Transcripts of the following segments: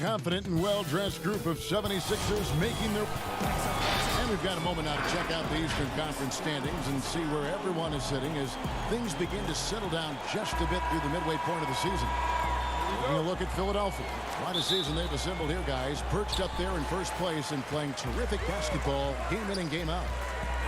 confident and well-dressed group of 76ers making their... And we've got a moment now to check out the Eastern Conference standings and see where everyone is sitting as things begin to settle down just a bit through the midway point of the season. We're going to look at Philadelphia. What a season they've assembled here, guys. Perched up there in first place and playing terrific basketball game in and game out.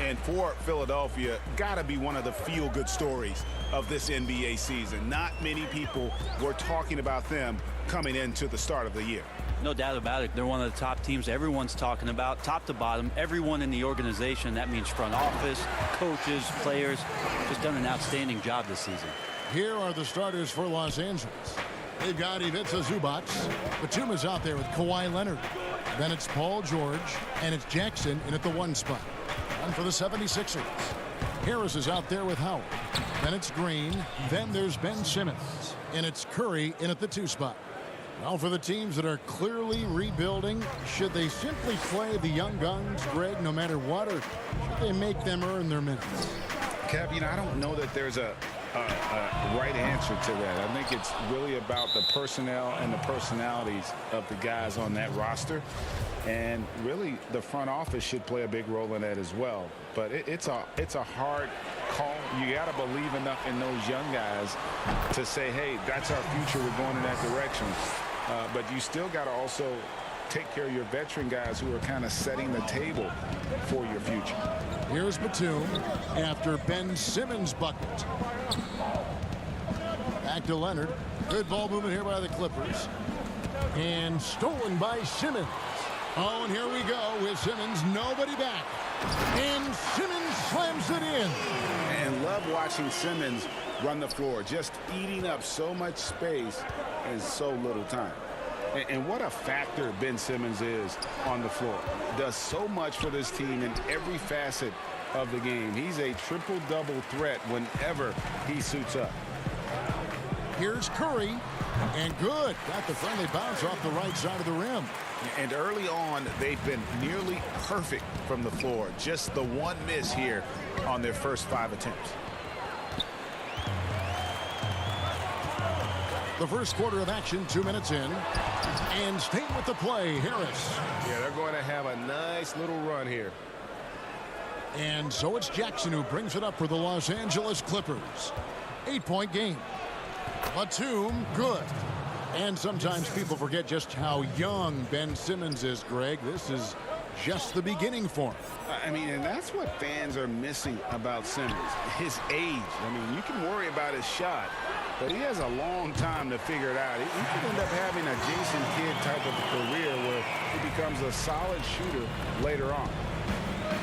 And for Philadelphia, got to be one of the feel-good stories of this NBA season. Not many people were talking about them coming into the start of the year. No doubt about it. They're one of the top teams everyone's talking about, top to bottom. Everyone in the organization, that means front office, coaches, players, just done an outstanding job this season. Here are the starters for Los Angeles. They've got Ivica Zubac. Batum's out there with Kawhi Leonard. Then it's Paul George, and it's Jackson in at the 1 spot. And for the 76ers, Harris is out there with Howard. Then it's Green. Then there's Ben Simmons. And it's Curry in at the 2 spot. Now for the teams that are clearly rebuilding, should they simply play the young guns, Greg, no matter what, or should they make them earn their minutes? Kev, I don't know that there's a right answer to that. I think it's really about the personnel and the personalities of the guys on that roster. And really, the front office should play a big role in that as well. But it's a hard call. You got to believe enough in those young guys to say, hey, that's our future. We're going in that direction. But you still got to also take care of your veteran guys who are kind of setting the table for your future. Here's Batum after Ben Simmons' bucket. Back to Leonard. Good ball movement here by the Clippers. And stolen by Simmons. Oh, and here we go with Simmons. Nobody back. And Simmons slams it in. And love watching Simmons run the floor, just eating up so much space in so little time. And what a factor Ben Simmons is on the floor. Does so much for this team in every facet of the game. He's a triple-double threat whenever he suits up. Here's Curry. And good. Got the friendly bounce off the right side of the rim. And early on, they've been nearly perfect from the floor. Just the one miss here on their first 5 attempts. The first quarter of action, 2 minutes in. And staying with the play, Harris. Yeah, they're going to have a nice little run here. And so it's Jackson who brings it up for the Los Angeles Clippers. 8-point game. Batum, good. And sometimes people forget just how young Ben Simmons is, Greg. This is just the beginning for him. I mean, and that's what fans are missing about Simmons, his age. I mean, you can worry about his shot, but he has a long time to figure it out. He could end up having a Jason Kidd type of career where he becomes a solid shooter later on.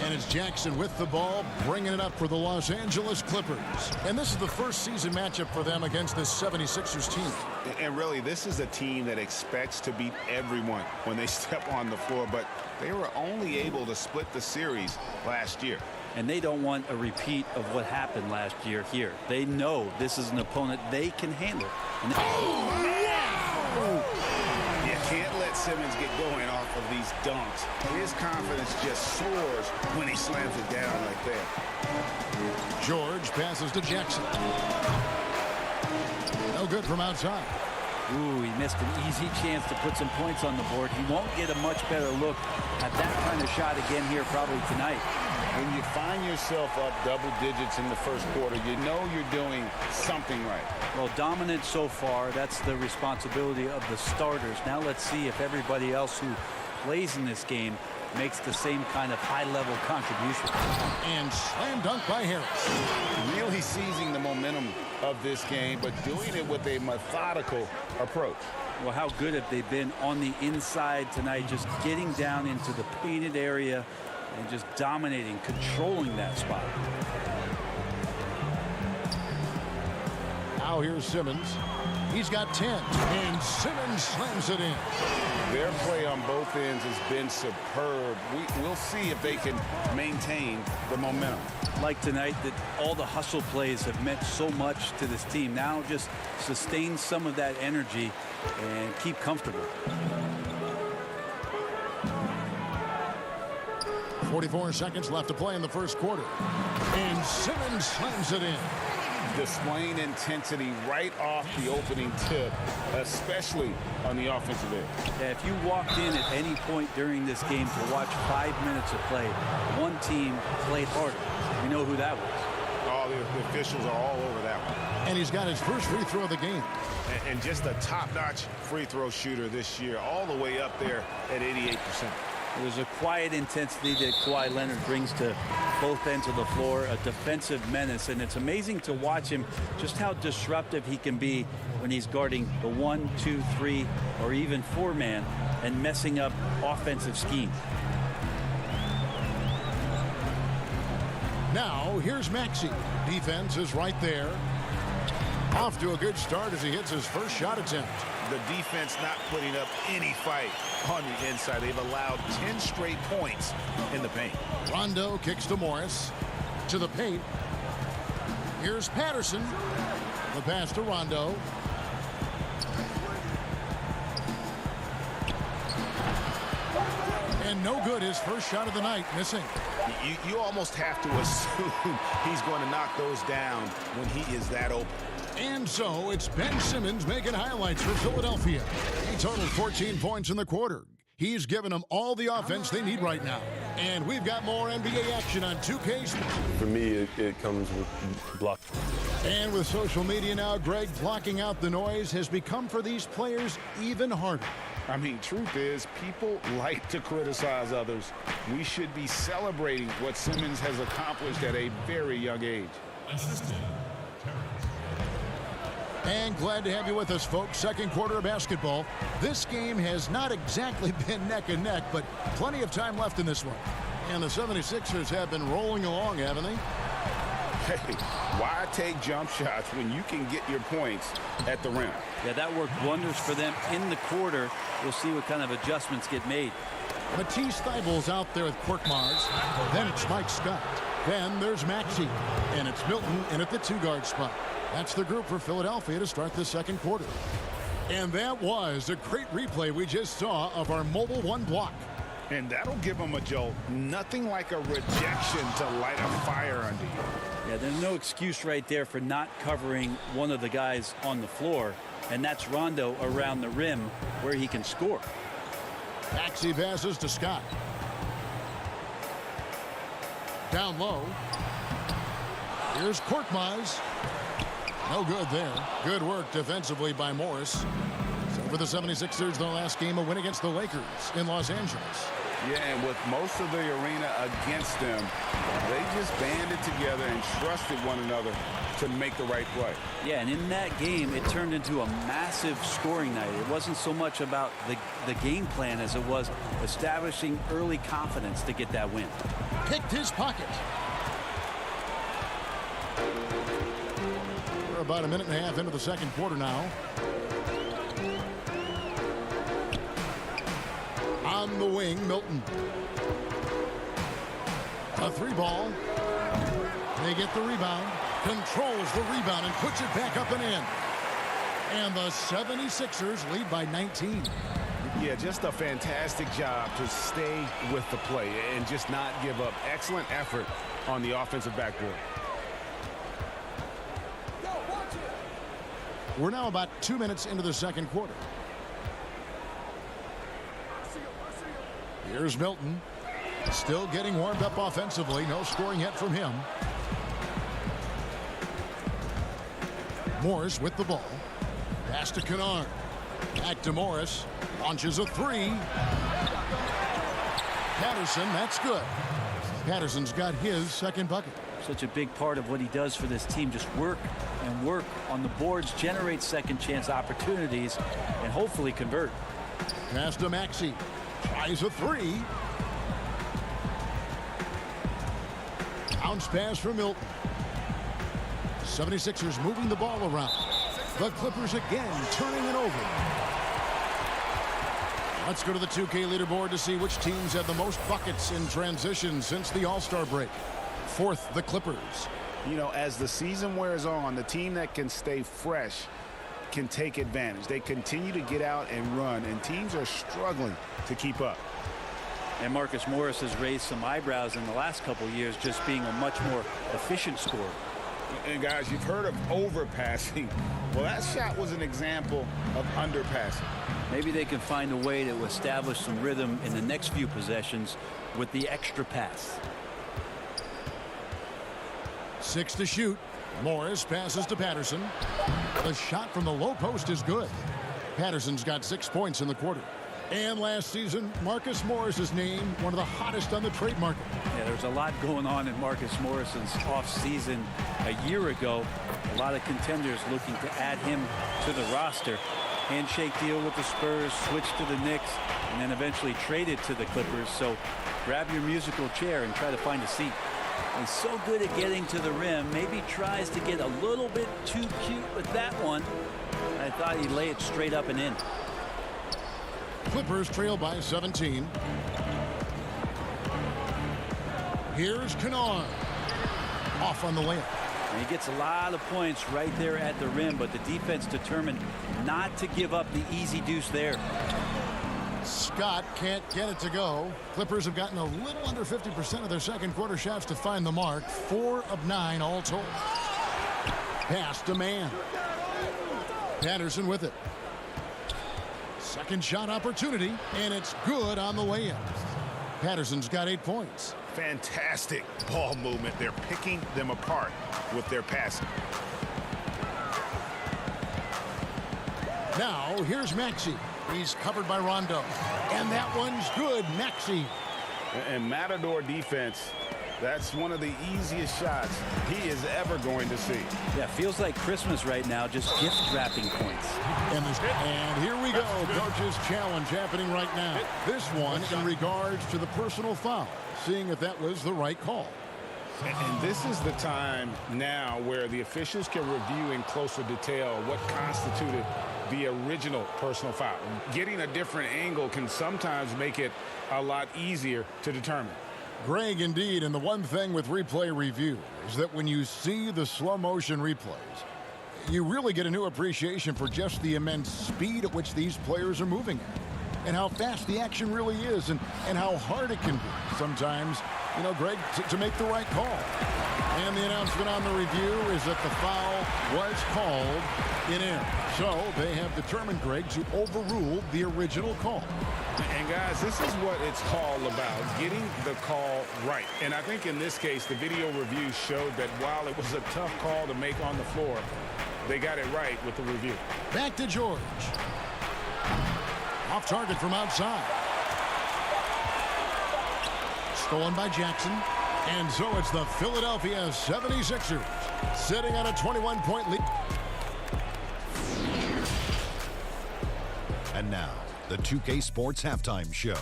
And it's Jackson with the ball, bringing it up for the Los Angeles Clippers. And this is the first season matchup for them against this 76ers team. And really, this is a team that expects to beat everyone when they step on the floor, but they were only able to split the series last year. And they don't want a repeat of what happened last year here. They know this is an opponent they can handle. And You can't let Simmons get going off of these dunks. His confidence just soars when he slams it down like that. George passes to Jackson. No good from outside. Ooh, he missed an easy chance to put some points on the board. He won't get a much better look at that kind of shot again here probably tonight. When you find yourself up double digits in the first quarter, you know you're doing something right. Well, dominant so far. That's the responsibility of the starters. Now let's see if everybody else who plays in this game makes the same kind of high-level contribution. And slam dunk by Harris. Really seizing the momentum of this game, but doing it with a methodical approach. Well, how good have they been on the inside tonight, just getting down into the painted area and just dominating, controlling that spot. Now here's Simmons. He's got 10. And Simmons slams it in. Their play on both ends has been superb. We'll see if they can maintain the momentum. Like tonight, that all the hustle plays have meant so much to this team. Now just sustain some of that energy and keep comfortable. 44 seconds left to play in the first quarter. And Simmons slams it in. displaying intensity right off the opening tip, especially on the offensive end. Yeah, if you walked in at any point during this game to watch 5 minutes of play, one team played harder. We know who that was. All the officials are all over that one. And he's got his first free throw of the game. And just a top-notch free throw shooter this year, all the way up there at 88%. There's a quiet intensity that Kawhi Leonard brings to both ends of the floor, a defensive menace, and it's amazing to watch him just how disruptive he can be when he's guarding the 1, 2, 3, or even 4-man and messing up offensive schemes. Now, here's Maxey. Defense is right there. Off to a good start as he hits his first shot attempt. The defense not putting up any fight on the inside. They've allowed 10 straight points in the paint. Rondo kicks to Morris. To the paint. Here's Patterson. The pass to Rondo. And no good. His first shot of the night missing. You almost have to assume he's going to knock those down when he is that open. And so it's Ben Simmons making highlights for Philadelphia. He totaled 14 points in the quarter. He's given them all the offense they need right now. And we've got more NBA action on 2K. For me, it comes with block. And with social media now, Greg, blocking out the noise has become for these players even harder. I mean, truth is, people like to criticize others. We should be celebrating what Simmons has accomplished at a very young age. And glad to have you with us, folks. Second quarter of basketball. This game has not exactly been neck and neck, but plenty of time left in this one. And the 76ers have been rolling along, haven't they? Hey, why take jump shots when you can get your points at the rim? Yeah, that worked wonders for them in the quarter. We'll see what kind of adjustments get made. Matisse Thybulle's out there with Korkmaz. Then it's Mike Scott. Then there's Maxey. And it's Milton in at the two-guard spot. That's the group for Philadelphia to start the second quarter. And that was a great replay we just saw of our Mobile One block. And that'll give them a jolt. Nothing like a rejection to light a fire under you. Yeah, there's no excuse right there for not covering one of the guys on the floor. And that's Rondo around the rim where he can score. Maxey passes to Scott. Down low. Here's Korkmaz. No good there. Good work defensively by Morris. So for the 76ers, their last game, a win against the Lakers in Los Angeles. Yeah, and with most of the arena against them, they just banded together and trusted one another to make the right play. Yeah, and in that game, it turned into a massive scoring night. It wasn't so much about the game plan as it was establishing early confidence to get that win. Picked his pocket. We're about a minute and a half into the second quarter now. On the wing, Milton. A three ball. They get the rebound. Controls the rebound and puts it back up and in. And the 76ers lead by 19. Yeah, just a fantastic job to stay with the play and just not give up. Excellent effort on the offensive backboard. We're now about 2 minutes into the second quarter. Here's Milton. Still getting warmed up offensively. No scoring yet from him. Morris with the ball. Pass to Kennard. Back to Morris. Launches a three. Patterson, that's good. Patterson's got his second bucket. Such a big part of what he does for this team. Just work and work on the boards, generate second chance opportunities, and hopefully convert. Pass to Maxey. Tries a three. Bounce pass for Milton. 76ers moving the ball around. The Clippers again turning it over. Let's go to the 2K leaderboard to see which teams have the most buckets in transition since the All-Star break. Fourth, the Clippers. You know, as the season wears on, the team that can stay fresh can take advantage. They continue to get out and run, and teams are struggling to keep up. And Marcus Morris has raised some eyebrows in the last couple of years, just being a much more efficient scorer. And guys, you've heard of overpassing. Well, that shot was an example of underpassing. Maybe they can find a way to establish some rhythm in the next few possessions with the extra pass. 6 to shoot. Morris passes to Patterson. The shot from the low post is good. Patterson's got 6 points in the quarter. And last season, Marcus Morris is named one of the hottest on the trade market. Yeah, there's a lot going on in Marcus Morrison's offseason a year ago. A lot of contenders looking to add him to the roster. Handshake deal with the Spurs, switch to the Knicks, and then eventually traded to the Clippers. So grab your musical chair and try to find a seat. He's so good at getting to the rim. Maybe tries to get a little bit too cute with that one. I thought he'd lay it straight up and in. Clippers trail by 17. Here's Kennard. Off on the layup. And he gets a lot of points right there at the rim, but the defense determined not to give up the easy deuce there. Scott can't get it to go. Clippers have gotten a little under 50% of their second quarter shots to find the mark. 4 of 9 all told. Pass to Mann. Patterson with it. Second shot opportunity, and it's good on the layup. Patterson's got 8 points. Fantastic ball movement. They're picking them apart with their passing. Now here's Maxey. He's covered by Rondo. And that one's good. Maxey. And Matador defense, that's one of the easiest shots he is ever going to see. Yeah, feels like Christmas right now, just gift wrapping points. And here we go. Coach's challenge happening right now. This one in regards to the personal foul, seeing if that was the right call. And this is the time now where the officials can review in closer detail what constituted the original personal foul. Getting a different angle can sometimes make it a lot easier to determine. Greg, indeed, and the one thing with replay review is that when you see the slow motion replays, you really get a new appreciation for just the immense speed at which these players are moving at, and how fast the action really is, and how hard it can be sometimes, you know, Greg, to make the right call. And the announcement on the review is that the foul was called in error. So they have determined, Greg, to overrule the original call. And guys, this is what it's all about, getting the call right. And I think in this case, the video review showed that while it was a tough call to make on the floor, they got it right with the review. Back to George. Off target from outside. Stolen by Jackson. And so it's the Philadelphia 76ers sitting on a 21-point lead. And now, the 2K Sports Halftime Show.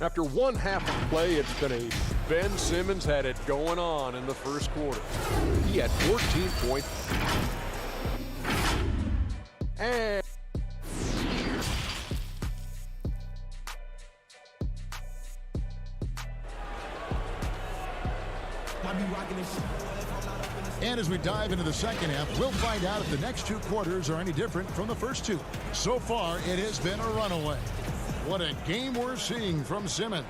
After one half of play, it's been a Ben Simmons had it going on in the first quarter. He had 14 points. And And as we dive into the second half, we'll find out if the next 2 quarters are any different from the first 2. So far, it has been a runaway. What a game we're seeing from Simmons.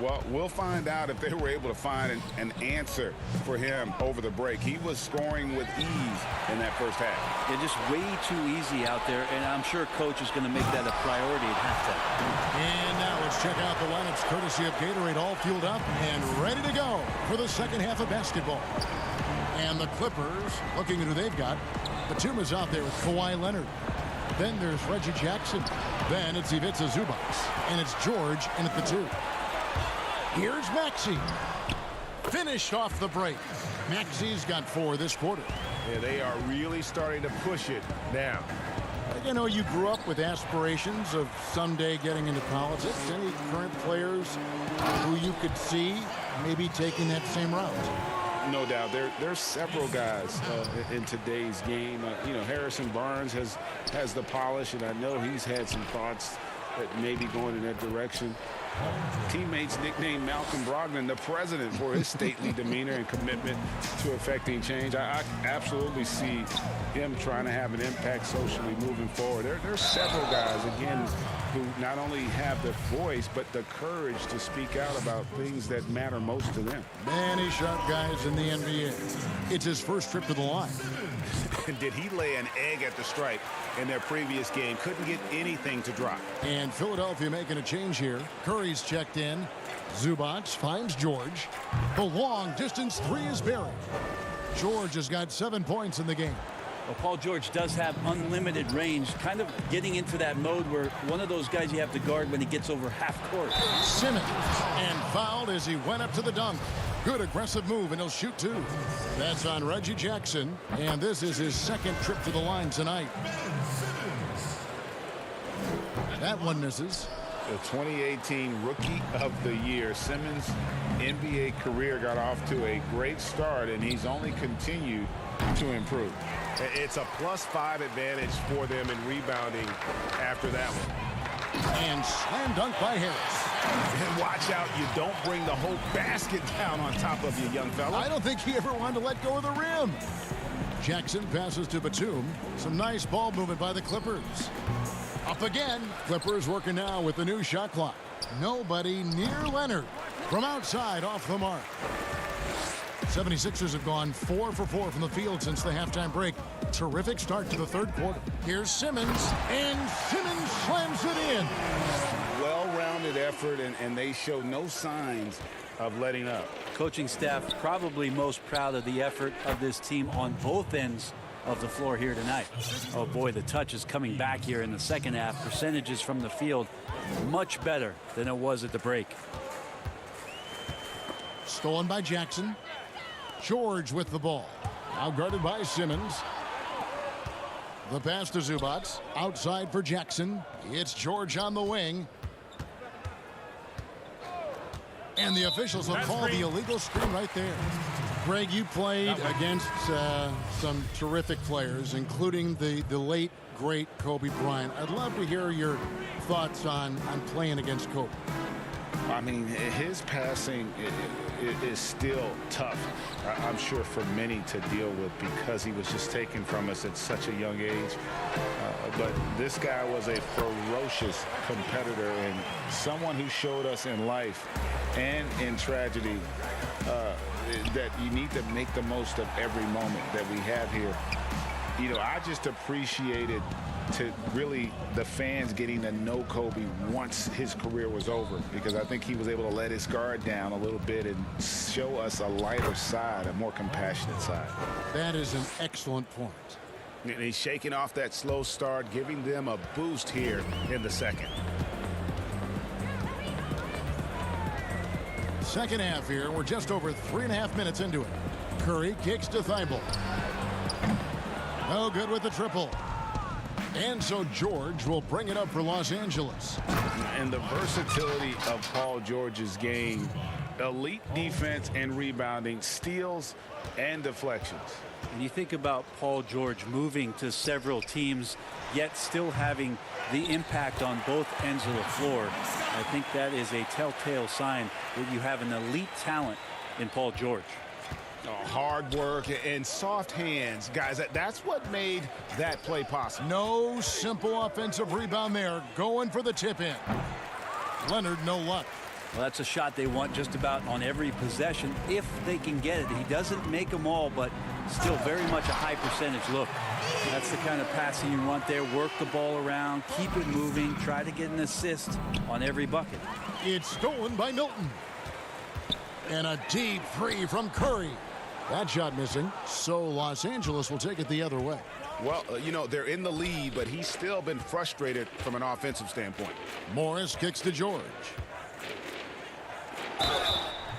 Well, we'll find out if they were able to find an answer for him over the break. He was scoring with ease in that first half. They're just way too easy out there, and I'm sure coach is going to make that a priority at halftime. And now let's check out the lineups courtesy of Gatorade, all fueled up and ready to go for the second half of basketball. And the Clippers, looking at who they've got. Batum's out there with Kawhi Leonard. Then there's Reggie Jackson. Then it's Ivica Zubac. And it's George in at the 2. Here's Maxey. Finished off the break. Maxey's got 4 this quarter. Yeah, they are really starting to push it now. You know, you grew up with aspirations of someday getting into politics. Any current players who you could see maybe taking that same route? No doubt. There's several guys in today's game. You know, Harrison Barnes has the polish, and I know he's had some thoughts that maybe going in that direction. Teammates nicknamed Malcolm Brogdon the president for his stately demeanor and commitment to effecting change. I absolutely see him trying to have an impact socially moving forward. There's several guys, again, who not only have the voice, but the courage to speak out about things that matter most to them. Many sharp guys in the NBA. It's his first trip to the line. Did he lay an egg at the stripe in their previous game? Couldn't get anything to drop. And Philadelphia making a change here. Curry's checked in. Zubac finds George. The long distance three is buried. George has got 7 points in the game. Well, Paul George does have unlimited range, kind of getting into that mode where one of those guys you have to guard when he gets over half court. Simmons, and fouled as he went up to the dunk. Good aggressive move, and he'll shoot two. That's on Reggie Jackson, and this is his second trip to the line tonight. That one misses. The 2018 Rookie of the Year. Simmons' NBA career got off to a great start, and he's only continued to improve. It's a +5 advantage for them in rebounding after that one. And slam dunk by Harris. And watch out, you don't bring the whole basket down on top of you, young fella. I don't think he ever wanted to let go of the rim. Jackson passes to Batum. Some nice ball movement by the Clippers. Up again. Clippers working now with the new shot clock. Nobody near Leonard. From outside, off the mark. 76ers have gone 4 for 4 from the field since the halftime break. Terrific start to the third quarter. Here's Simmons, and Simmons slams it in. Well-rounded effort, and they show no signs of letting up. Coaching staff probably most proud of the effort of this team on both ends of the floor here tonight. Oh boy, the touch is coming back here in the second half. Percentages from the field much better than it was at the break. Stolen by Jackson. George with the ball. Now guarded by Simmons. The pass to Zubac. Outside for Jackson. It's George on the wing. And the officials will call the illegal screen right there. Greg, you played against some terrific players, including the late, great Kobe Bryant. I'd love to hear your thoughts on playing against Kobe. I mean, his passing is still tough, I'm sure, for many to deal with because he was just taken from us at such a young age. But this guy was a ferocious competitor and someone who showed us in life and in tragedy that you need to make the most of every moment that we have here. You know, I just appreciated really the fans getting to know Kobe once his career was over, because I think he was able to let his guard down a little bit and show us a lighter side, a more compassionate side. That is an excellent point. And he's shaking off that slow start, giving them a boost here in the second. Second half here. We're just over 3.5 minutes into it. Curry kicks to Thibault. No good with the triple. And so George will bring it up for Los Angeles. And the versatility of Paul George's game, elite defense and rebounding, steals and deflections. And you think about Paul George moving to several teams, yet still having the impact on both ends of the floor. I think that is a telltale sign that you have an elite talent in Paul George. Hard work and soft hands, guys. That's what made that play possible. No simple offensive rebound there. Going for the tip in. Leonard, no luck. Well, that's a shot they want just about on every possession if they can get it. He doesn't make them all, but still very much a high percentage look. That's the kind of passing you want there. Work the ball around, keep it moving, try to get an assist on every bucket. It's stolen by Milton. And a deep three from Curry. That shot missing, so Los Angeles will take it the other way. Well, you know, they're in the lead, but he's still been frustrated from an offensive standpoint. Morris kicks to George.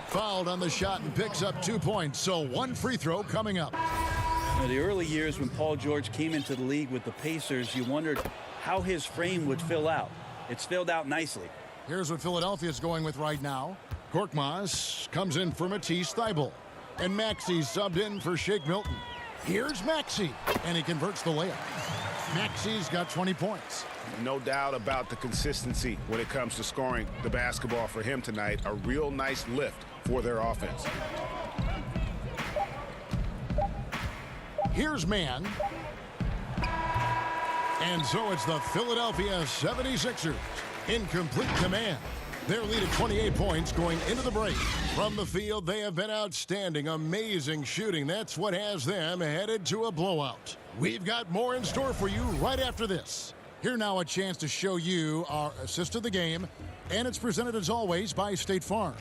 Fouled on the shot and picks up 2 points, so one free throw coming up. Now, the early years when Paul George came into the league with the Pacers, you wondered how his frame would fill out. It's filled out nicely. Here's what Philadelphia's going with right now. Korkmaz comes in for Matisse Thybulle. And Maxey's subbed in for Shake Milton. Here's Maxey, and he converts the layup. Maxey's got 20 points. No doubt about the consistency when it comes to scoring the basketball for him tonight. A real nice lift for their offense. Here's man. And so it's the Philadelphia 76ers in complete command. Their lead at 28 points going into the break. From the field, they have been outstanding. Amazing shooting. That's what has them headed to a blowout. We've got more in store for you right after this. Here now a chance to show you our assist of the game. And it's presented as always by State Farm.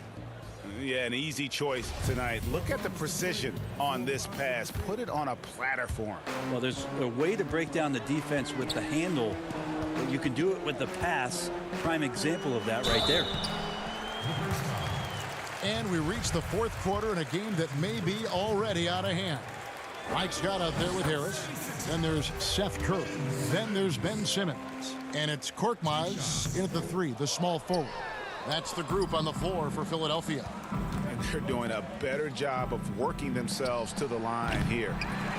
Yeah, an easy choice tonight. Look at the precision on this pass. Put it on a platter for him. Well, there's a way to break down the defense with the handle. But you can do it with the pass. Prime example of that right there. And we reach the fourth quarter in a game that may be already out of hand. Mike Scott out there with Harris. Then there's Seth Curry. Then there's Ben Simmons. And it's Korkmaz in at the three, the small forward. That's the group on the floor for Philadelphia. And they're doing a better job of working themselves to the line here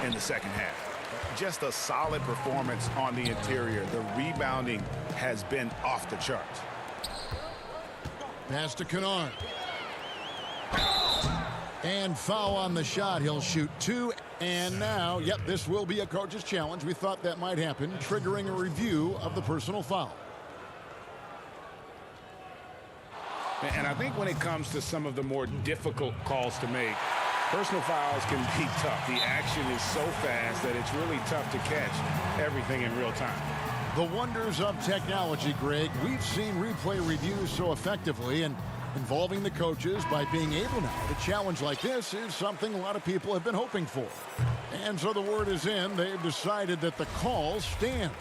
in the second half. Just a solid performance on the interior. The rebounding has been off the charts. Pass to Kennard. And foul on the shot. He'll shoot two. And now, yep, this will be a coach's challenge. We thought that might happen, triggering a review of the personal foul. And I think when it comes to some of the more difficult calls to make, personal fouls can be tough. The action is so fast that it's really tough to catch everything in real time. The wonders of technology, Greg. We've seen replay reviews so effectively, and involving the coaches by being able now to challenge like this is something a lot of people have been hoping for. And so the word is in. They've decided that the call stands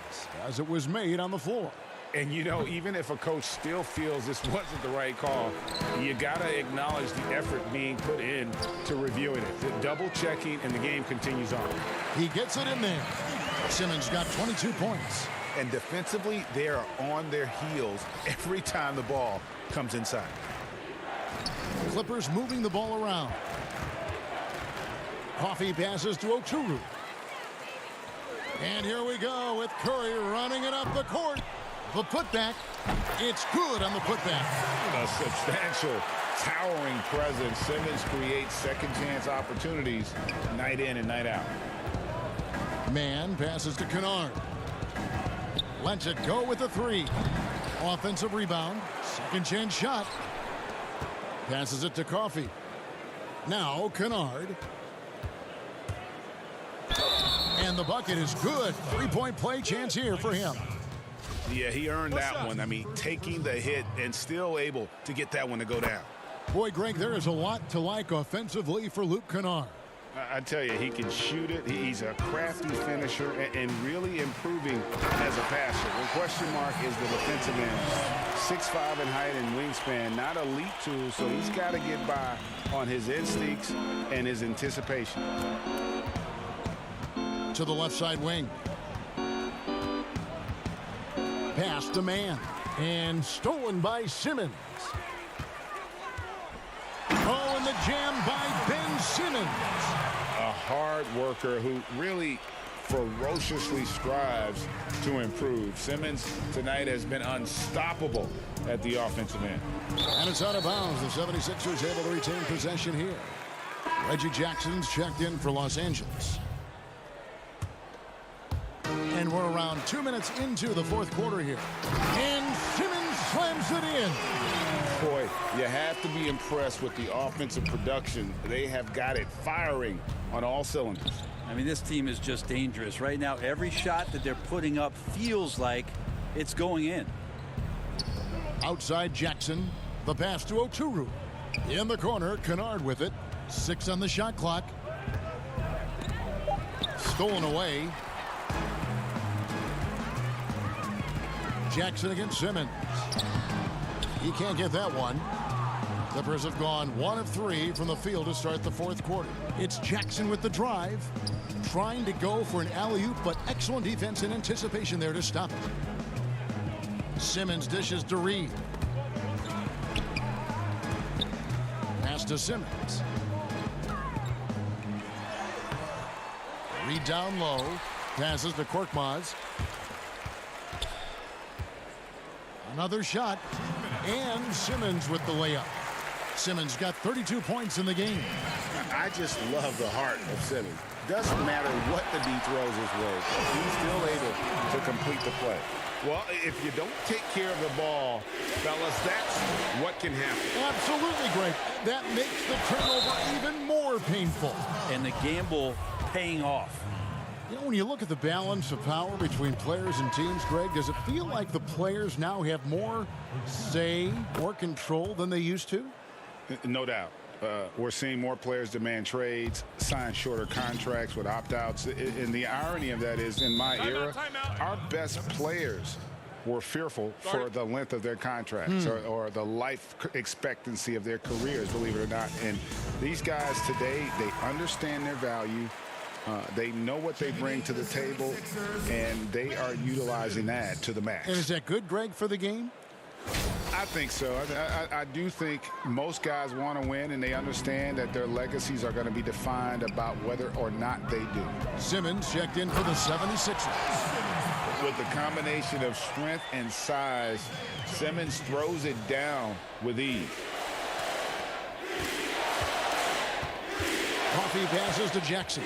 as it was made on the floor. And, you know, even if a coach still feels this wasn't the right call, you got to acknowledge the effort being put in to reviewing it. The double checking, and the game continues on. He gets it in there. Simmons got 22 points. And defensively, they are on their heels every time the ball comes inside. Clippers moving the ball around. Coffee passes to Oturu. And here we go with Curry running it up the court. The putback, it's good on the putback. A substantial, towering presence. Simmons creates second chance opportunities night in and night out. Man passes to Kennard. Lets it go with the three. Offensive rebound, second chance shot. Passes it to Coffee. Now Kennard. And the bucket is good. Three-point play chance here for him. Yeah, he earned that one. I mean, taking the hit and still able to get that one to go down. Boy, Greg, there is a lot to like offensively for Luke Kennard. I tell you, he can shoot it. He's a crafty finisher and really improving as a passer. The question mark is the defensive end. 6'5" in height and wingspan, not elite tool, so he's got to get by on his instincts and his anticipation. To the left side wing. Pass to man. And stolen by Simmons. Oh, and the jam by Ben Simmons. A hard worker who really ferociously strives to improve. Simmons tonight has been unstoppable at the offensive end. And it's out of bounds. The 76ers able to retain possession here. Reggie Jackson's checked in for Los Angeles. And we're around 2 minutes into the fourth quarter here. And Simmons slams it in. Boy, you have to be impressed with the offensive production. They have got it firing on all cylinders. I mean, this team is just dangerous. Right now, every shot that they're putting up feels like it's going in. Outside Jackson. The pass to Oturu. In the corner, Kennard with it. 6 on the shot clock. Stolen away. Jackson against Simmons. He can't get that one. Clippers have gone 1 of 3 from the field to start the fourth quarter. It's Jackson with the drive. Trying to go for an alley-oop, but excellent defense and anticipation there to stop it. Simmons dishes to Reed. Pass to Simmons. Reed down low. Passes to Korkmaz. Another shot. And Simmons with the layup. Simmons got 32 points in the game. I just love the heart of Simmons. Doesn't matter what the D throws his way. He's still able to complete the play. Well, if you don't take care of the ball, fellas, that's what can happen. Absolutely, Greg. That makes the turnover even more painful. And the gamble paying off. You know, when you look at the balance of power between players and teams, Greg, does it feel like the players now have more say, more control than they used to? No doubt. We're seeing more players demand trades, sign shorter contracts with opt-outs. And the irony of that is, in my era, our best players were fearful for the length of their contracts or the life expectancy of their careers, believe it or not. And these guys today, they understand their value. They know what they bring to the table, and they are utilizing that to the max. And is that good, Greg, for the game? I think so. I do think most guys want to win, and they understand that their legacies are going to be defined about whether or not they do. Simmons checked in for the 76ers. With the combination of strength and size, Simmons throws it down with ease. Coffee passes to Jackson.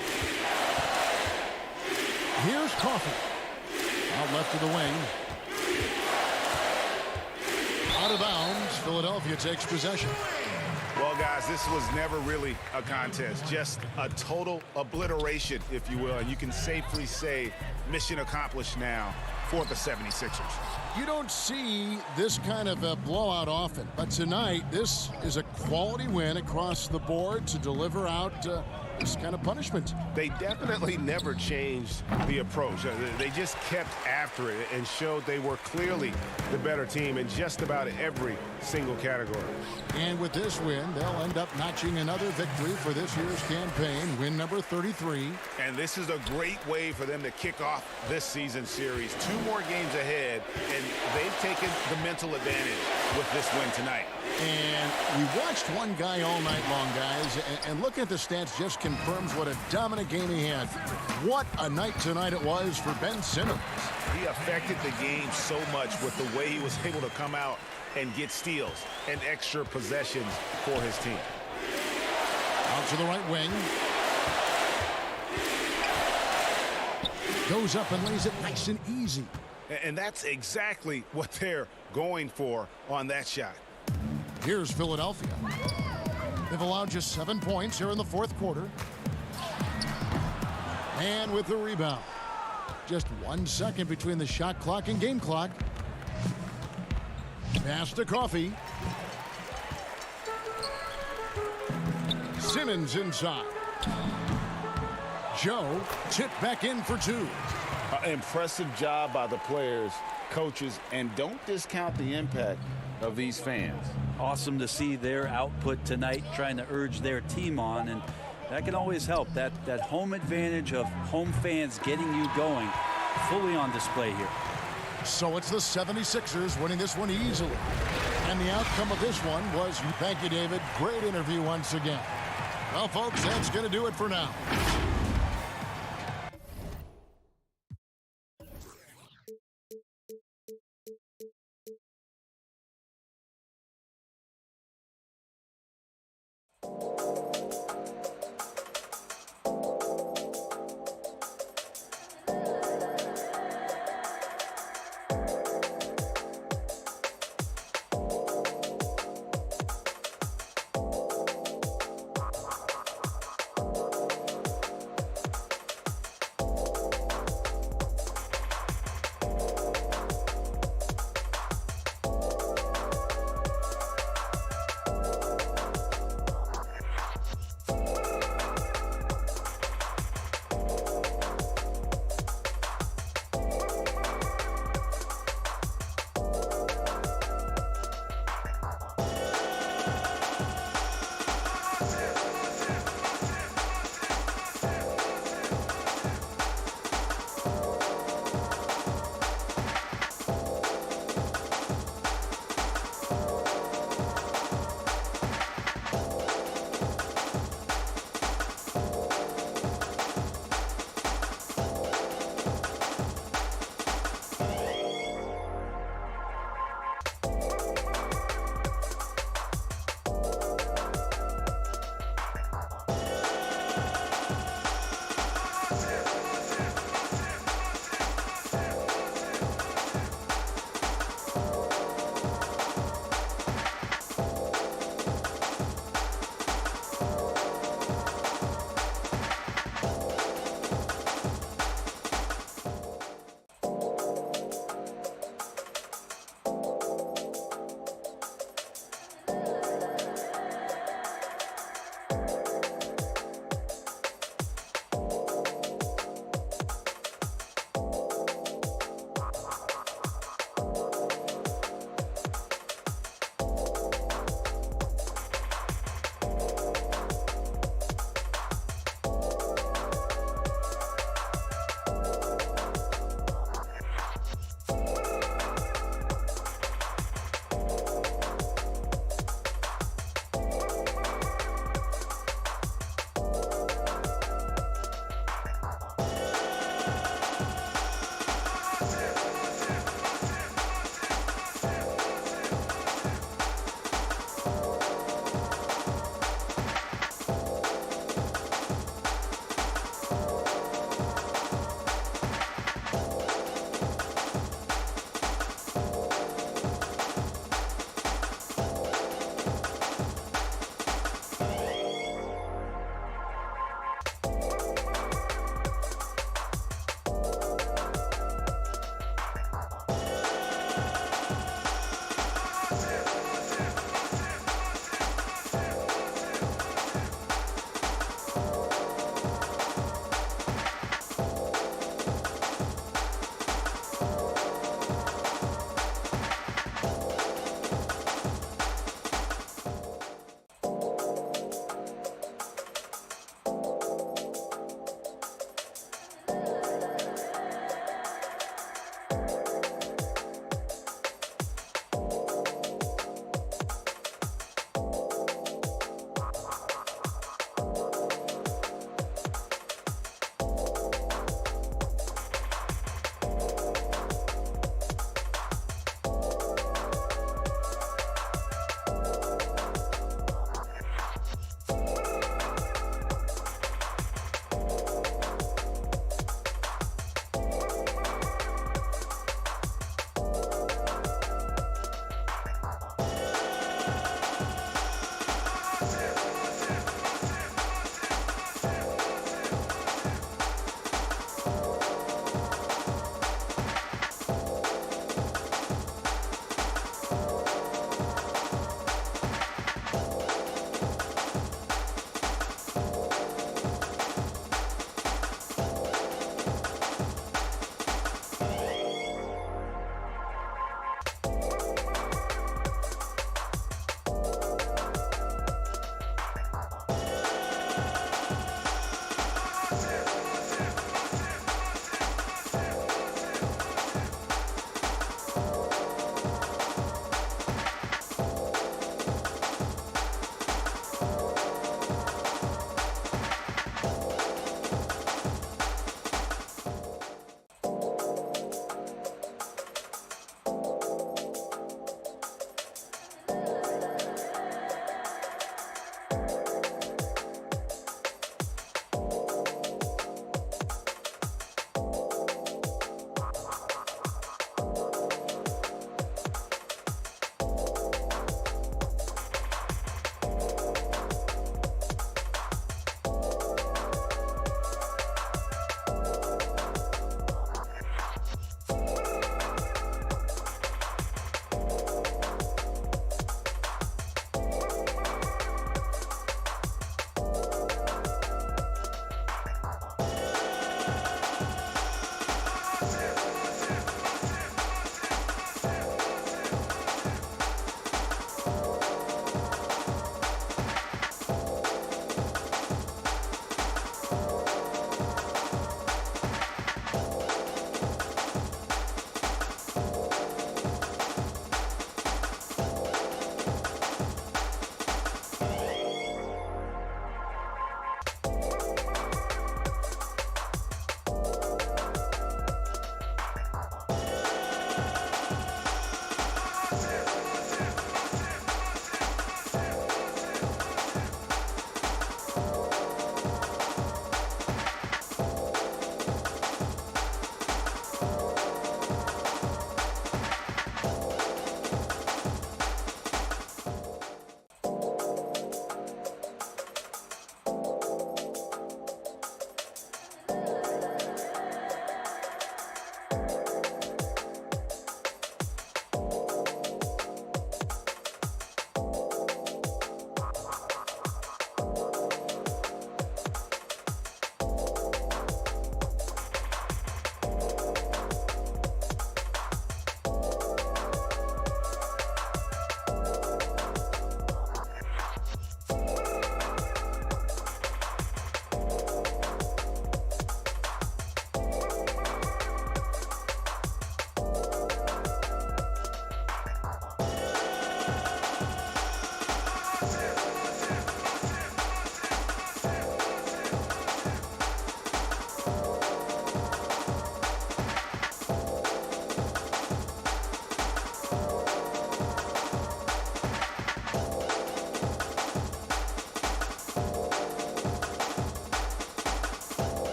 Here's Coffee. Out left to the wing. Out of bounds. Philadelphia takes possession. Well, guys, this was never really a contest, just a total obliteration, if you will. And you can safely say mission accomplished now for the 76ers. You don't see this kind of a blowout often, but tonight this is a quality win across the board to deliver out this kind of punishment. They definitely never changed the approach. They just kept after it and showed they were clearly the better team in just about every single category. And with this win, they'll end up notching another victory for this year's campaign, win number 33. And this is a great way for them to kick off this season series. 2 more games ahead, and they've taken the mental advantage with this win tonight. And we watched one guy all night long, guys, and looking at the stats just confirms what a dominant game he had. What a night tonight it was for Ben Simmons. He affected the game so much with the way he was able to come out and get steals and extra possessions for his team. Out to the right wing. Goes up and lays it nice and easy. And that's exactly what they're going for on that shot. Here's Philadelphia. They've allowed just 7 points here in the fourth quarter. And with the rebound. Just 1 second between the shot clock and game clock. Pass to Coffee. Simmons inside. Joe tipped back in for 2. Impressive job by the players, coaches, and don't discount the impact of these fans. Awesome to see their output tonight, trying to urge their team on, and that can always help. That home advantage of home fans getting you going, fully on display here. So it's the 76ers winning this one easily. And the outcome of this one was, thank you, David, great interview once again. Well, folks, that's going to do it for now.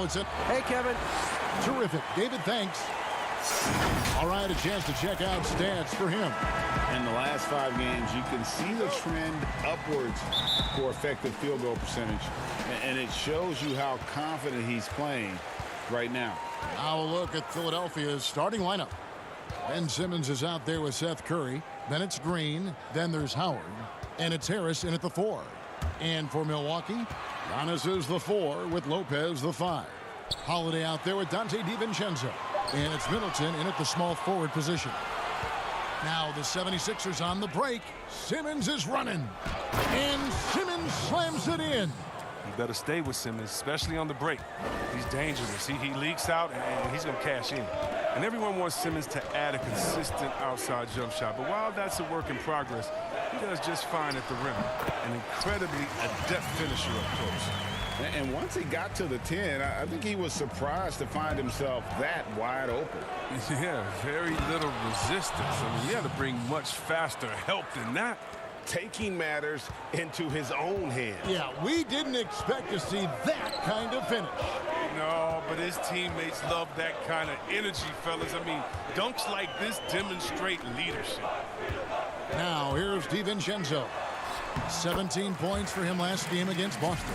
Now it's a Hey, Kevin. terrific. David, thanks. All right, a chance to check out stats for him. In the last 5 games, you can see the trend upwards for effective field goal percentage. And it shows you how confident he's playing right now. Now a look at Philadelphia's starting lineup. Ben Simmons is out there with Seth Curry. Then it's Green. Then there's Howard. And it's Harris in at the 4. And for Milwaukee, Giannis is the 4 with Lopez the 5. Holiday out there with Dante DiVincenzo. And it's Middleton in at the small forward position. Now the 76ers on the break. Simmons is running. And Simmons slams it in. You better stay with Simmons, especially on the break. He's dangerous. He leaks out, and he's going to cash in. And everyone wants Simmons to add a consistent outside jump shot. But while that's a work in progress, he does just fine at the rim. An incredibly adept finisher up close. And once he got to the 10, I think he was surprised to find himself that wide open. Yeah, very little resistance. I mean, he had to bring much faster help than that. Taking matters into his own hands. Yeah, we didn't expect to see that kind of finish. No, but his teammates love that kind of energy, fellas. I mean, dunks like this demonstrate leadership. Now here's DiVincenzo. 17 points for him last game against Boston.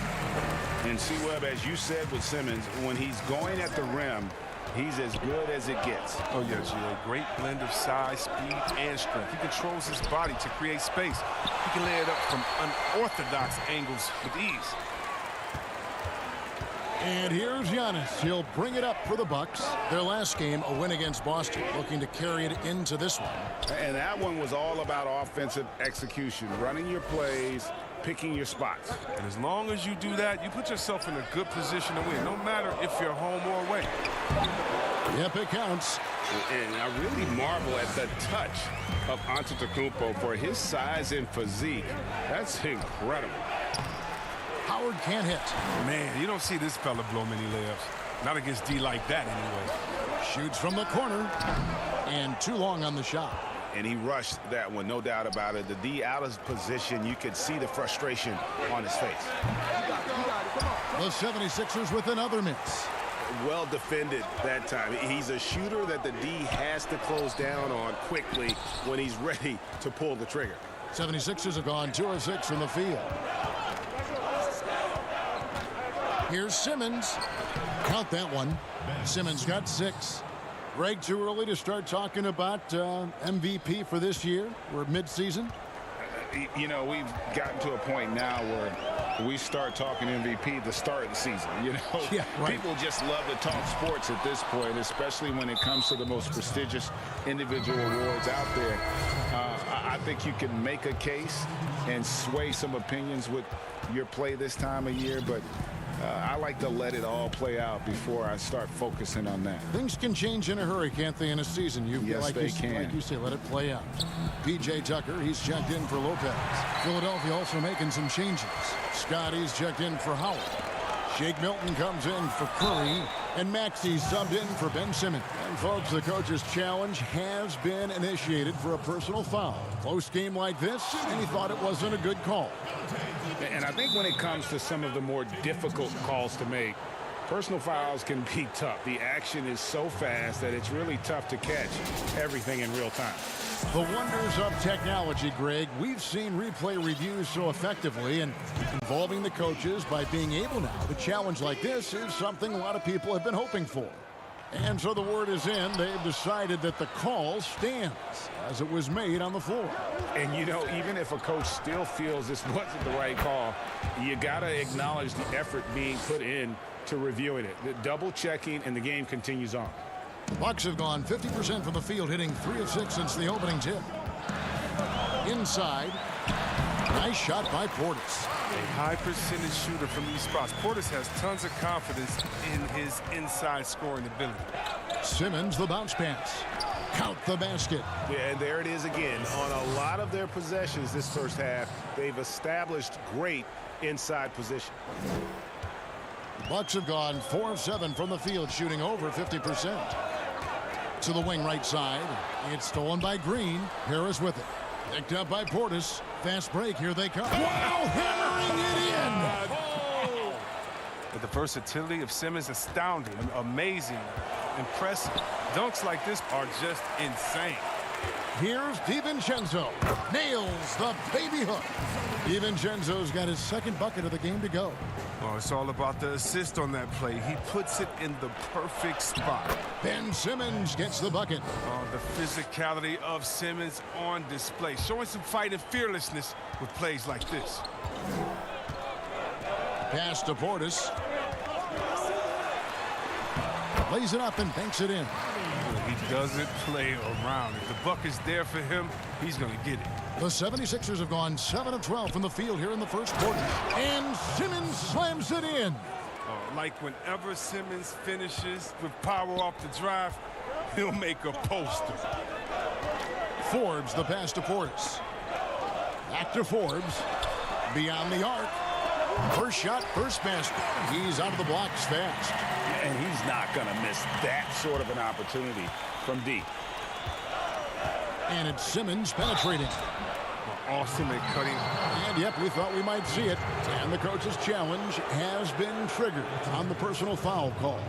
And C-Webb, as you said with Simmons, when he's going at the rim, he's as good as it gets. Oh, yeah, Gio. Great blend of size, speed, and strength. He controls his body to create space. He can lay it up from unorthodox angles with ease. And here's Giannis. He'll bring it up for the Bucks. Their last game, a win against Boston, looking to carry it into this one. And that one was all about offensive execution, running your plays, picking your spots. And as long as you do that, you put yourself in a good position to win, no matter if you're home or away. Yep, it counts. And I really marvel at the touch of Antetokounmpo for his size and physique. That's incredible. Howard can't hit. Man, you don't see this fella blow many layups. Not against D like that, anyway. Shoots from the corner. And too long on the shot. And he rushed that one, no doubt about it. The D out of position, you could see the frustration on his face. The 76ers with another miss. Well defended that time. He's a shooter that the D has to close down on quickly when he's ready to pull the trigger. 76ers have gone 2 of 6 from the field. Here's Simmons. Count that one. Simmons got 6. Greg, too early to start talking about MVP for this year? We're mid-season. You know, we've gotten to a point now where we start talking MVP at the start of the season. You know, Yeah, right. People just love to talk sports at this point, especially when it comes to the most prestigious individual awards out there. I think you can make a case and sway some opinions with your play this time of year, but I like to let it all play out before I start focusing on that. Things can change in a hurry, can't they, in a season? Yes, they can. Like you say, let it play out. P.J. Tucker, he's checked in for Lopez. Philadelphia also making some changes. Scotty's checked in for Howard. Shake Milton comes in for Curry. And Maxey subbed in for Ben Simmons. And, folks, the coach's challenge has been initiated for a personal foul. Close game like this, and he thought it wasn't a good call. And I think when it comes to some of the more difficult calls to make, personal fouls can be tough. The action is so fast that it's really tough to catch everything in real time. The wonders of technology, Greg. We've seen replay reviews so effectively, and involving the coaches by being able now to challenge like this is something a lot of people have been hoping for. And so the word is in. They've decided that the call stands as it was made on the floor. And, you know, even if a coach still feels this wasn't the right call, you got to acknowledge the effort being put in to reviewing it. The double checking, and the game continues on. The Bucks have gone 50% from the field, hitting 3 of 6 since the opening tip. Inside. Nice shot by Portis. A high percentage shooter from these spots. Portis has tons of confidence in his inside scoring ability. Simmons, the bounce pass. Count the basket. Yeah, and there it is again. On a lot of their possessions this first half, they've established great inside position. The Bucks have gone 4 of 7 from the field, shooting over 50%. To the wing right side. It's stolen by Green. Harris with it. Picked up by Portis. Fast break. Here they come. Wow, hammering it in. The versatility of Simmons, astounding, amazing, impressive. Dunks like this are just insane. Here's DiVincenzo. Nails the baby hook. DiVincenzo's got his second bucket of the game to go. Oh, it's all about the assist on that play. He puts it in the perfect spot. Ben Simmons gets the bucket. Oh, the physicality of Simmons on display, showing some fight and fearlessness with plays like this. Pass to Portis. Lays it up and banks it in. He doesn't play around. If the buck is there for him, he's going to get it. The 76ers have gone 7 of 12 from the field here in the first quarter. And Simmons slams it in. Like whenever Simmons finishes with power off the drive, he'll make a poster. Forbes the pass to Portis. Back to Forbes. Beyond the arc. First shot, first basket. He's out of the blocks fast. And he's not going to miss that sort of an opportunity from deep. And it's Simmons penetrating. Awesome at cutting. And yep, we thought we might see it. And the coach's challenge has been triggered on the personal foul call.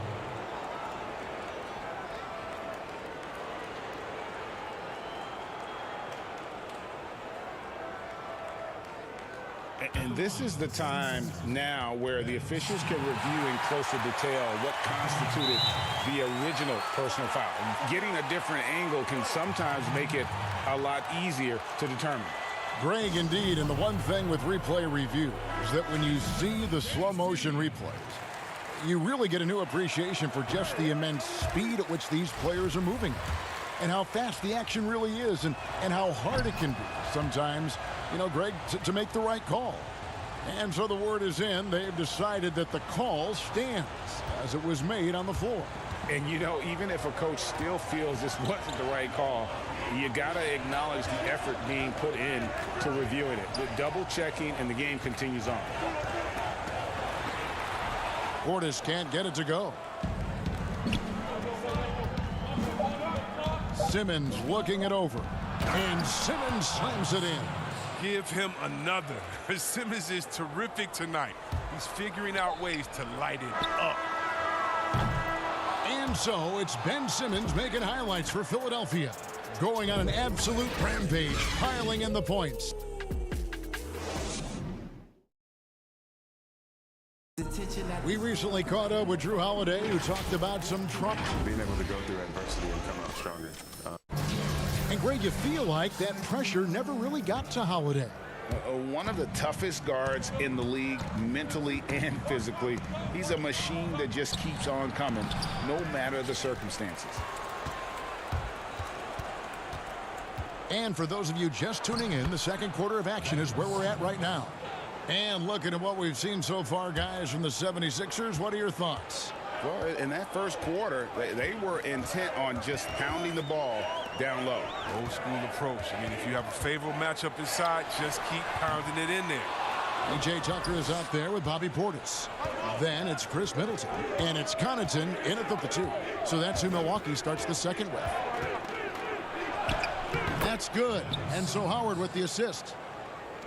And this is the time now where the officials can review in closer detail what constituted the original personal foul. Getting a different angle can sometimes make it a lot easier to determine. Greg, indeed, and the one thing with replay review is that when you see the slow motion replays, you really get a new appreciation for just the immense speed at which these players are moving and how fast the action really is and how hard it can be sometimes, you know, Greg, to make the right call. And so the word is in. They've decided that the call stands as it was made on the floor. And, you know, even if a coach still feels this wasn't the right call, you got to acknowledge the effort being put in to reviewing it. The double checking, and the game continues on. Portis can't get it to go. Simmons looking it over. And Simmons slams it in. Give him another. Simmons is terrific tonight. He's figuring out ways to light it up. And so it's Ben Simmons making highlights for Philadelphia. Going on an absolute rampage, piling in the points. We recently caught up with Drew Holiday, who talked about some trouble. Being able to go through adversity and come out stronger. And Greg, you feel like that pressure never really got to Holiday. One of the toughest guards in the league, mentally and physically. He's a machine that just keeps on coming, no matter the circumstances. And for those of you just tuning in, the second quarter of action is where we're at right now. And looking at what we've seen so far, guys, from the 76ers, what are your thoughts? Well, in that first quarter, they were intent on just pounding the ball down low. Old school approach. I mean, if you have a favorable matchup inside, just keep pounding it in there. PJ Tucker is out there with Bobby Portis. Then it's Chris Middleton. And it's Connaughton in at the 2. So that's who Milwaukee starts the second with. That's good. And so Howard with the assist.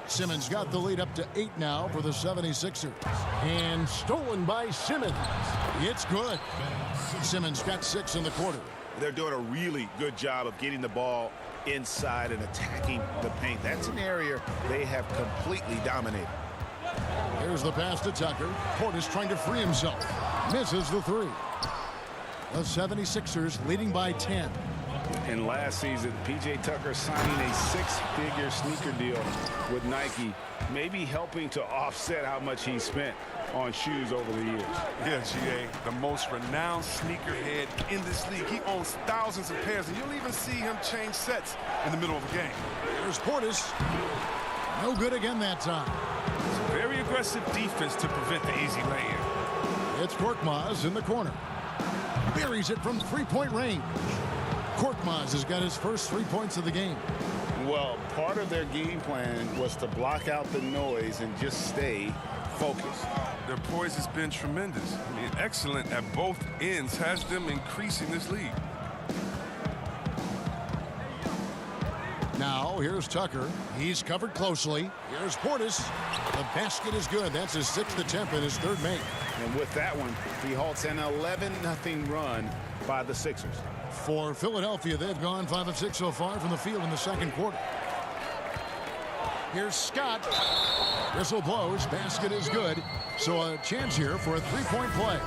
Simmons got the lead up to 8 now for the 76ers. And stolen by Simmons. It's good. Simmons got 6 in the quarter. They're doing a really good job of getting the ball inside and attacking the paint. That's an area they have completely dominated. Here's the pass to Tucker. Portis trying to free himself. Misses the 3. The 76ers leading by 10. And last season, P.J. Tucker signing a 6-figure sneaker deal with Nike, maybe helping to offset how much he spent on shoes over the years. Yeah, G.A., the most renowned sneakerhead in this league. He owns thousands of pairs, and you'll even see him change sets in the middle of a game. Here's Portis. No good again that time. It's a very aggressive defense to prevent the easy lay-in. It's Korkmaz in the corner. Buries it from three-point range. Korkmaz has got his first 3 points of the game. Well, part of their game plan was to block out the noise and just stay focused. Their poise has been tremendous. I mean, excellent at both ends, has them increasing this lead. Now go. Here's Tucker. He's covered closely. Here's Portis. The basket is good. That's his 6th attempt and his 3rd make. And with that one, he halts an 11-0 run by the Sixers. For Philadelphia, they've gone 5 of 6 so far from the field in the 2nd quarter. Here's Scott. Whistle blows. Basket is good. So a chance here for a 3-point play.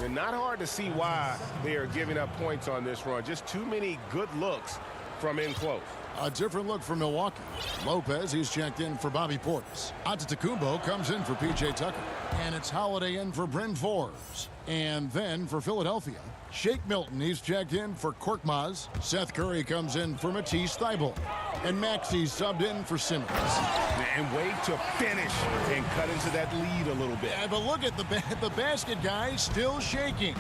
And not hard to see why they are giving up points on this run. Just too many good looks from in close. A different look for Milwaukee. Lopez, he's checked in for Bobby Portis. Antetokounmpo comes in for P.J. Tucker. And it's Holiday in for Bryn Forbes. And then for Philadelphia, Shake Milton, he's checked in for Korkmaz. Seth Curry comes in for Matisse Thybulle. And Maxey's subbed in for Simmons. And wait to finish and cut into that lead a little bit. Yeah, but look at the basket guy still shaking.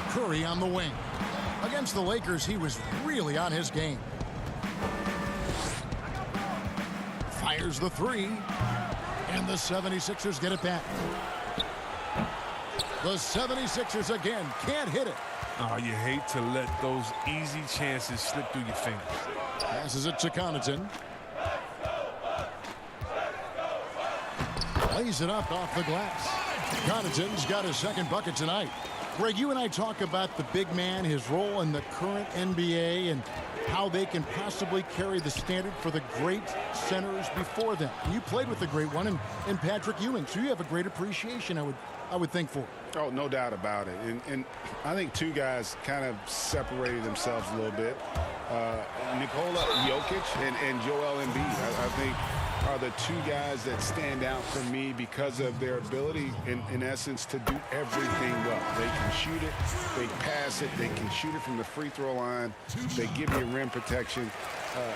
Curry on the wing. Against the Lakers, he was really on his game. Fires the 3. And the 76ers get it back. The 76ers again can't hit it. Oh, you hate to let those easy chances slip through your fingers. Passes it to Connaughton. Lays it up off the glass. Connaughton's got his 2nd bucket tonight. Greg, you and I talk about the big man, his role in the current NBA, and how they can possibly carry the standard for the great centers before them. You played with the great one in Patrick Ewing, so you have a great appreciation, I would think, for it. Oh, no doubt about it. And I think 2 guys kind of separated themselves a little bit. Nikola Jokic and Joel Embiid, I think, are the 2 guys that stand out for me because of their ability, in essence, to do everything well. They can shoot it, they pass it, they can shoot it from the free throw line, they give you rim protection.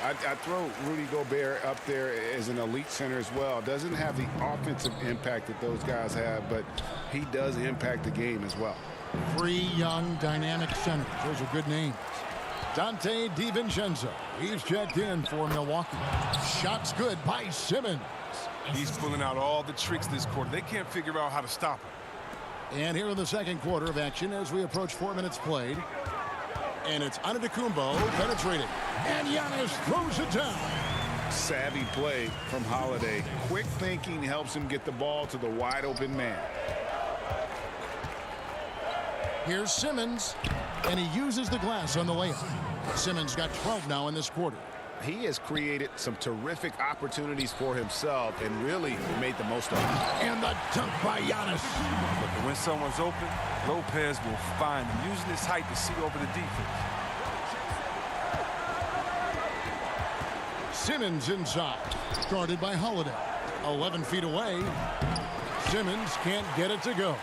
I throw Rudy Gobert up there as an elite center as well. Doesn't have the offensive impact that those guys have, but he does impact the game as well. 3 young, dynamic centers. Those are good names. Dante DiVincenzo. He's checked in for Milwaukee. Shots good by Simmons. He's pulling out all the tricks this quarter. They can't figure out how to stop him. And here in the 2nd quarter of action as we approach 4 minutes played. And it's Antetokounmpo penetrating. And Giannis throws it down. Savvy play from Holiday. Quick thinking helps him get the ball to the wide open man. Here's Simmons. And he uses the glass on the layup. Simmons got 12 now in this quarter. He has created some terrific opportunities for himself and really made the most of it. And the dunk by Giannis. But when someone's open, Lopez will find him, using his height to see over the defense. Simmons inside. Guarded by Holiday. 11 feet away. Simmons can't get it to go.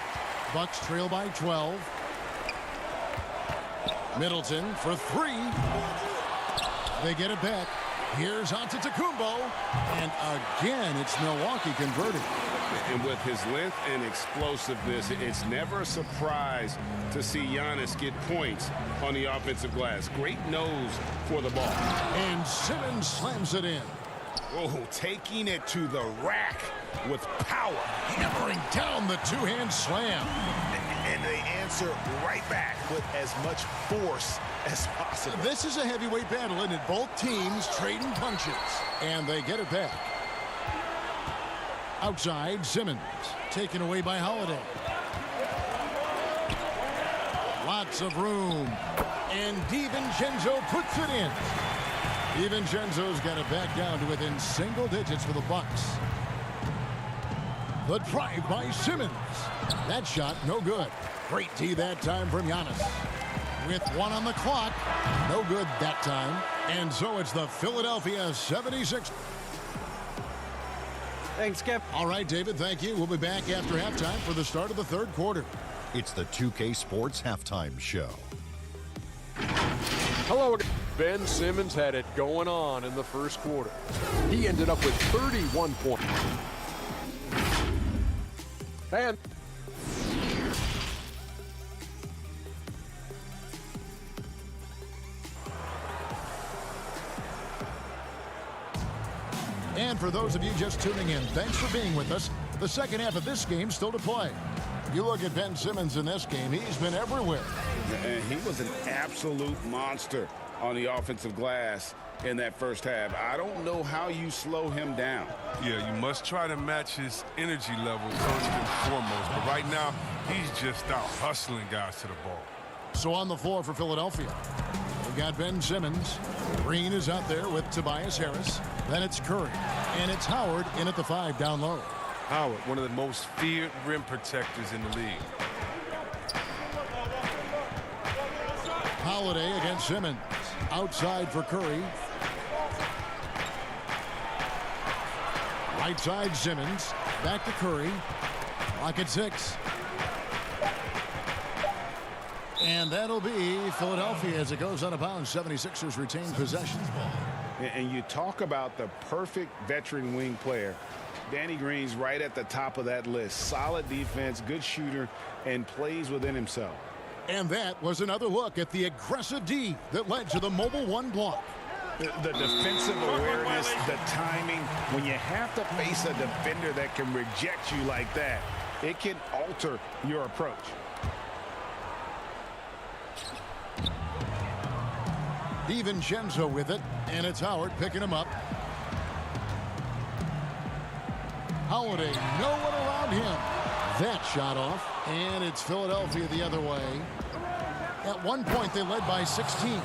Bucks trail by 12. Middleton for 3. They get it back. Here's Antetokounmpo. And again, it's Milwaukee converting. And with his length and explosiveness, it's never a surprise to see Giannis get points on the offensive glass. Great nose for the ball. And Simmons slams it in. Oh, taking it to the rack with power. Hammering down the 2-hand slam. And they answer right back with as much force as possible. This is a heavyweight battle, isn't it? Both teams trading punches. And they get it back. Outside, Simmons. Taken away by Holiday. Lots of room. And DiVincenzo puts it in. DiVincenzo's got it back down to within single digits for the Bucks. The drive by Simmons. That shot, no good. Great D that time from Giannis. With 1 on the clock. No good that time. And so it's the Philadelphia 76ers. Thanks, Kev. All right, David, thank you. We'll be back after halftime for the start of the 3rd quarter. It's the 2K Sports Halftime Show. Hello again. Ben Simmons had it going on in the 1st quarter. He ended up with 31 points. And for those of you just tuning in, thanks for being with us. The second half of this game still to play. You look at Ben Simmons in this game, he's been everywhere. And he was an absolute monster on the offensive glass in that first half. I don't know how you slow him down. Yeah, you must try to match his energy level first and foremost. But right now, he's just out hustling guys to the ball. So on the floor for Philadelphia, we've got Ben Simmons. Green is out there with Tobias Harris. Then it's Curry. And it's Howard in at the 5 down low. Howard, one of the most feared rim protectors in the league. Holiday against Simmons. Outside for Curry. Right side Simmons. Back to Curry. Clock at 6. And that'll be Philadelphia as it goes out of bounds. 76ers retain possession. And you talk about the perfect veteran wing player. Danny Green's right at the top of that list. Solid defense, good shooter, and plays within himself. And that was another look at the aggressive D that led to the mobile 1 block. The defensive awareness, the timing. When you have to face a defender that can reject you like that, it can alter your approach. DiVincenzo with it, and it's Howard picking him up. Holiday, no one around him. That shot off, and it's Philadelphia the other way. At one point, they led by 16.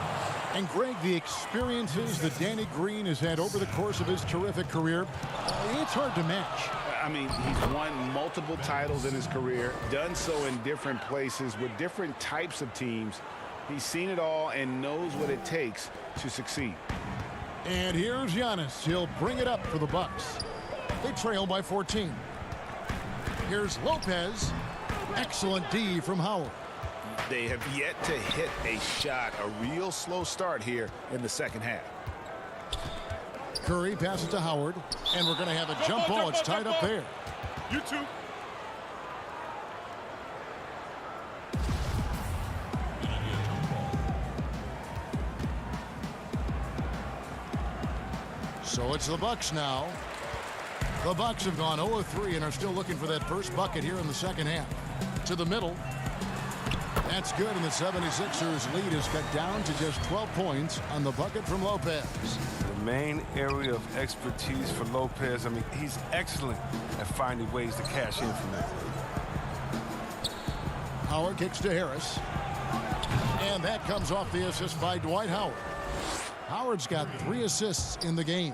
And Greg, the experiences that Danny Green has had over the course of his terrific career, it's hard to match. I mean, he's won multiple titles in his career, done so in different places with different types of teams. He's seen it all and knows what it takes to succeed. And here's Giannis. He'll bring it up for the Bucks. They trail by 14. Here's Lopez. Excellent D from Howard. They have yet to hit a shot, a real slow start here in the second half. Curry passes to Howard, and we're going to have a jump ball. It's tied up there. You too. So it's the Bucks now. The Bucks have gone 0-3 and are still looking for that first bucket here in the second half. To the middle. That's good, and the 76ers lead is cut down to just 12 points on the bucket from Lopez. The main area of expertise for Lopez, I mean, he's excellent at finding ways to cash in from that. Howard kicks to Harris. And that comes off the assist by Dwight Howard. Howard's got 3 assists in the game.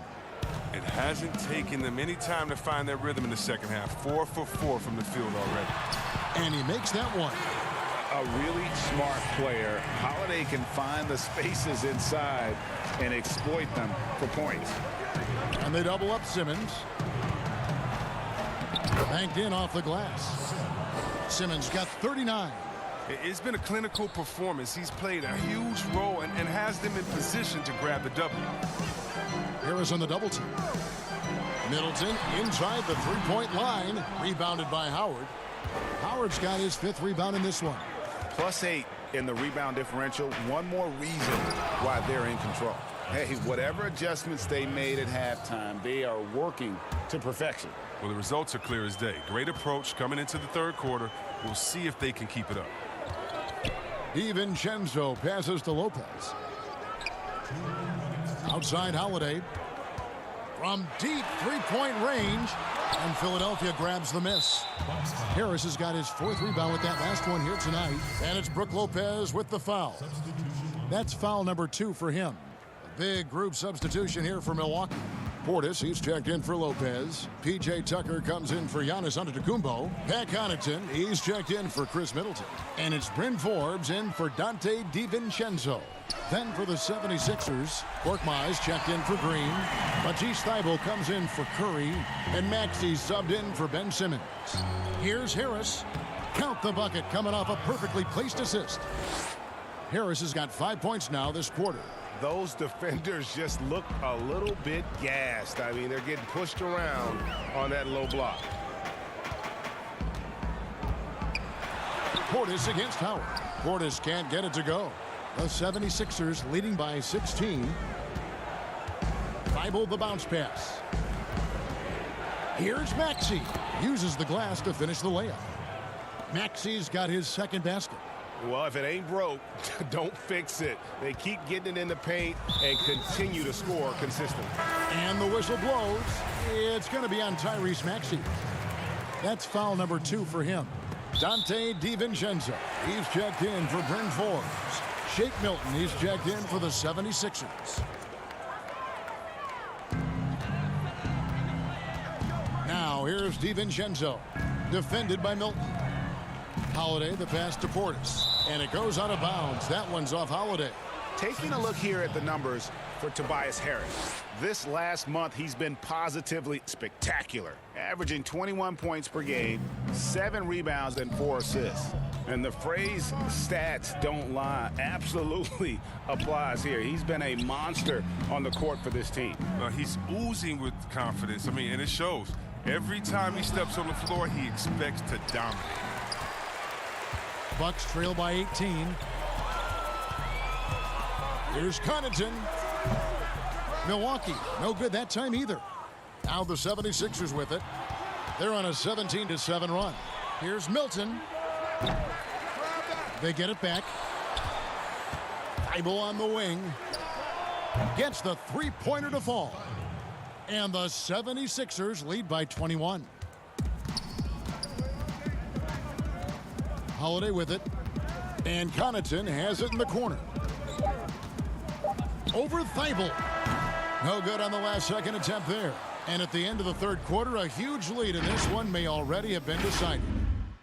It hasn't taken them any time to find their rhythm in the second half. 4 for 4 from the field already. And he makes that one. A really smart player. Holiday can find the spaces inside and exploit them for points. And they double up Simmons. Banked in off the glass. Simmons got 39. It's been a clinical performance. He's played a huge role and has them in position to grab the W. Harris on the double team. Middleton inside the three-point line. Rebounded by Howard. Howard's got his 5th rebound in this one. +8 in the rebound differential. One more reason why they're in control. Hey, whatever adjustments they made at halftime, they are working to perfection. Well, the results are clear as day. Great approach coming into the third quarter. We'll see if they can keep it up. DiVincenzo passes to Lopez. Outside Holiday. From deep three-point range. And Philadelphia grabs the miss. Harris has got his 4th rebound with that last one here tonight. And it's Brook Lopez with the foul. That's foul number 2 for him. A big group substitution here for Milwaukee. Portis, he's checked in for Lopez. P.J. Tucker comes in for Giannis Antetokounmpo. Pat Connaughton, he's checked in for Chris Middleton. And it's Bryn Forbes in for Dante DiVincenzo. Then for the 76ers, Korkmaz checked in for Green. Matisse Thybulle comes in for Curry. And Maxey subbed in for Ben Simmons. Here's Harris. Count the bucket coming off a perfectly placed assist. Harris has got 5 points now this quarter. Those defenders just look a little bit gassed. I mean, they're getting pushed around on that low block. Portis against Howard. Portis can't get it to go. The 76ers leading by 16. Thybulle the bounce pass. Here's Maxey. Uses the glass to finish the layup. Maxey's got his second basket. Well, if it ain't broke, don't fix it. They keep getting it in the paint and continue to score consistently. And the whistle blows. It's going to be on Tyrese Maxey. That's foul number 2 for him. Dante DiVincenzo, he's checked in for Bryn Forbes. Shake Milton, he's checked in for the 76ers. Now here's DiVincenzo, defended by Milton. Holiday, the pass to Portis, and it goes out of bounds. That one's off Holiday. Taking a look here at the numbers for Tobias Harris. This last month, he's been positively spectacular, averaging 21 points per game, 7 rebounds, and 4 assists. And the phrase stats don't lie absolutely applies here. He's been a monster on the court for this team. He's oozing with confidence. I mean, and it shows. Every time he steps on the floor, he expects to dominate. Bucks trail by 18. Here's Connaughton. Milwaukee, no good that time either. Now the 76ers with it. They're on a 17-7 run. Here's Milton. They get it back. Thibault on the wing. Gets the three-pointer to fall. And the 76ers lead by 21. Holiday with it. And Connaughton has it in the corner. Over Thibault. No good on the last second attempt there. And at the end of the third quarter, a huge lead, and this one may already have been decided.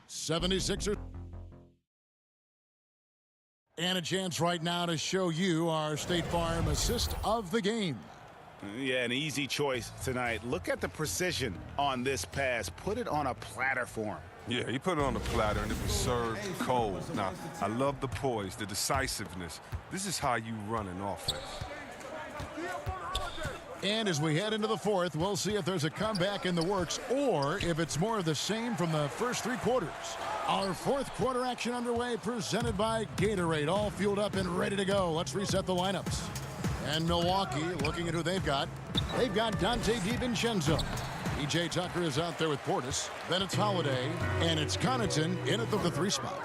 76ers. And a chance right now to show you our State Farm assist of the game. Yeah, an easy choice tonight. Look at the precision on this pass. Put it on a platter for him. Yeah, he put it on the platter, and it was served cold. Now, I love the poise, the decisiveness. This is how you run an offense. And as we head into the fourth, we'll see if there's a comeback in the works or if it's more of the same from the first 3 quarters. Our fourth quarter action underway, presented by Gatorade, all fueled up and ready to go. Let's reset the lineups. And Milwaukee, looking at who they've got Dante DiVincenzo. E.J. Tucker is out there with Portis. Then it's Holiday, and it's Connaughton in at the 3 spot.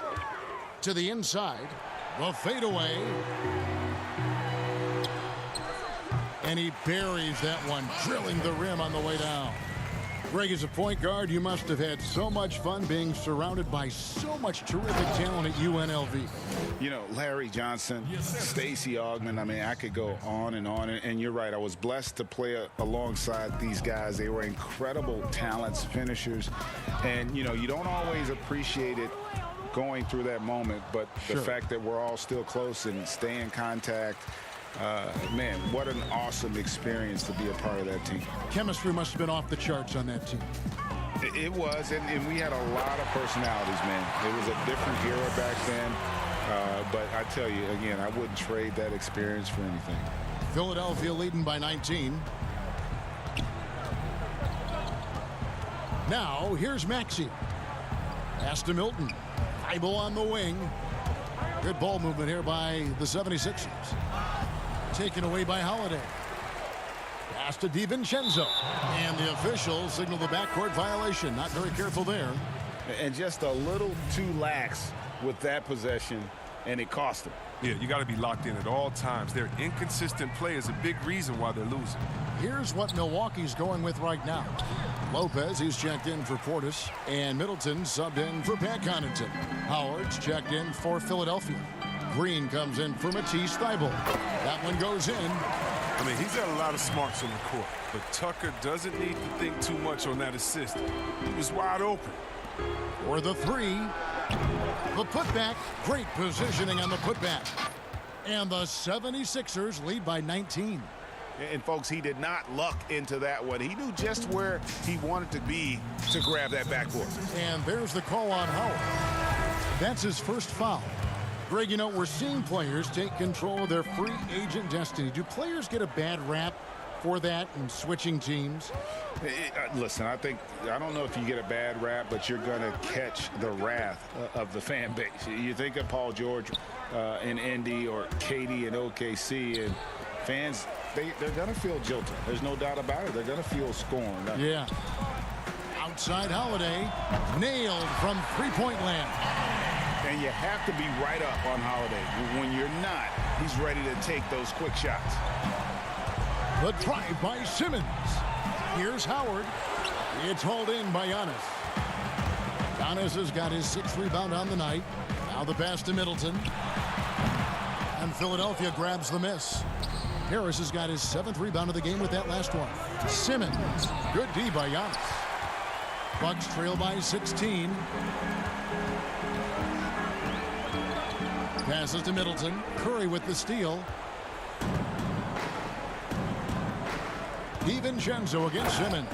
To the inside, the fadeaway. And he buries that one, drilling the rim on the way down. Greg, as a point guard, you must have had so much fun being surrounded by so much terrific talent at UNLV. You know, Larry Johnson, Stacey Augmon, I mean, I could go on. And you're right, I was blessed to play alongside these guys. They were incredible talents, finishers. And, you know, you don't always appreciate it going through that moment, but the fact that we're all still close and stay in contact, man, what an awesome experience to be a part of that team. Chemistry must have been off the charts on that team. It was, and we had a lot of personalities, man. It was a different era back then. But I tell you, again, I wouldn't trade that experience for anything. Philadelphia leading by 19. Now, here's Maxey. Pass to Milton. Thibault on the wing. Good ball movement here by the 76ers. Taken away by Holiday. Pass to DiVincenzo. And the officials signal the backcourt violation. Not very careful there. And just a little too lax with that possession, and it cost them. Yeah, you got to be locked in at all times. Their inconsistent play is a big reason why they're losing. Here's what Milwaukee's going with right now. Lopez, he's checked in for Portis, and Middleton subbed in for Pat Connaughton. Howard's checked in for Philadelphia. Green comes in for Matisse Thibault. That one goes in. I mean, he's got a lot of smarts on the court, but Tucker doesn't need to think too much on that assist. He was wide open. For the 3. The putback. Great positioning on the putback. And the 76ers lead by 19. And, folks, he did not luck into that one. He knew just where he wanted to be to grab that backboard. And there's the call on Howard. That's his first foul. Greg, you know, we're seeing players take control of their free agent destiny. Do players get a bad rap for that and switching teams? Listen, I don't know if you get a bad rap, but you're going to catch the wrath of the fan base. You think of Paul George in Indy or KD in OKC, and fans, they're going to feel jilted. There's no doubt about it. They're going to feel scorned. Yeah. Outside Holiday, nailed from three-point land. And you have to be right up on Holiday. When you're not, he's ready to take those quick shots. The drive by Simmons. Here's Howard. It's hauled in by Giannis. Giannis has got his 6th rebound on the night. Now the pass to Middleton. And Philadelphia grabs the miss. Harris has got his 7th rebound of the game with that last one. Simmons. Good D by Giannis. Bucks trail by 16. Passes to Middleton. Curry with the steal. DiVincenzo against Simmons.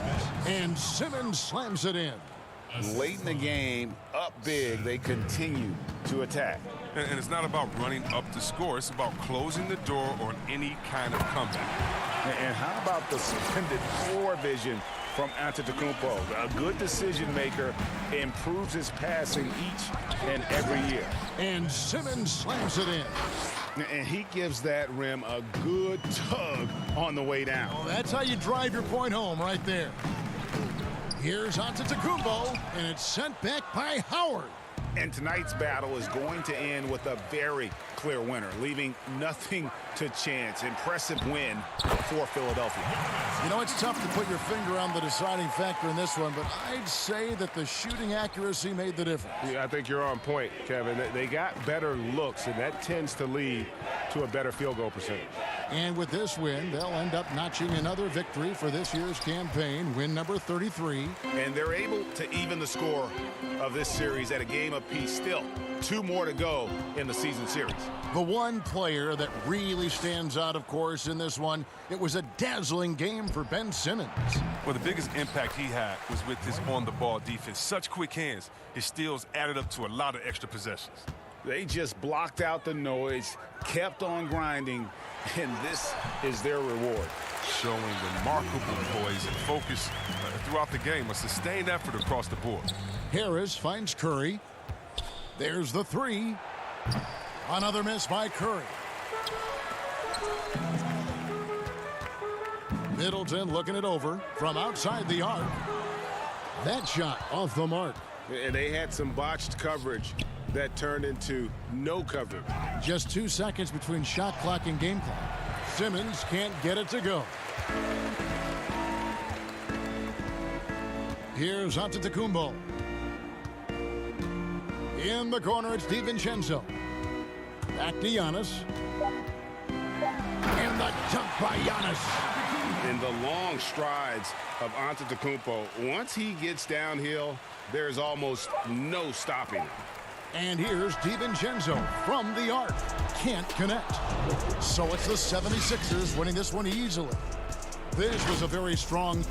And Simmons slams it in. Late in the game, up big, they continue to attack. And it's not about running up the score. It's about closing the door on any kind of comeback. And how about the suspended floor vision from Antetokounmpo? A good decision maker, improves his passing each and every year. And Simmons slams it in. And he gives that rim a good tug on the way down. Well, that's how you drive your point home right there. Here's Antetokounmpo, and it's sent back by Howard. And tonight's battle is going to end with a very clear winner, leaving nothing to chance. Impressive win for Philadelphia. You know, it's tough to put your finger on the deciding factor in this one, but I'd say that the shooting accuracy made the difference. Yeah, I think you're on point, Kevin. They got better looks, and that tends to lead to a better field goal percentage. And with this win, they'll end up notching another victory for this year's campaign, win number 33. And they're able to even the score of this series at a game apiece. Still, 2 more to go in the season series. The one player that really stands out, of course, in this one, it was a dazzling game for Ben Simmons. Well, the biggest impact he had was with his on-the-ball defense. Such quick hands, his steals added up to a lot of extra possessions. They just blocked out the noise, kept on grinding, and this is their reward. Showing remarkable poise and focus throughout the game, a sustained effort across the board. Harris finds Curry. There's the 3. Another miss by Curry. Middleton looking it over from outside the arc. That shot off the mark. And they had some botched coverage that turned into no coverage. Just 2 seconds between shot clock and game clock. Simmons can't get it to go. Here's Antetokounmpo. In the corner, it's DiVincenzo. Back to Giannis. And the dunk by Giannis. In the long strides of Antetokounmpo, once he gets downhill, there's almost no stopping him. And here's DiVincenzo from the arc. Can't connect. So it's the 76ers winning this one easily. This was a very strong...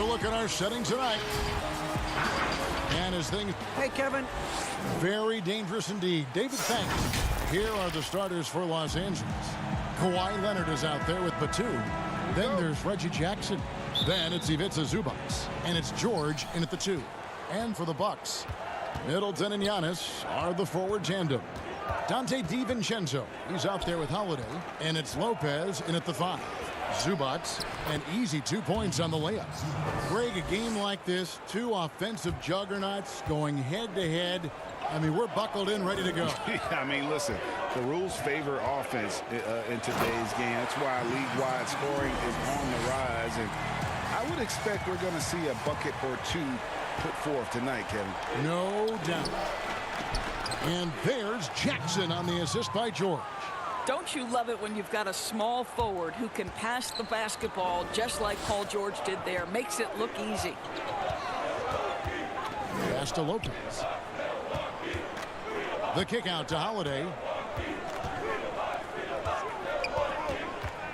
look at our setting tonight. And his thing. Hey, Kevin. Very dangerous indeed. David, thanks. Here are the starters for Los Angeles. Kawhi Leonard is out there with Batum. Then there's Reggie Jackson. Then it's Ivica Zubac. And it's George in at the 2. And for the Bucks, Middleton and Giannis are the forward tandem. Dante DiVincenzo, he's out there with Holiday. And it's Lopez in at the 5. Zubac, an easy 2 points on the layup. Greg, a game like this, 2 offensive juggernauts going head-to-head. I mean, we're buckled in, ready to go. I mean, listen, the rules favor offense in today's game. That's why league-wide scoring is on the rise. And I would expect we're going to see a bucket or 2 put forth tonight, Kevin. No doubt. And there's Jackson on the assist by George. Don't you love it when you've got a small forward who can pass the basketball just like Paul George did there? Makes it look easy. Pass to Lopez. The kick out to Holiday.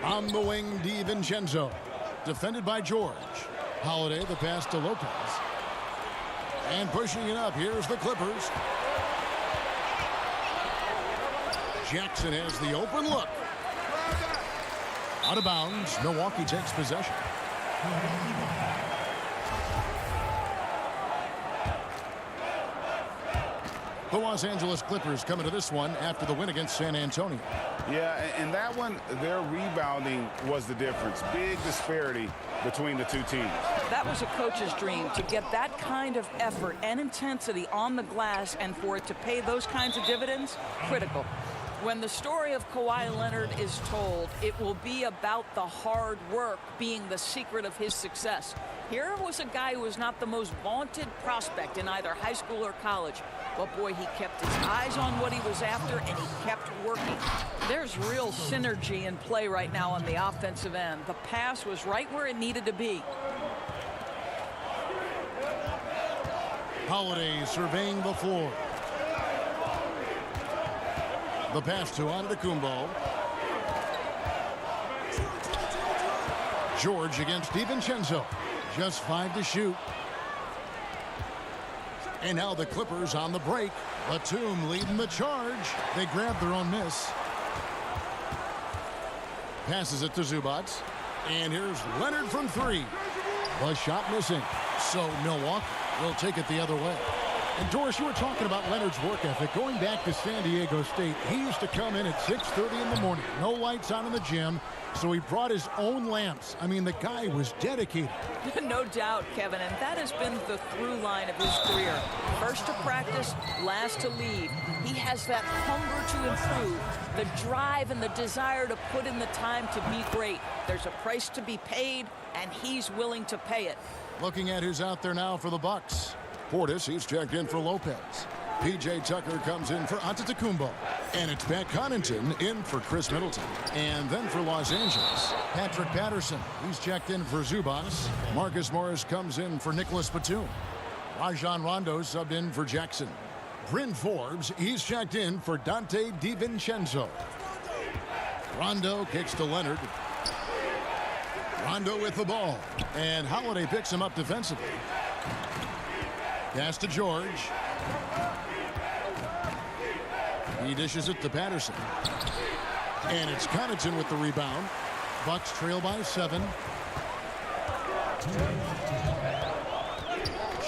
On the wing, DiVincenzo. Defended by George. Holiday, the pass to Lopez. And pushing it up, here's the Clippers. Jackson has the open look. Out of bounds. Milwaukee takes possession. The Los Angeles Clippers coming to this one after the win against San Antonio. Yeah, and that one, their rebounding was the difference. Big disparity between the 2 teams. That was a coach's dream, to get that kind of effort and intensity on the glass, and for it to pay those kinds of dividends, critical. When the story of Kawhi Leonard is told, it will be about the hard work being the secret of his success. Here was a guy who was not the most vaunted prospect in either high school or college. But boy, he kept his eyes on what he was after, and he kept working. There's real synergy in play right now on the offensive end. The pass was right where it needed to be. Holiday surveying the floor. The pass to Antetokounmpo. George against DiVincenzo. Just 5 to shoot. And now the Clippers on the break. Batum leading the charge. They grab their own miss. Passes it to Zubac. And here's Leonard from 3. The shot missing. So Milwaukee will take it the other way. And Doris, you were talking about Leonard's work ethic. Going back to San Diego State, he used to come in at 6:30 in the morning. No lights on in the gym, so he brought his own lamps. I mean, the guy was dedicated. No doubt, Kevin, and that has been the through line of his career. First to practice, last to leave. He has that hunger to improve, the drive and the desire to put in the time to be great. There's a price to be paid, and he's willing to pay it. Looking at who's out there now for the Bucks. Portis, he's checked in for Lopez. P.J. Tucker comes in for Antetokounmpo. And it's Pat Connaughton in for Chris Middleton. And then for Los Angeles, Patrick Patterson. He's checked in for Zubac. Marcus Morris comes in for Nicholas Batum. Rajon Rondo subbed in for Jackson. Bryn Forbes, he's checked in for Dante DiVincenzo. Rondo kicks to Leonard. Rondo with the ball. And Holiday picks him up defensively. Pass to George. He dishes it to Patterson. And it's Connaughton with the rebound. Bucks trail by 7.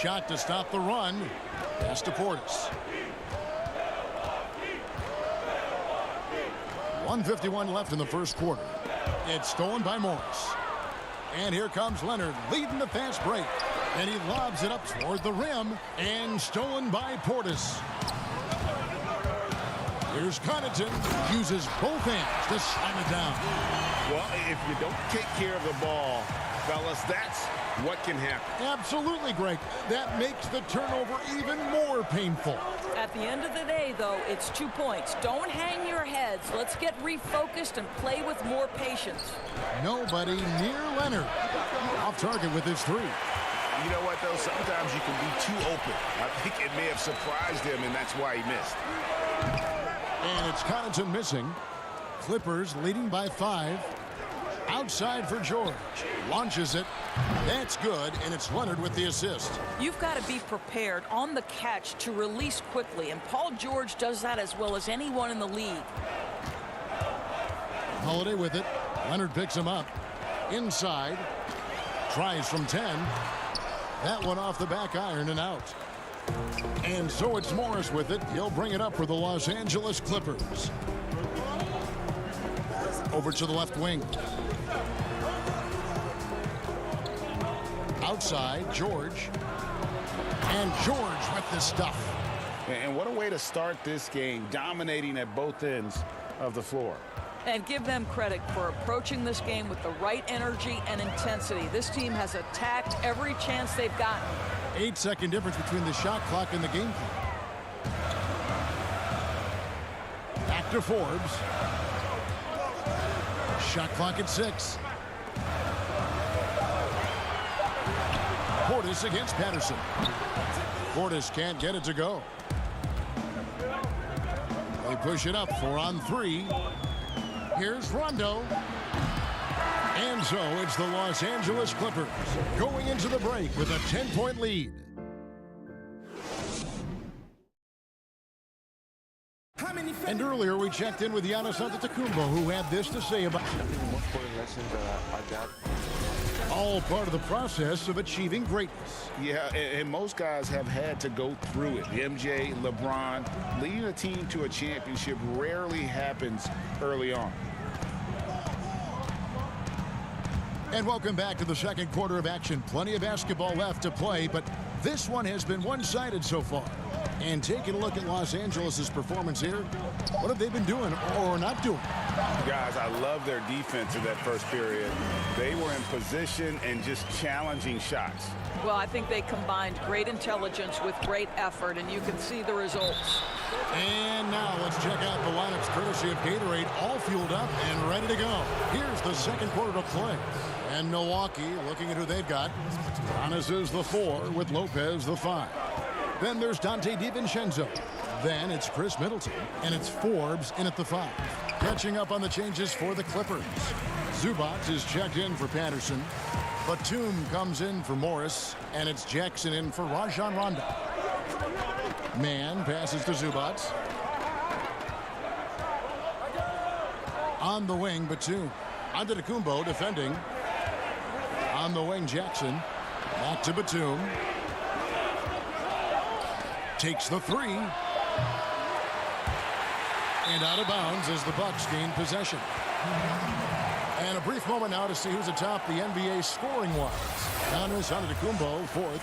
Shot to stop the run. Pass to Portis. 1:51 left in the first quarter. It's stolen by Morris. And here comes Leonard leading the fast break. And he lobs it up toward the rim. And stolen by Portis. Here's Connaughton. Uses both hands to slam it down. Well, if you don't take care of the ball, fellas, that's what can happen. Absolutely, Greg. That makes the turnover even more painful. At the end of the day, though, it's 2 points. Don't hang your heads. Let's get refocused and play with more patience. Nobody near Leonard. Off target with his 3. You know what, though? Sometimes you can be too open. I think it may have surprised him, and that's why he missed. And it's Connaughton missing. Clippers leading by 5. Outside for George. Launches it. That's good, and it's Leonard with the assist. You've got to be prepared on the catch to release quickly, and Paul George does that as well as anyone in the league. Holiday with it. Leonard picks him up. Inside. Tries from 10. That one off the back iron and out. And so it's Morris with it. He'll bring it up for the Los Angeles Clippers. Over to the left wing. Outside, George. And George with the stuff. And what a way to start this game, dominating at both ends of the floor. And give them credit for approaching this game with the right energy and intensity. This team has attacked every chance they've gotten. 8-second difference between the shot clock and the game clock. Back to Forbes. Shot clock at 6. Portis against Patterson. Portis can't get it to go. They push it up 4 on 3. Here's Rondo. And so it's the Los Angeles Clippers going into the break with a 10-point lead. And earlier we checked in with Giannis Antetokounmpo, who had this to say about all part of the process of achieving greatness. Yeah, and most guys have had to go through it. MJ, LeBron, leading a team to a championship rarely happens early on. And welcome back to the second quarter of action. Plenty of basketball left to play, but this one has been one-sided so far. And taking a look at Los Angeles' performance here, what have they been doing or not doing? Guys, I love their defense in that first period. They were in position and just challenging shots. Well, I think they combined great intelligence with great effort, and you can see the results. And now let's check out the lineups courtesy of Gatorade, all fueled up and ready to go. Here's the second quarter to play. And Milwaukee, looking at who they've got. Giannis is the 4 with Lopez the 5. Then there's Dante DiVincenzo. Then it's Chris Middleton, and it's Forbes in at the 5. Catching up on the changes for the Clippers. Zubac is checked in for Patterson. Batum comes in for Morris, and it's Jackson in for Rajon Rondo. Man passes to Zubac. On the wing, Batum. Antetokounmpo defending. On the wing, Jackson. Back to Batum. Takes the 3. And out of bounds as the Bucks gain possession. And a brief moment now to see who's atop the NBA scoring-wise. Giannis Antetokounmpo, 4th.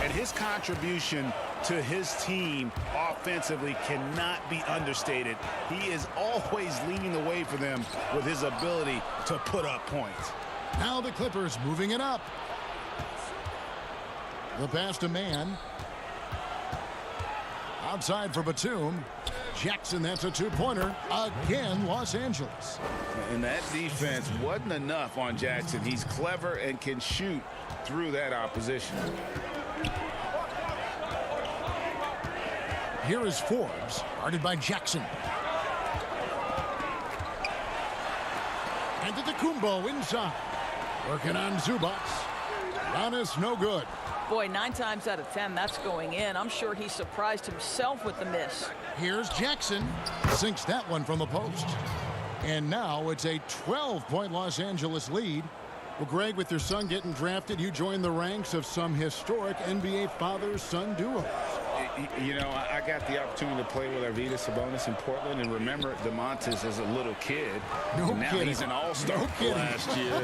And his contribution to his team offensively cannot be understated. He is always leading the way for them with his ability to put up points. Now the Clippers moving it up. The pass to Man. Outside for Batum. Jackson, that's a 2-pointer. Again, Los Angeles. And that defense wasn't enough on Jackson. He's clever and can shoot through that opposition. Here is Forbes, guarded by Jackson. And Antetokounmpo inside. Working on Zubac. Giannis, no good. Boy, 9 times out of 10, that's going in. I'm sure he surprised himself with the miss. Here's Jackson. Sinks that one from the post. And now it's a 12-point Los Angeles lead. Well, Greg, with your son getting drafted, you joined the ranks of some historic NBA father-son duos. You know, I got the opportunity to play with Arvydas Sabonis in Portland, and remember DeMontis as a little kid. No now kidding. He's an all-star last year.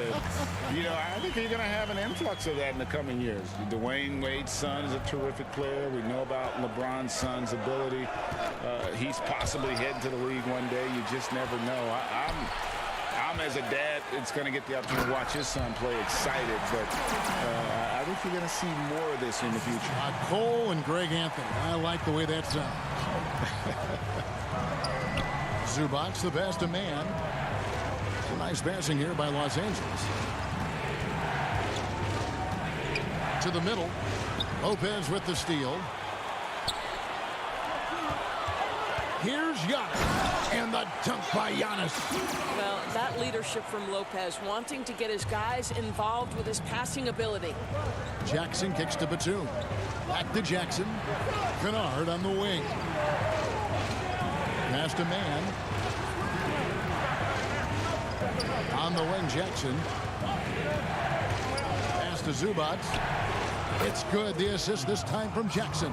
You know, I think you're going to have an influx of that in the coming years. Dwayne Wade's son is a terrific player. We know about LeBron's son's ability. He's possibly heading to the league one day. You just never know. I'm as a dad, it's going to get the opportunity to watch his son play excited, but I think you're going to see more of this in the future. Cole and Greg Anthony. I like the way that sounds. Zubac, the best of Man. Some nice passing here by Los Angeles. To the middle. Lopez with the steal. Here's Giannis. And the dunk by Giannis. Well, that leadership from Lopez, wanting to get his guys involved with his passing ability. Jackson kicks to Batum. Back to Jackson. Kennard on the wing. Pass to Man. On the wing, Jackson. Pass to Zubac. It's good. The assist this time from Jackson.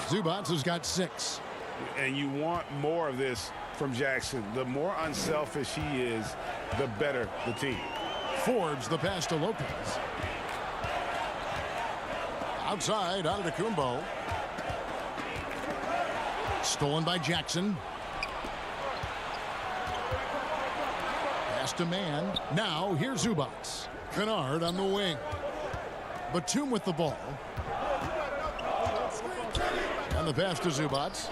Zubac has got 6. And you want more of this from Jackson. The more unselfish he is, the better the team. Forbes the pass to Lopez. Outside, Antetokounmpo. Stolen by Jackson. Pass to Man. Now, here's Zubac. Kennard on the wing. Batum with the ball. And the pass to Zubac.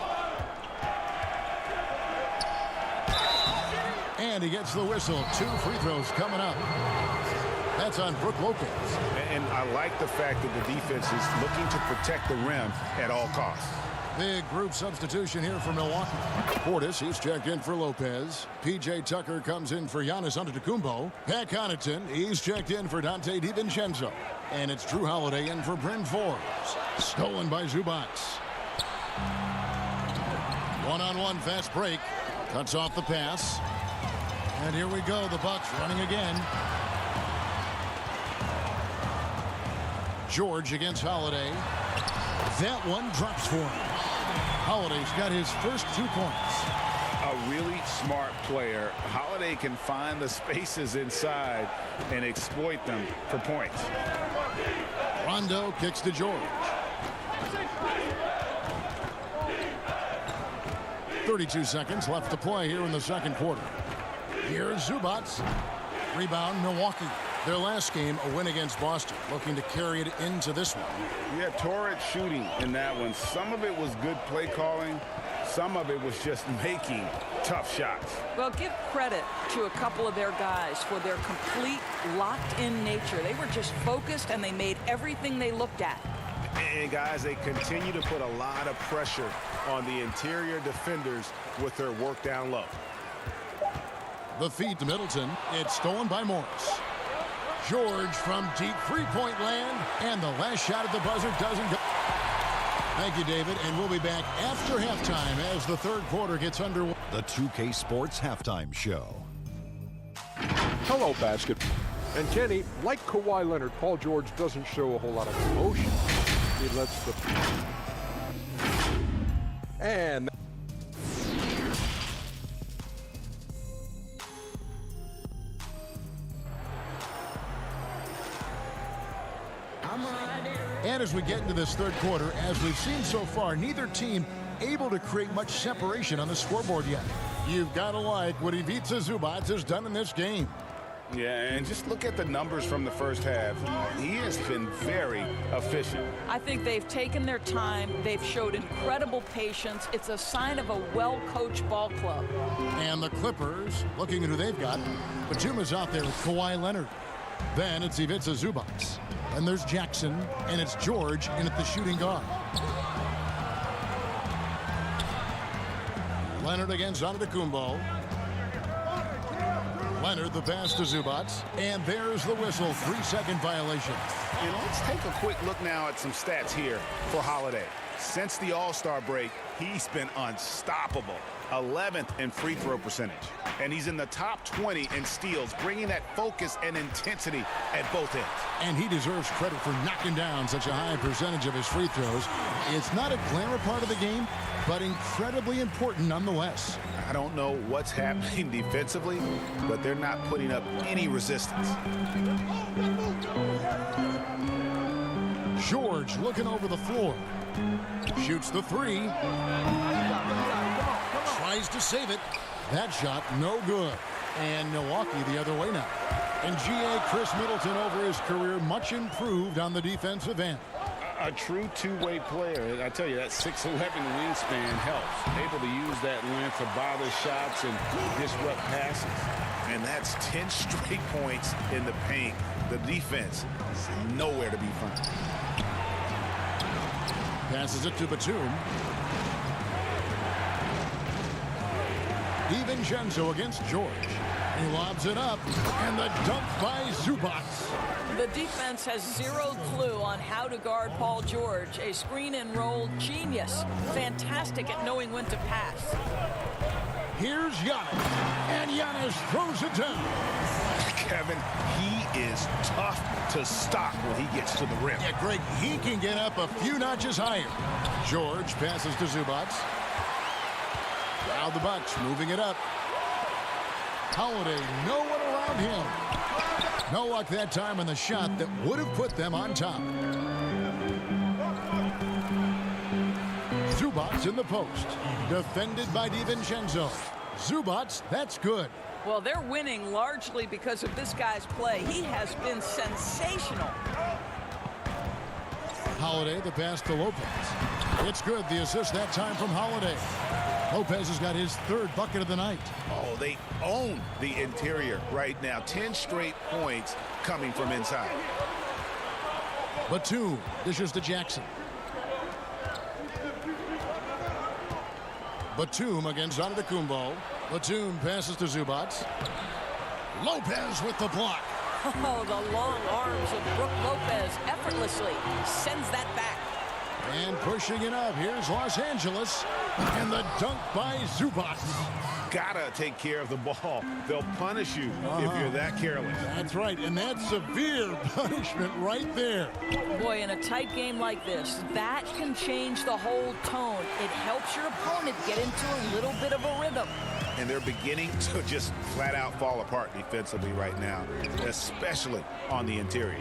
And he gets the whistle. 2 free throws coming up. That's on Brook Lopez. And I like the fact that the defense is looking to protect the rim at all costs. Big group substitution here for Milwaukee. Portis, he's checked in for Lopez. P.J. Tucker comes in for Giannis Antetokounmpo. Pat Connaughton, he's checked in for Dante DiVincenzo. And it's Drew Holiday in for Bryn Forbes. Stolen by Zubac. One-on-one fast break. Cuts off the pass. And here we go. The Bucks running again. George against Holiday. That one drops for him. Holiday's got his first 2 points. A really smart player. Holiday can find the spaces inside and exploit them for points. Rondo kicks to George. 32 seconds left to play here in the second quarter. Here's Zubac. Rebound, Milwaukee. Their last game, a win against Boston, looking to carry it into this one. Yeah, torrid shooting in that one. Some of it was good play calling. Some of it was just making tough shots. Well, give credit to a couple of their guys for their complete locked-in nature. They were just focused, and they made everything they looked at. And guys, they continue to put a lot of pressure on the interior defenders with their work down low. The feed to Middleton. It's stolen by Morris. George from deep three-point land. And the last shot at the buzzer doesn't go. Thank you, David. And we'll be back after halftime as the third quarter gets underway. The 2K Sports Halftime Show. Hello, basket. And Kenny, like Kawhi Leonard, Paul George doesn't show a whole lot of emotion. He lets the... And... And as we get into this third quarter, as we've seen so far, neither team able to create much separation on the scoreboard yet. You've got to like what Ivica Zubac has done in this game. Yeah, and just look at the numbers from the first half. He has been very efficient. I think they've taken their time. They've showed incredible patience. It's a sign of a well-coached ball club. And the Clippers, looking at who they've got. Batum is out there with Kawhi Leonard. Then it's Ivica Zubac. And there's Jackson, and it's George in at the shooting guard. Leonard against Antetokounmpo. Leonard the pass to Zubac. And there's the whistle. 3-second violation. And let's take a quick look now at some stats here for Holiday. Since the All-Star break, he's been unstoppable. 11th in free throw percentage. And he's in the top 20 in steals, bringing that focus and intensity at both ends. And he deserves credit for knocking down such a high percentage of his free throws. It's not a glamour part of the game, but incredibly important nonetheless. I don't know what's happening defensively, but they're not putting up any resistance. George looking over the floor. Shoots the three. Tries to save it. That shot no good. And Milwaukee the other way now. And G.A. Chris Middleton over his career much improved on the defensive end. A true two-way player. I tell you, that 6'11" wingspan helps. Able to use that length to bother shots and disrupt passes. And that's 10 straight points in the paint. The defense is nowhere to be found. Passes it to Batum. DiVincenzo against George. He lobs it up, and the dunk by Zubac. The defense has zero clue on how to guard Paul George, a screen and roll genius. Fantastic at knowing when to pass. Here's Giannis, and Giannis throws it down. Kevin, he is tough to stop when he gets to the rim. Yeah, Greg, he can get up a few notches higher. George passes to Zubac. Now the Bucks moving it up. Holiday, no one around him. No luck that time on the shot that would have put them on top. Zubac in the post. Defended by DiVincenzo. Zubac, that's good. Well, they're winning largely because of this guy's play. He has been sensational. Holiday, the pass to Lopez. It's good, the assist that time from Holiday. Lopez has got his third bucket of the night. Oh, they own the interior right now. 10 straight points coming from inside. Batum dishes to Jackson. Batum against Antetokounmpo. Batum passes to Zubac. Lopez with the block. Oh, the long arms of Brook Lopez effortlessly sends that back. And pushing it up, here's Los Angeles. And the dunk by Zubac. Gotta take care of the ball. They'll punish you if you're that careless. That's right, and that's severe punishment right there. Boy, in a tight game like this, that can change the whole tone. It helps your opponent get into a little bit of a rhythm. And they're beginning to just flat out fall apart defensively right now, especially on the interior.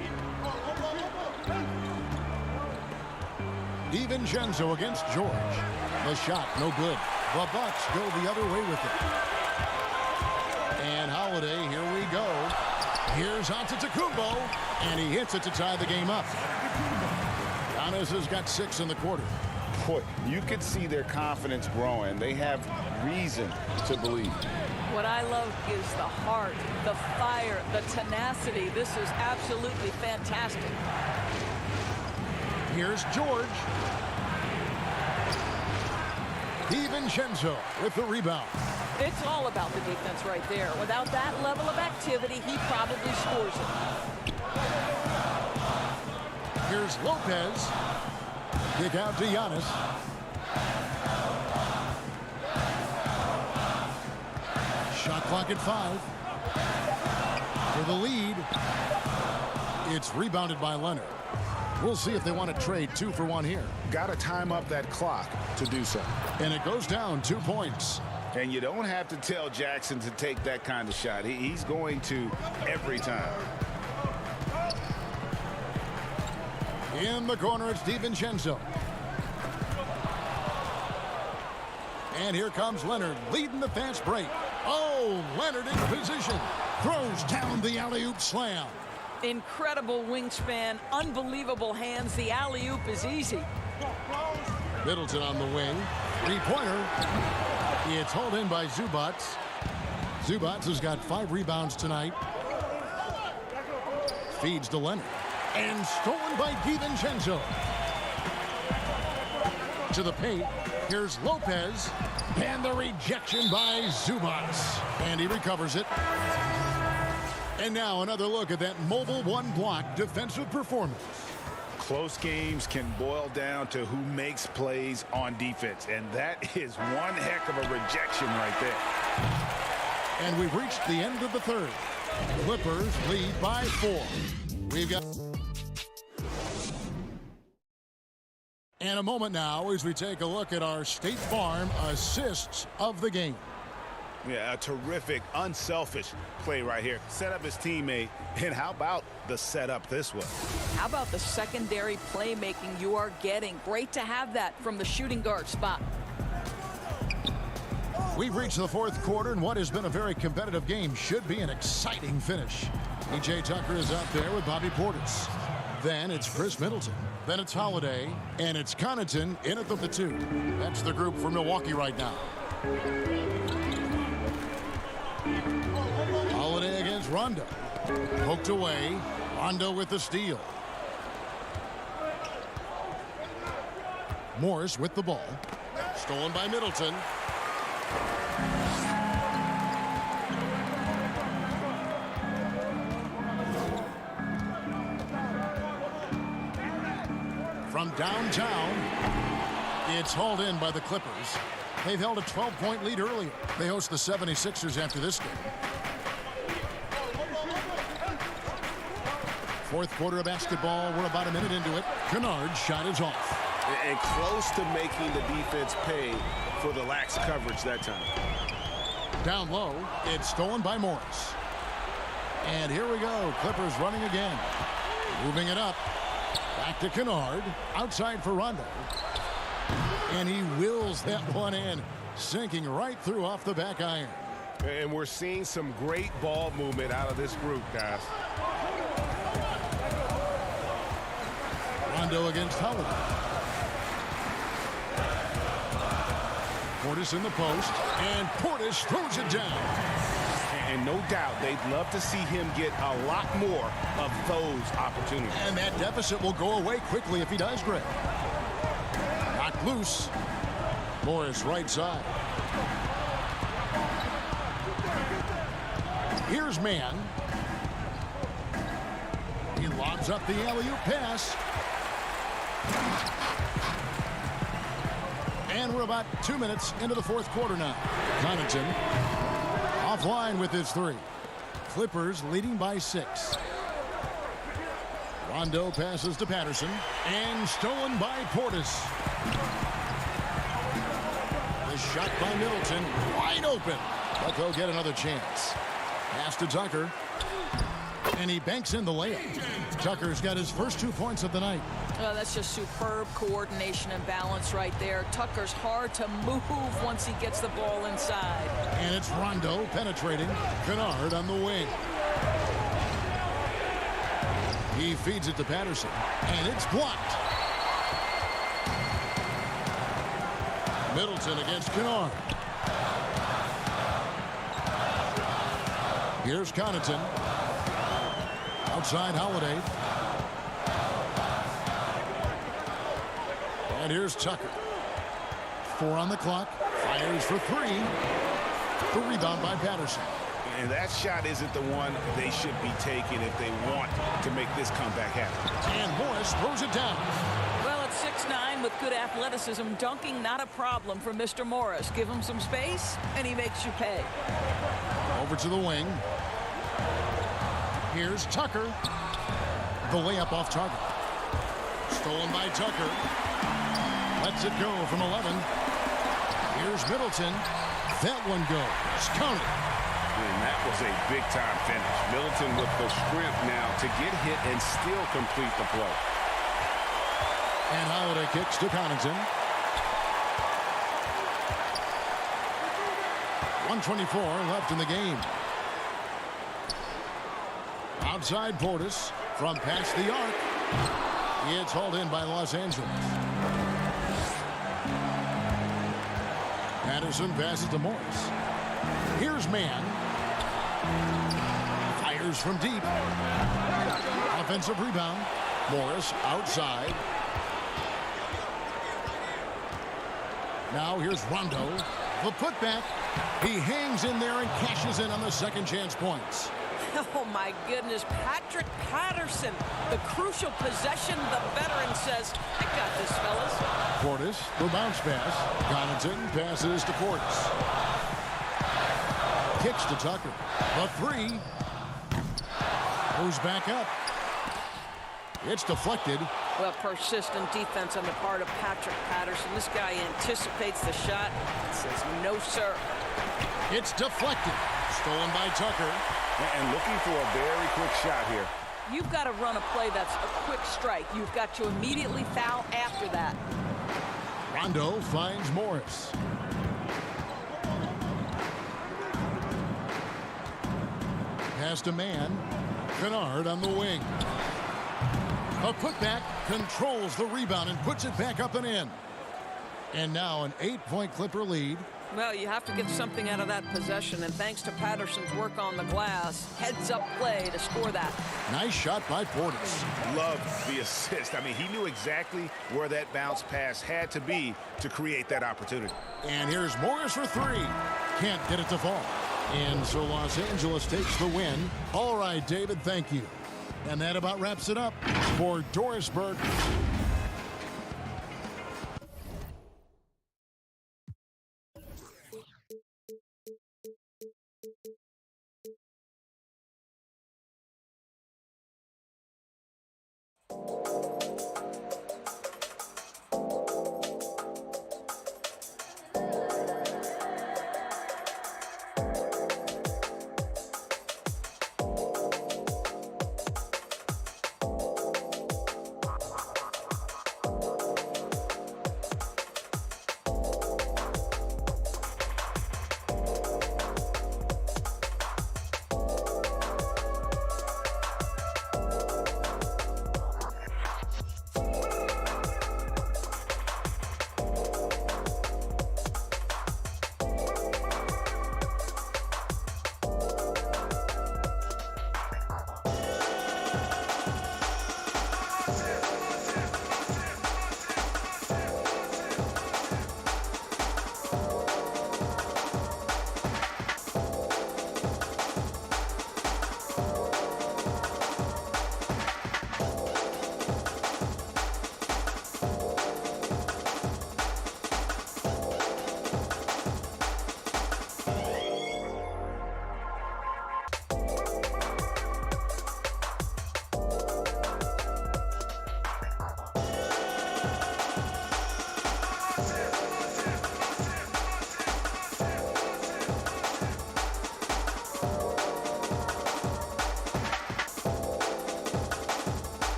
DiVincenzo against George. The shot, no good. The Bucks go the other way with it. And Holiday, here we go. Here's Antetokounmpo, and he hits it to tie the game up. Giannis has got 6 in the quarter. Boy, you could see their confidence growing. They have reason to believe. What I love is the heart, the fire, the tenacity. This is absolutely fantastic. Here's George. DiVincenzo with the rebound. It's all about the defense right there. Without that level of activity, he probably scores it. Here's Lopez. Kick out to Giannis. Shot clock at 5. For the lead. It's rebounded by Leonard. We'll see if they want to trade 2 for 1 here. Got to time up that clock to do so. And it goes down 2 points. And you don't have to tell Jackson to take that kind of shot. He's going to every time. In the corner, it's DiVincenzo. And here comes Leonard leading the fast break. Oh, Leonard in position. Throws down the alley-oop slam. Incredible wingspan, unbelievable hands. The alley-oop is easy. Middleton on the wing. 3-pointer. It's hauled in by Zubac. Zubac has got 5 rebounds tonight. Feeds to Leonard. And stolen by DiVincenzo. To the paint. Here's Lopez. And the rejection by Zubac. And he recovers it. And now another look at that mobile one-block defensive performance. Close games can boil down to who makes plays on defense. And that is one heck of a rejection right there. And we've reached the end of the third. Clippers lead by 4. We've got... And a moment now as we take a look at our State Farm assists of the game. Yeah, a terrific, unselfish play right here. Set up his teammate. And how about the setup this way? How about the secondary playmaking you are getting? Great to have that from the shooting guard spot. We've reached the 4th quarter, and what has been a very competitive game should be an exciting finish. P.J. Tucker is out there with Bobby Portis. Then it's Chris Middleton. Then it's Holiday. And it's Connaughton in at the 2. That's the group for Milwaukee right now. Holiday against Rondo. Poked away. Rondo with the steal. Morris with the ball. Stolen by Middleton. from downtown. It's hauled in by the Clippers. They've held a 12-point lead earlier. They host the 76ers after this game. Fourth quarter of basketball. We're about a minute into it. Kennard's shot is off. And close to making the defense pay for the lax coverage that time. Down low. It's stolen by Morris. And here we go. Clippers running again. Moving it up. Back to Kennard. Outside for Rondo. And he wills that one in. Sinking right through off the back iron. And we're seeing some great ball movement out of this group, guys. Rondo against Holiday. Portis in the post. And Portis throws it down. And no doubt they'd love to see him get a lot more of those opportunities. And that deficit will go away quickly if he does, Greg. Knocked loose. Morris right side. Here's Mann. He lobs up the alley-oop pass. And we're about 2 minutes into the fourth quarter now. Connaughton offline with his three. Clippers leading by 6. Rondo passes to Patterson. And stolen by Portis. The shot by Middleton. Wide open. But they'll get another chance. Pass to Tucker. And he banks in the layup. Tucker's got his first 2 points of the night. That's just superb coordination and balance right there. Tucker's hard to move once he gets the ball inside. And it's Rondo penetrating. Kennard on the wing. He feeds it to Patterson. And it's blocked. Middleton against Kennard. Here's Connaughton. Outside Holiday. And here's Tucker. 4 on the clock. Fires for 3. The rebound by Patterson. And that shot isn't the one they should be taking if they want to make this comeback happen. And Morris throws it down. Well, at 6'9" with good athleticism, dunking not a problem for Mr. Morris. Give him some space, and he makes you pay. Over to the wing. Here's Tucker. The layup off target. Stolen by Tucker. Lets it go from 11. Here's Middleton. That one goes. Counted. And that was a big-time finish. Middleton with the strength now to get hit and still complete the play. And Holiday kicks to Connaughton. 1:24 left in the game. Outside Portis from past the arc. It's hauled in by Los Angeles. Patterson passes to Morris. Here's Mann. Fires from deep. Offensive rebound. Morris outside. Now here's Rondo. The putback. He hangs in there and cashes in on the second chance points. Oh, my goodness. Patrick Patterson, the crucial possession. The veteran says, I got this, fellas. Portis, the bounce pass. Connaughton passes to Portis. Kicks to Tucker. The 3. Goes back up. It's deflected. Well, persistent defense on the part of Patrick Patterson. This guy anticipates the shot and says, no, sir. It's deflected. Stolen by Tucker. And looking for a very quick shot here. You've got to run a play that's a quick strike. You've got to immediately foul after that. Rondo finds Morris. Pass to Mann. Kennard on the wing. A putback controls the rebound and puts it back up and in. And now an 8-point Clipper lead. Well, you have to get something out of that possession, and thanks to Patterson's work on the glass, heads-up play to score that. Nice shot by Portis. Love the assist. I mean, he knew exactly where that bounce pass had to be to create that opportunity. And here's Morris for 3. Can't get it to fall. And so Los Angeles takes the win. All right, David, thank you. And that about wraps it up for Doris Burke.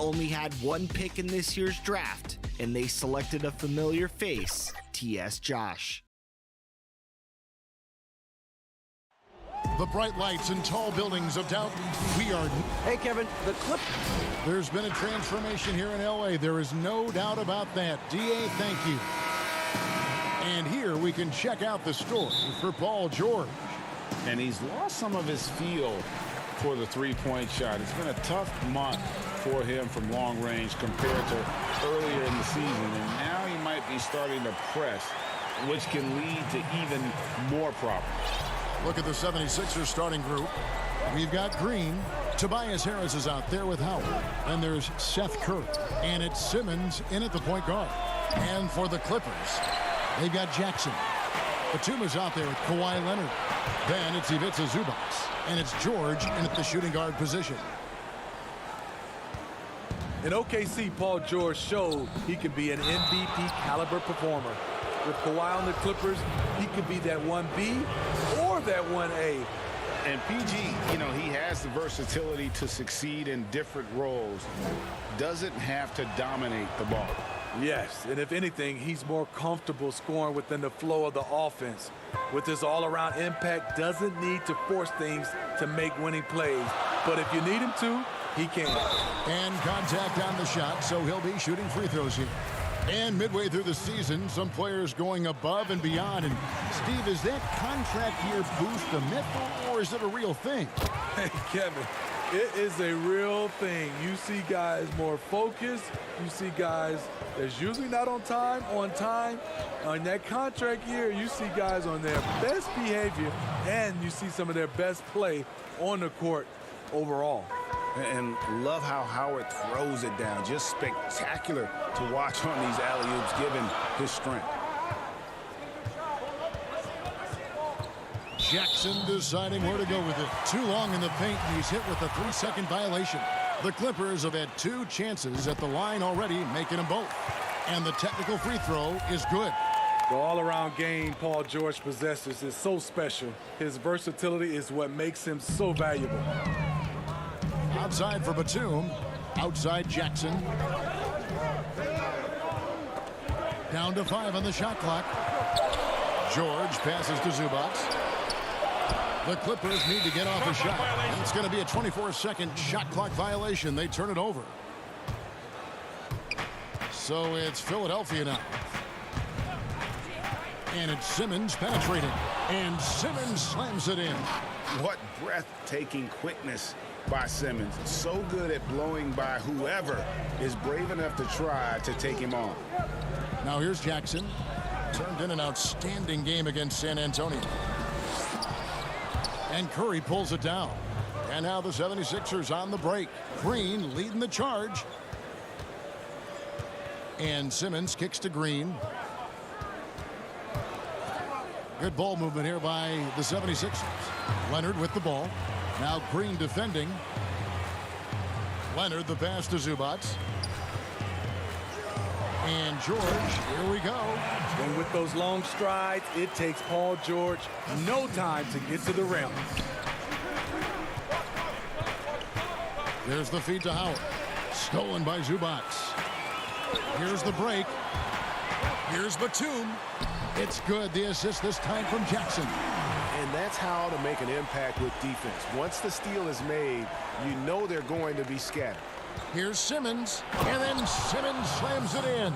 only had one pick in this year's draft, and they selected a familiar face, T.S. Josh. The bright lights and tall buildings of Downton. We are... Hey, Kevin, the Clippers. There's been a transformation here in L.A. There is no doubt about that. D.A., thank you. And here we can check out the story for Paul George. And he's lost some of his feel for the three-point shot. It's been a tough month for him from long range compared to earlier in the season. And now he might be starting to press, which can lead to even more problems. Look at the 76ers starting group. We've got Green. Tobias Harris is out there with Howard. And there's Seth Curry. And it's Simmons in at the point guard. And for the Clippers, they've got Jackson. Batum is out there with Kawhi Leonard. Then it's Ivica Zubac. And it's George in at the shooting guard position. In OKC, Paul George showed he can be an MVP caliber performer. With Kawhi on the Clippers, he could be that 1B or that 1A. And PG, you know, he has the versatility to succeed in different roles. Doesn't have to dominate the ball. Yes, and if anything, he's more comfortable scoring within the flow of the offense. With his all-around impact, doesn't need to force things to make winning plays. But if you need him to, he can. And contact on the shot, so he'll be shooting free throws here. And midway through the season, some players going above and beyond. And Steve, is that contract year boost a myth, or is it a real thing? Hey, Kevin, it is a real thing. You see guys more focused. You see guys that's usually not on time. On that contract year, you see guys on their best behavior, and you see some of their best play on the court overall. And love how Howard throws it down. Just spectacular to watch on these alley-oops, given his strength. Jackson deciding where to go with it. Too long in the paint, and he's hit with a 3-second violation. The Clippers have had 2 chances at the line already, making them both. And the technical free throw is good. The all-around game Paul George possesses is so special. His versatility is what makes him so valuable. Outside for Batum. Outside Jackson. Down to 5 on the shot clock. George passes to Zubac. The Clippers need to get off a shot. It's going to be a 24-second shot clock violation. They turn it over. So it's Philadelphia now. And it's Simmons penetrating. And Simmons slams it in. What breathtaking quickness by Simmons. So good at blowing by whoever is brave enough to try to take him on. Now here's Jackson. Turned in an outstanding game against San Antonio. And Curry pulls it down. And now the 76ers on the break. Green leading the charge. And Simmons kicks to Green. Good ball movement here by the 76ers. Leonard with the ball. Now Green defending. Leonard the pass to Zubac. And George, here we go. And with those long strides, it takes Paul George no time to get to the rim. There's the feed to Howard. Stolen by Zubac. Here's the break. Here's Batum. It's good. The assist this time from Jackson. And that's how to make an impact with defense. Once the steal is made, you know they're going to be scattered. Here's Simmons, and then Simmons slams it in.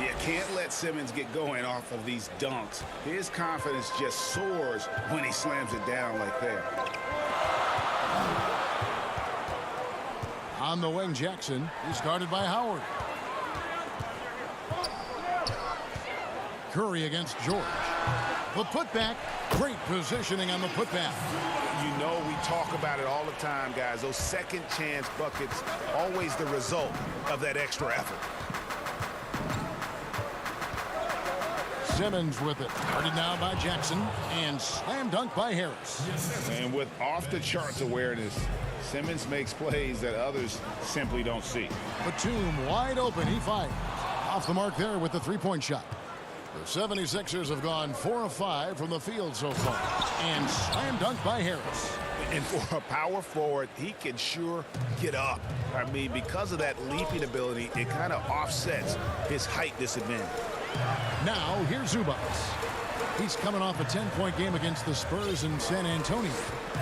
You can't let Simmons get going off of these dunks. His confidence just soars when he slams it down like that. On the wing, Jackson. He's guarded by Howard. Curry against George. The putback. Great positioning on the putback. You know, we talk about it all the time, guys. Those second chance buckets, always the result of that extra effort. Simmons with it. Guarded now by Jackson. And slam dunk by Harris. And with off-the-charts awareness, Simmons makes plays that others simply don't see. Batum wide open. He fires. Off the mark there with the three-point shot. The 76ers have gone 4 of 5 from the field so far. And slam dunk by Harris. And for a power forward, he can sure get up. I mean, because of that leaping ability, it kind of offsets his height disadvantage. Now, here's Zubats. He's coming off a 10-point game against the Spurs in San Antonio.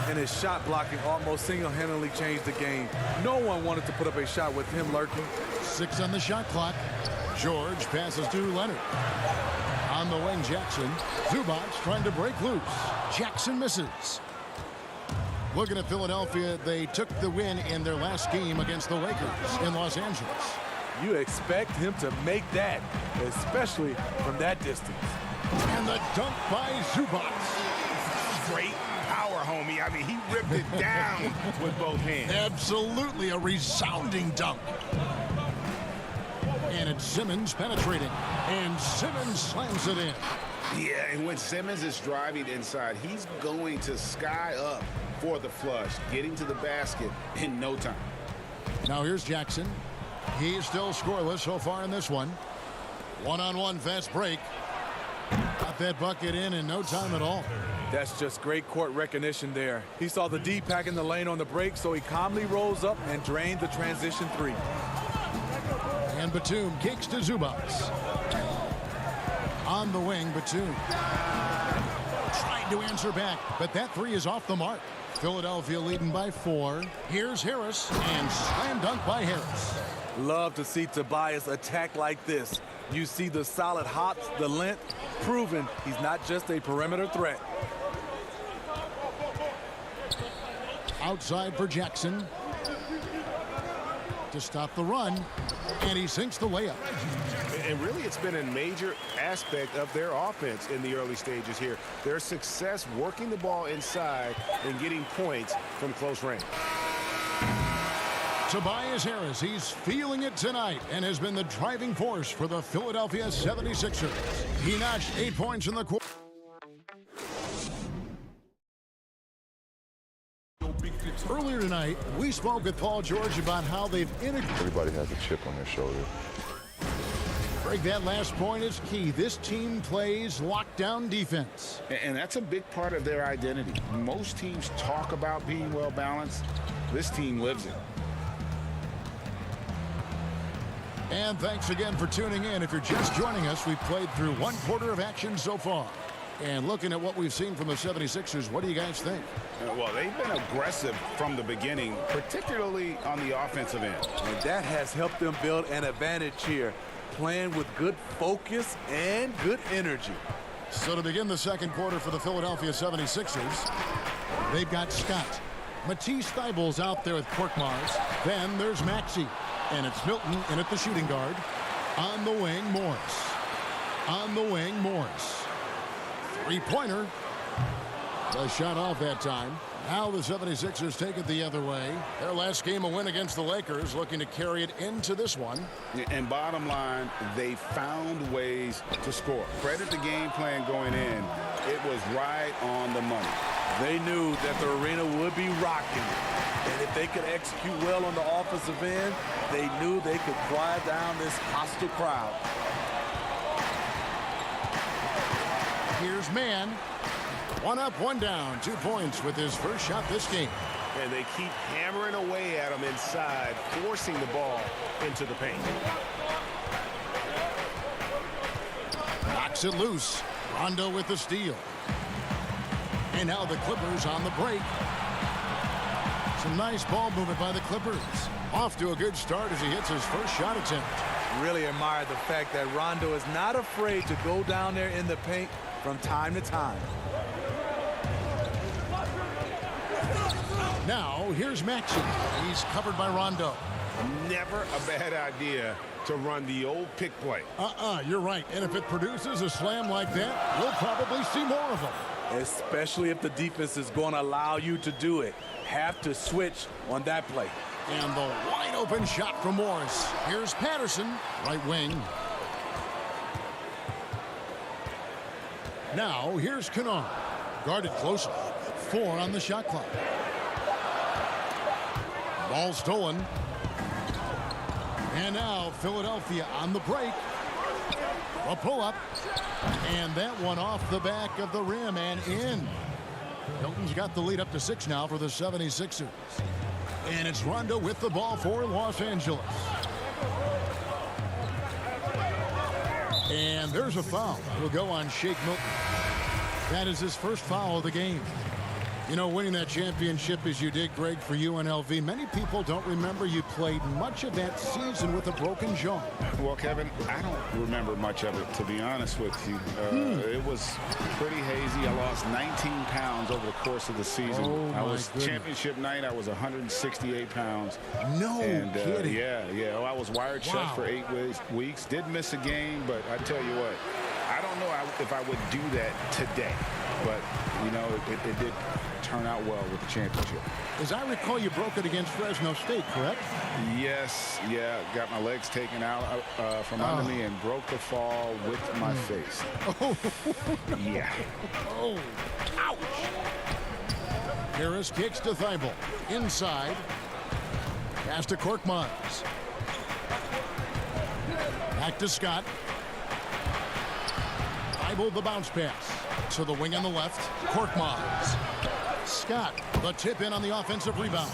And his shot blocking almost single-handedly changed the game. No one wanted to put up a shot with him lurking. 6 on the shot clock. George passes to Leonard. On the wing, Jackson. Zubats trying to break loose. Jackson misses. Looking at Philadelphia, they took the win in their last game against the Lakers in Los Angeles. You expect him to make that, especially from that distance. And the dunk by Zubats. Great power, homie. I mean, he ripped it down with both hands. Absolutely a resounding dunk. And it's Simmons penetrating. And Simmons slams it in. Yeah, and when Simmons is driving inside, he's going to sky up for the flush, getting to the basket in no time. Now here's Jackson. He's still scoreless so far in this one. One-on-one fast break. Got that bucket in no time at all. That's just great court recognition there. He saw the D pack in the lane on the break, so he calmly rose up and drained the transition three. And Batum kicks to Zubats. On the wing, Batum. Trying to answer back, but that three is off the mark. Philadelphia leading by 4. Here's Harris, and slam dunk by Harris. Love to see Tobias attack like this. You see the solid hops, the length, proving he's not just a perimeter threat. Outside for Jackson to stop the run, and he sinks the layup. And really, it's been a major aspect of their offense in the early stages here. Their success working the ball inside and getting points from close range. Tobias Harris, he's feeling it tonight and has been the driving force for the Philadelphia 76ers. He notched 8 points in the quarter. Earlier tonight, we spoke with Paul George about how they've integrated. Everybody has a chip on their shoulder. Greg, that last point is key. This team plays lockdown defense. And that's a big part of their identity. Most teams talk about being well balanced. This team lives it. And thanks again for tuning in. If you're just joining us, we've played through 1 quarter of action so far. And looking at what we've seen from the 76ers, what do you guys think? Well, they've been aggressive from the beginning, particularly on the offensive end. And that has helped them build an advantage here, playing with good focus and good energy. So to begin the second quarter for the Philadelphia 76ers, they've got Scott. Matisse Thybulle's out there with Korkmaz. Then there's Maxey. And it's Milton in at the shooting guard. On the wing, Morris. On the wing, Morris. Three-pointer. The shot off that time. Now the 76ers take it the other way. Their last game, a win against the Lakers, looking to carry it into this one. And bottom line, they found ways to score. Credit the game plan going in. It was right on the money. They knew that the arena would be rocking. And if they could execute well on the offensive end, they knew they could quiet down this hostile crowd. Here's Mann. 1 up, 1 down. 2 points with his first shot this game. And they keep hammering away at him inside, forcing the ball into the paint. Knocks it loose. Rondo with the steal. And now the Clippers on the break. Some nice ball movement by the Clippers. Off to a good start as he hits his first shot attempt. Really admire the fact that Rondo is not afraid to go down there in the paint from time to time. Now here's Maxey. He's covered by Rondo. Never a bad idea to run the old pick play. You're right. And if it produces a slam like that, we'll probably see more of them. Especially if the defense is going to allow you to do it. Have to switch on that play. And the wide open shot from Morris. Here's Patterson, right wing. Now here's Kennard. Guarded closely. 4 on the shot clock. Ball stolen. And now Philadelphia on the break. A pull-up. And that one off the back of the rim and in. Hilton's got the lead up to 6 now for the 76ers. And it's Rondo with the ball for Los Angeles. And there's a foul. It'll go on Shake Milton. That is his first foul of the game. You know, winning that championship as you did, Greg, for UNLV, many people don't remember you played much of that season with a broken jaw. Well, Kevin, I don't remember much of it, to be honest with you. It was pretty hazy. I lost 19 pounds over the course of the season. Oh, I was goodness. Championship night, I was 168 pounds. No kidding. Yeah. Oh, I was wired shut for 8 weeks. Did miss a game, but I tell you what, I don't know if I would do that today. But, you know, it did turn out well with the championship. As I recall, you broke it against Fresno State, correct? Yes, yeah. Got my legs taken out from under me and broke the fall with my face. Oh, yeah. Oh, ouch. Harris kicks to Thibault. Inside. Pass to Korkmaz. Back to Scott. Thibault the bounce pass. To the wing on the left. Korkmaz. Scott, the tip in on the offensive rebound.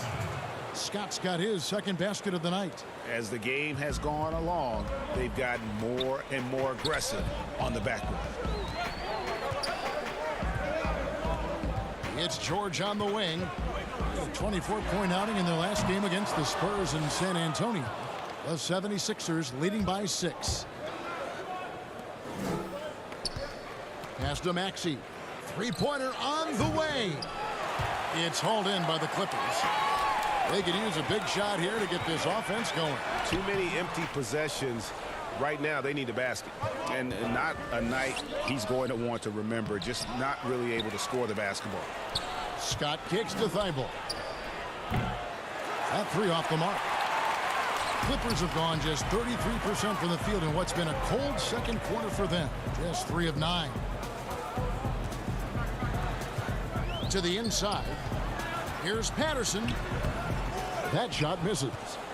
Scott's got his second basket of the night. As the game has gone along, they've gotten more and more aggressive on the backboard. It's George on the wing. A 24-point outing in their last game against the Spurs in San Antonio. The 76ers leading by 6. Pass to Maxey. Three-pointer on the way. It's hauled in by the Clippers. They could use a big shot here to get this offense going. Too many empty possessions. Right now, they need a basket. And not a night he's going to want to remember. Just not really able to score the basketball. Scott kicks to Thibault. That 3 off the mark. Clippers have gone just 33% from the field in what's been a cold second quarter for them. Just 3 of 9. To the inside. Here's Patterson. That shot misses.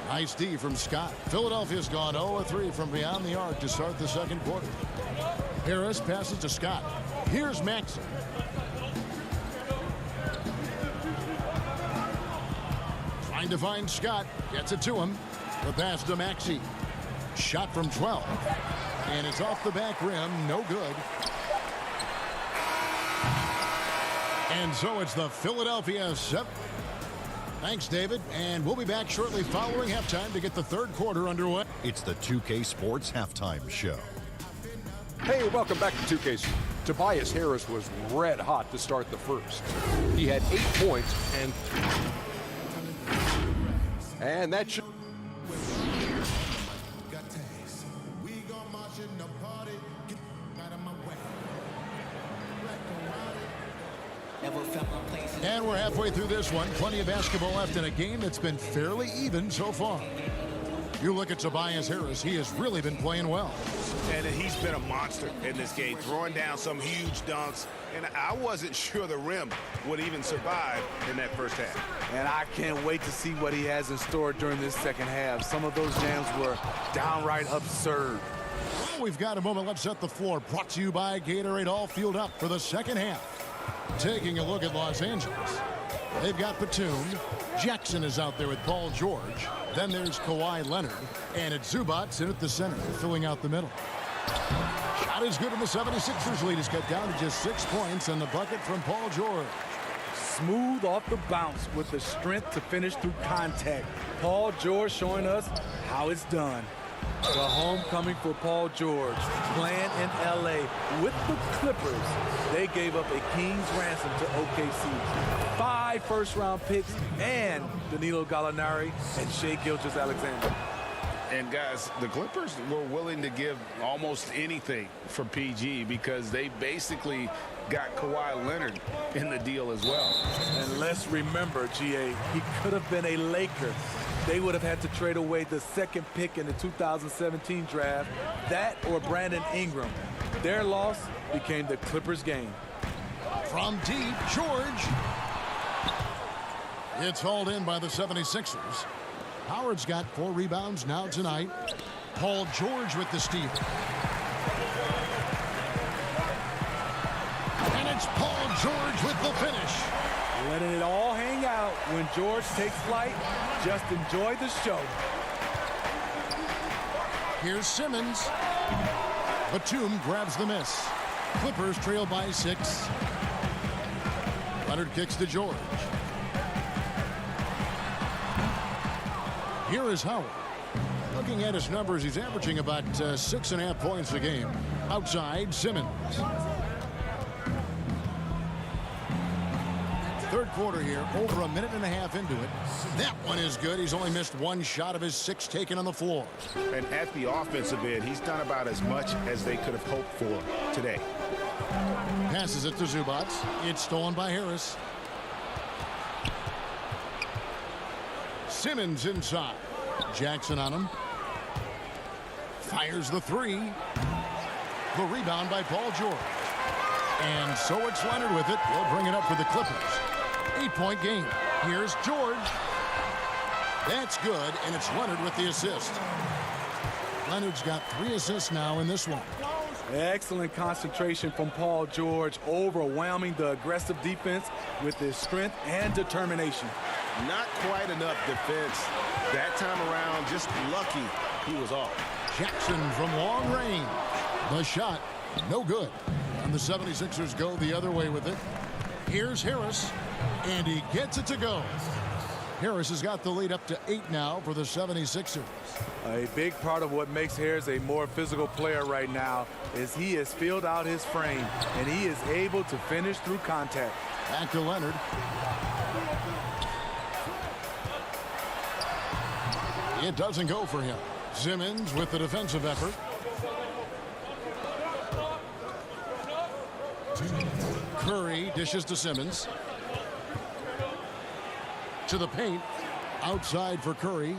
Nice D from Scott. Philadelphia's gone 0-3 from beyond the arc to start the second quarter. Harris passes to Scott. Here's Maxey. Trying to find Scott. Gets it to him. The pass to Maxey. Shot from 12. And it's off the back rim. No good. And so it's the Philadelphia 7. Thanks, David. And we'll be back shortly following halftime to get the third quarter underway. It's the 2K Sports Halftime Show. Hey, welcome back to 2K. Tobias Harris was red hot to start the first. He had 8 points and that should. And we're halfway through this one. Plenty of basketball left in a game that's been fairly even so far. You look at Tobias Harris, he has really been playing well. And he's been a monster in this game, throwing down some huge dunks. And I wasn't sure the rim would even survive in that first half. And I can't wait to see what he has in store during this second half. Some of those jams were downright absurd. Well, we've got a moment left set the floor. Brought to you by Gatorade. All fueled up for the second half. Taking a look at Los Angeles. They've got Batum. Jackson is out there with Paul George. Then there's Kawhi Leonard. And it's Zubac in at the center, filling out the middle. Shot is good, and the 76ers lead is cut down to just 6 points, and the bucket from Paul George. Smooth off the bounce with the strength to finish through contact. Paul George showing us how it's done. The homecoming for Paul George, playing in L.A. with the Clippers. They gave up a king's ransom to OKC. 5 first-round picks and Danilo Gallinari and Shai Gilgeous-Alexander. And guys, the Clippers were willing to give almost anything for PG because they basically got Kawhi Leonard in the deal as well. And let's remember, GA, he could have been a Laker. They would have had to trade away the second pick in the 2017 draft, that or Brandon Ingram. Their loss became the Clippers' game. From deep, George. It's hauled in by the 76ers. Howard's got 4 rebounds now tonight. Paul George with the steal. And it's Paul George with The finish. Letting it all hang out when George takes flight. Just enjoy the show. Here's Simmons. Batum grabs the miss. Clippers trail by 6. Leonard kicks to George. Here is Howard. Looking at his numbers, he's averaging about 6.5 points a game. Outside, Simmons. Third quarter here, over a minute and a half into it. That one is good. He's only missed 1 shot of his 6 taken on the floor. And at the offensive end, he's done about as much as they could have hoped for today. Passes it to Zubac. It's stolen by Harris. Simmons inside. Jackson on him. Fires the 3. The rebound by Paul George. And so it's Leonard with it. He'll bring it up for the Clippers. 8-point game. Here's George. That's good, and it's Leonard with the assist. Leonard's got 3 assists now in this one. Excellent concentration from Paul George, overwhelming the aggressive defense with his strength and determination. Not quite enough defense that time around. Just lucky he was off. Jackson from long range. The shot, no good. And the 76ers go the other way with it. Here's Harris, and he gets it to go. Harris has got the lead up to 8 now for the 76ers. A big part of what makes Harris a more physical player right now is he has filled out his frame, and he is able to finish through contact. Back to Leonard. It doesn't go for him. Simmons with the defensive effort. Curry dishes to Simmons. To the paint. Outside for Curry.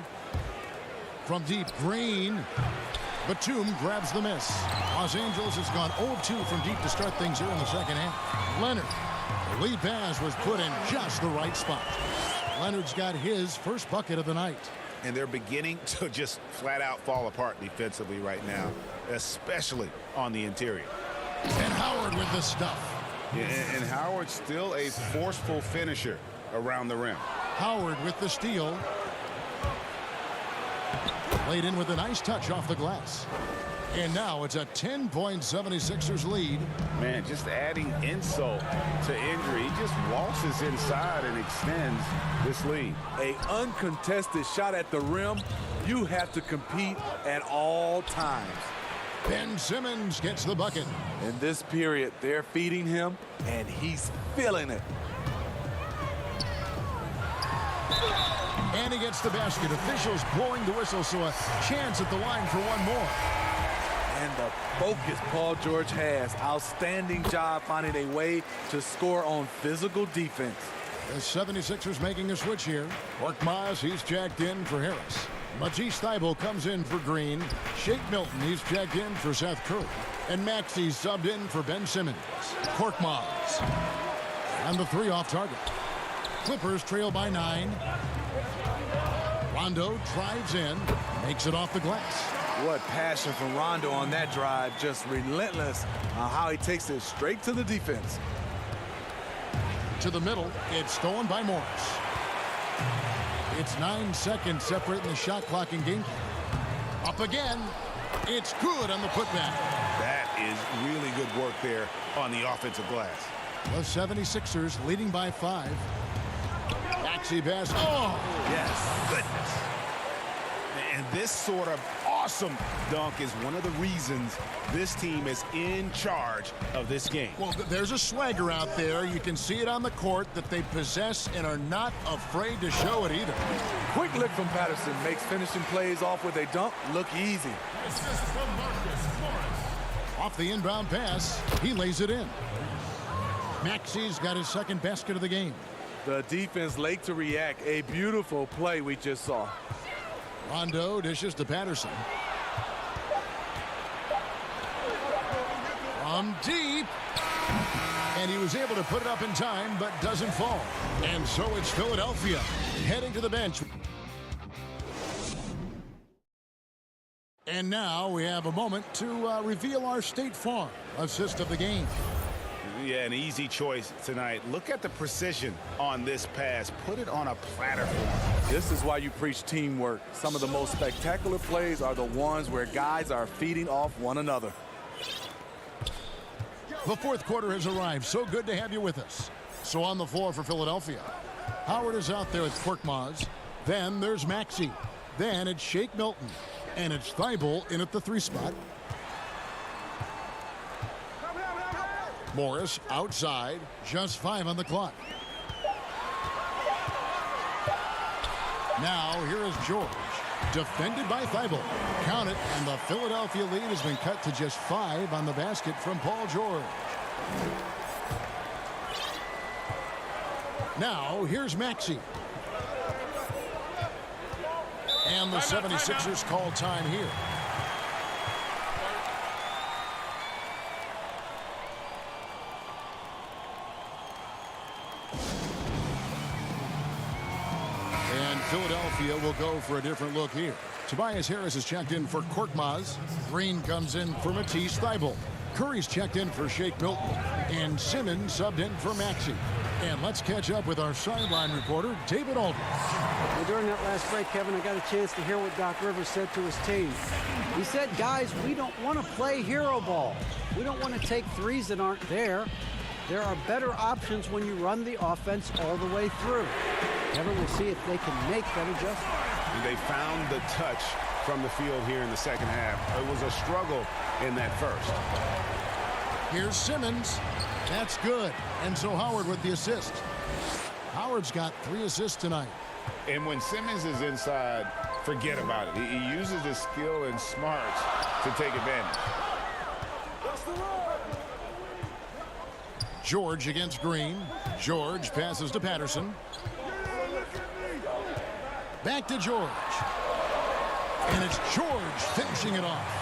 From deep, Green. Batum grabs the miss. Los Angeles has gone 0-2 from deep to start things here in the second half. Leonard. The lead pass was put in just the right spot. Leonard's got his first bucket of the night. And they're beginning to just flat out fall apart defensively right now, especially on the interior. And Howard with the stuff. Yeah, and Howard's still a forceful finisher around the rim. Howard with the steal. Laid in with a nice touch off the glass. And now it's a 10-point 76ers lead. Man, just adding insult to injury. He just waltzes inside and extends this lead. An uncontested shot at the rim. You have to compete at all times. Ben Simmons gets the bucket. In this period, they're feeding him, and he's feeling it. And he gets the basket. Officials blowing the whistle, so a chance at the line for one more. And the focus Paul George has. Outstanding job finding a way to score on physical defense. The 76ers making a switch here. Korkmaz, he's jacked in for Harris. Matisse Thybulle comes in for Green. Shake Milton, he's jacked in for Seth Curry. And Maxey's subbed in for Ben Simmons. Korkmaz. And the 3 off target. Clippers trail by 9. Rondo drives in. Makes it off the glass. What passion from Rondo on that drive. Just relentless on how he takes it straight to the defense. To the middle. It's stolen by Morris. It's 9 seconds separating the shot clock and game. Up again. It's good on the putback. That is really good work there on the offensive glass. The 76ers leading by 5. Maxey pass. Oh! Yes. Goodness. And this sort of awesome dunk is one of the reasons this team is in charge of this game. Well, there's a swagger out there. You can see it on the court that they possess and are not afraid to show it either. Quick lick from Patterson makes finishing plays off with a dunk look easy. Off the inbound pass, he lays it in. Maxey's got his second basket of the game. The defense late to react. A beautiful play we just saw. Rondo dishes to Patterson. From deep. And he was able to put it up in time, but doesn't fall. And so it's Philadelphia heading to the bench. And now we have a moment to reveal our State Farm assist of the game. Yeah, an easy choice tonight. Look at the precision on this pass. Put it on a platter for him. This is why you preach teamwork. Some of the most spectacular plays are the ones where guys are feeding off one another. The fourth quarter has arrived. So good to have you with us. So on the floor for Philadelphia, Howard is out there with Korkmaz. Then there's Maxey. Then it's Shake Milton. And it's Thibault in at the 3 spot. Morris outside. Just 5 on the clock. Now here is George. Defended by Thibault. Count it, and the Philadelphia lead has been cut to just 5 on the basket from Paul George. Now here's Maxey. And the 76ers call time here. And Philadelphia will go for a different look here. Tobias Harris is checked in for Korkmaz. Green comes in for Matisse Thybulle. Curry's checked in for Shake Milton. And Simmons subbed in for Maxey. And let's catch up with our sideline reporter, David Aldridge. Well, during that last break, Kevin, I got a chance to hear what Doc Rivers said to his team. He said, guys, we don't want to play hero ball. We don't want to take threes that aren't there. There are better options when you run the offense all the way through. Kevin, we'll see if they can make that adjustment. They found the touch from the field here in the second half. It was a struggle in that first. Here's Simmons. That's good. And so Howard with the assist. Howard's got 3 assists tonight. And when Simmons is inside, forget about it. He uses his skill and smarts to take advantage. George against Green. George passes to Patterson. Back to George. And it's George finishing it off.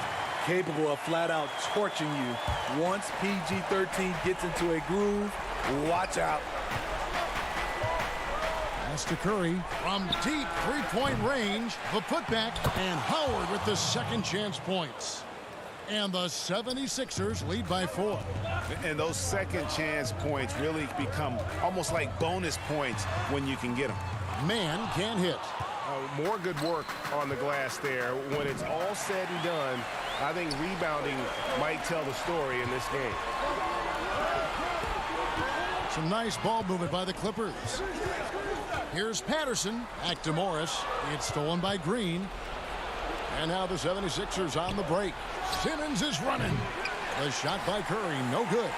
Capable of flat out torching you. Once PG-13 gets into a groove, watch out. Pass to Curry from deep 3-point range. The putback, and Howard with the second chance points. And the 76ers lead by 4. And those second chance points really become almost like bonus points when you can get them. Man can't hit. More good work on the glass there. When it's all said and done, I think rebounding might tell the story in this game. Some nice ball movement by the Clippers. Here's Patterson. Back to Morris. It's stolen by Green. And now the 76ers on the break. Simmons is running. The shot by Curry, no good.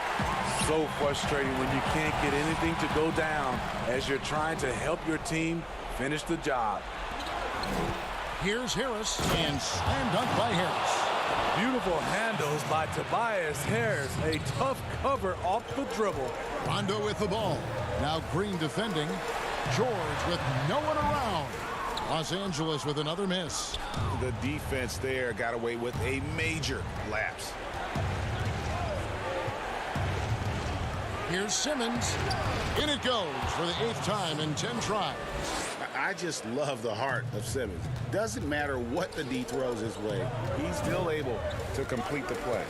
So frustrating when you can't get anything to go down as you're trying to help your team finish the job. Here's Harris, and slam dunk by Harris. Beautiful handles by Tobias Harris. A tough cover off the dribble. Rondo with the ball. Now Green defending. George with no one around. Los Angeles with another miss. The defense there got away with a major lapse. Here's Simmons. In it goes for the 8th time in 10 tries. I just love the heart of Simmons. Doesn't matter what the D throws his way. He's still able to complete the play.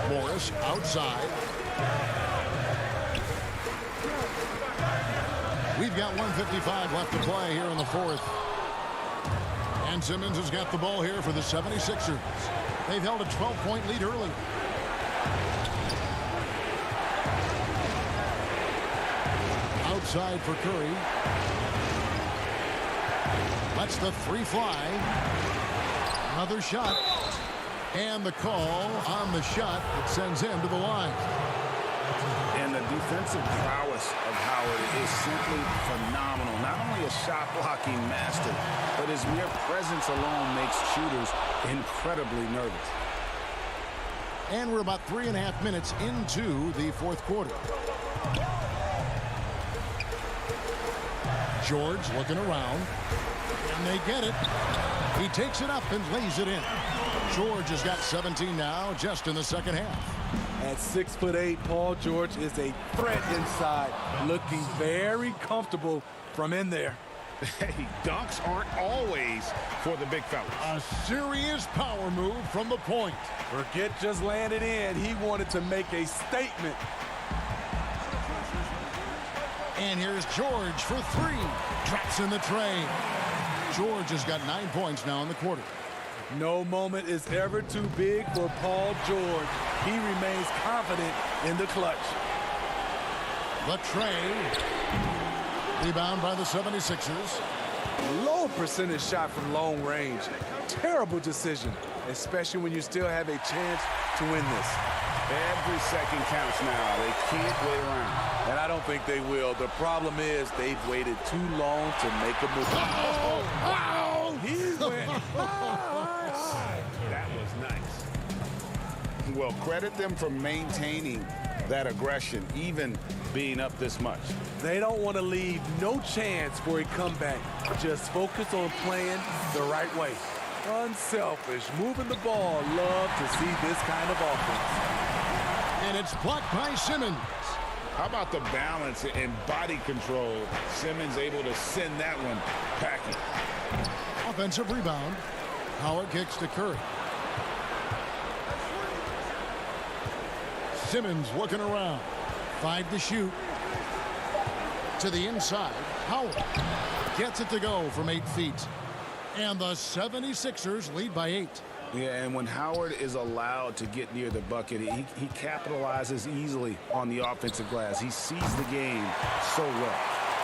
Morris outside. We've got 1:55 left to play here in the 4th. And Simmons has got the ball here for the 76ers. They've held a 12-point lead early. Outside for Curry. Lets the 3 fly. Another shot. And the call on the shot that sends him to the line. And the defensive prowess of Howard is simply phenomenal. Not only a shot-blocking master, but his mere presence alone makes shooters incredibly nervous. And we're about 3.5 minutes into the 4th quarter. George looking around. And they get it. He takes it up and lays it in. George has got 17 now just in the second half. At 6'8", Paul George is a threat inside, looking very comfortable from in there. Hey, dunks aren't always for the big fellas. A serious power move from the point. Forget just landed in. He wanted to make a statement. And here's George for three. Drops in the tray. George has got 9 points now in the quarter. No moment is ever too big for Paul George. He remains confident in the clutch. The tray. Rebound by the 76ers. Low percentage shot from long range. Terrible decision, especially when you still have a chance to win this. Every second counts now. They can't wait around. And I don't think they will. The problem is they've waited too long to make a move. Wow! He went That was nice. Well, credit them for maintaining that aggression, even being up this much. They don't want to leave no chance for a comeback. Just focus on playing the right way. Unselfish, moving the ball. Love to see this kind of offense. And it's blocked by Simmons. How about the balance and body control? Simmons able to send that one packing. Offensive rebound. Howard kicks to Curry. Simmons looking around. 5 to shoot. To the inside. Howard gets it to go from 8 feet. And the 76ers lead by 8. Yeah, and when Howard is allowed to get near the bucket, he capitalizes easily on the offensive glass. He sees the game so well.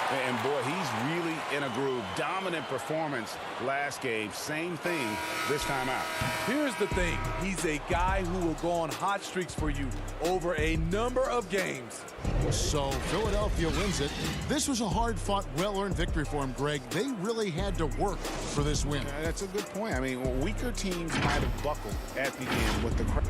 And, boy, he's really in a groove. Dominant performance last game. Same thing this time out. Here's the thing. He's a guy who will go on hot streaks for you over a number of games. So Philadelphia wins it. This was a hard-fought, well-earned victory for him, Greg. They really had to work for this win. That's a good point. I mean, weaker teams might have buckled at the end with the crowd.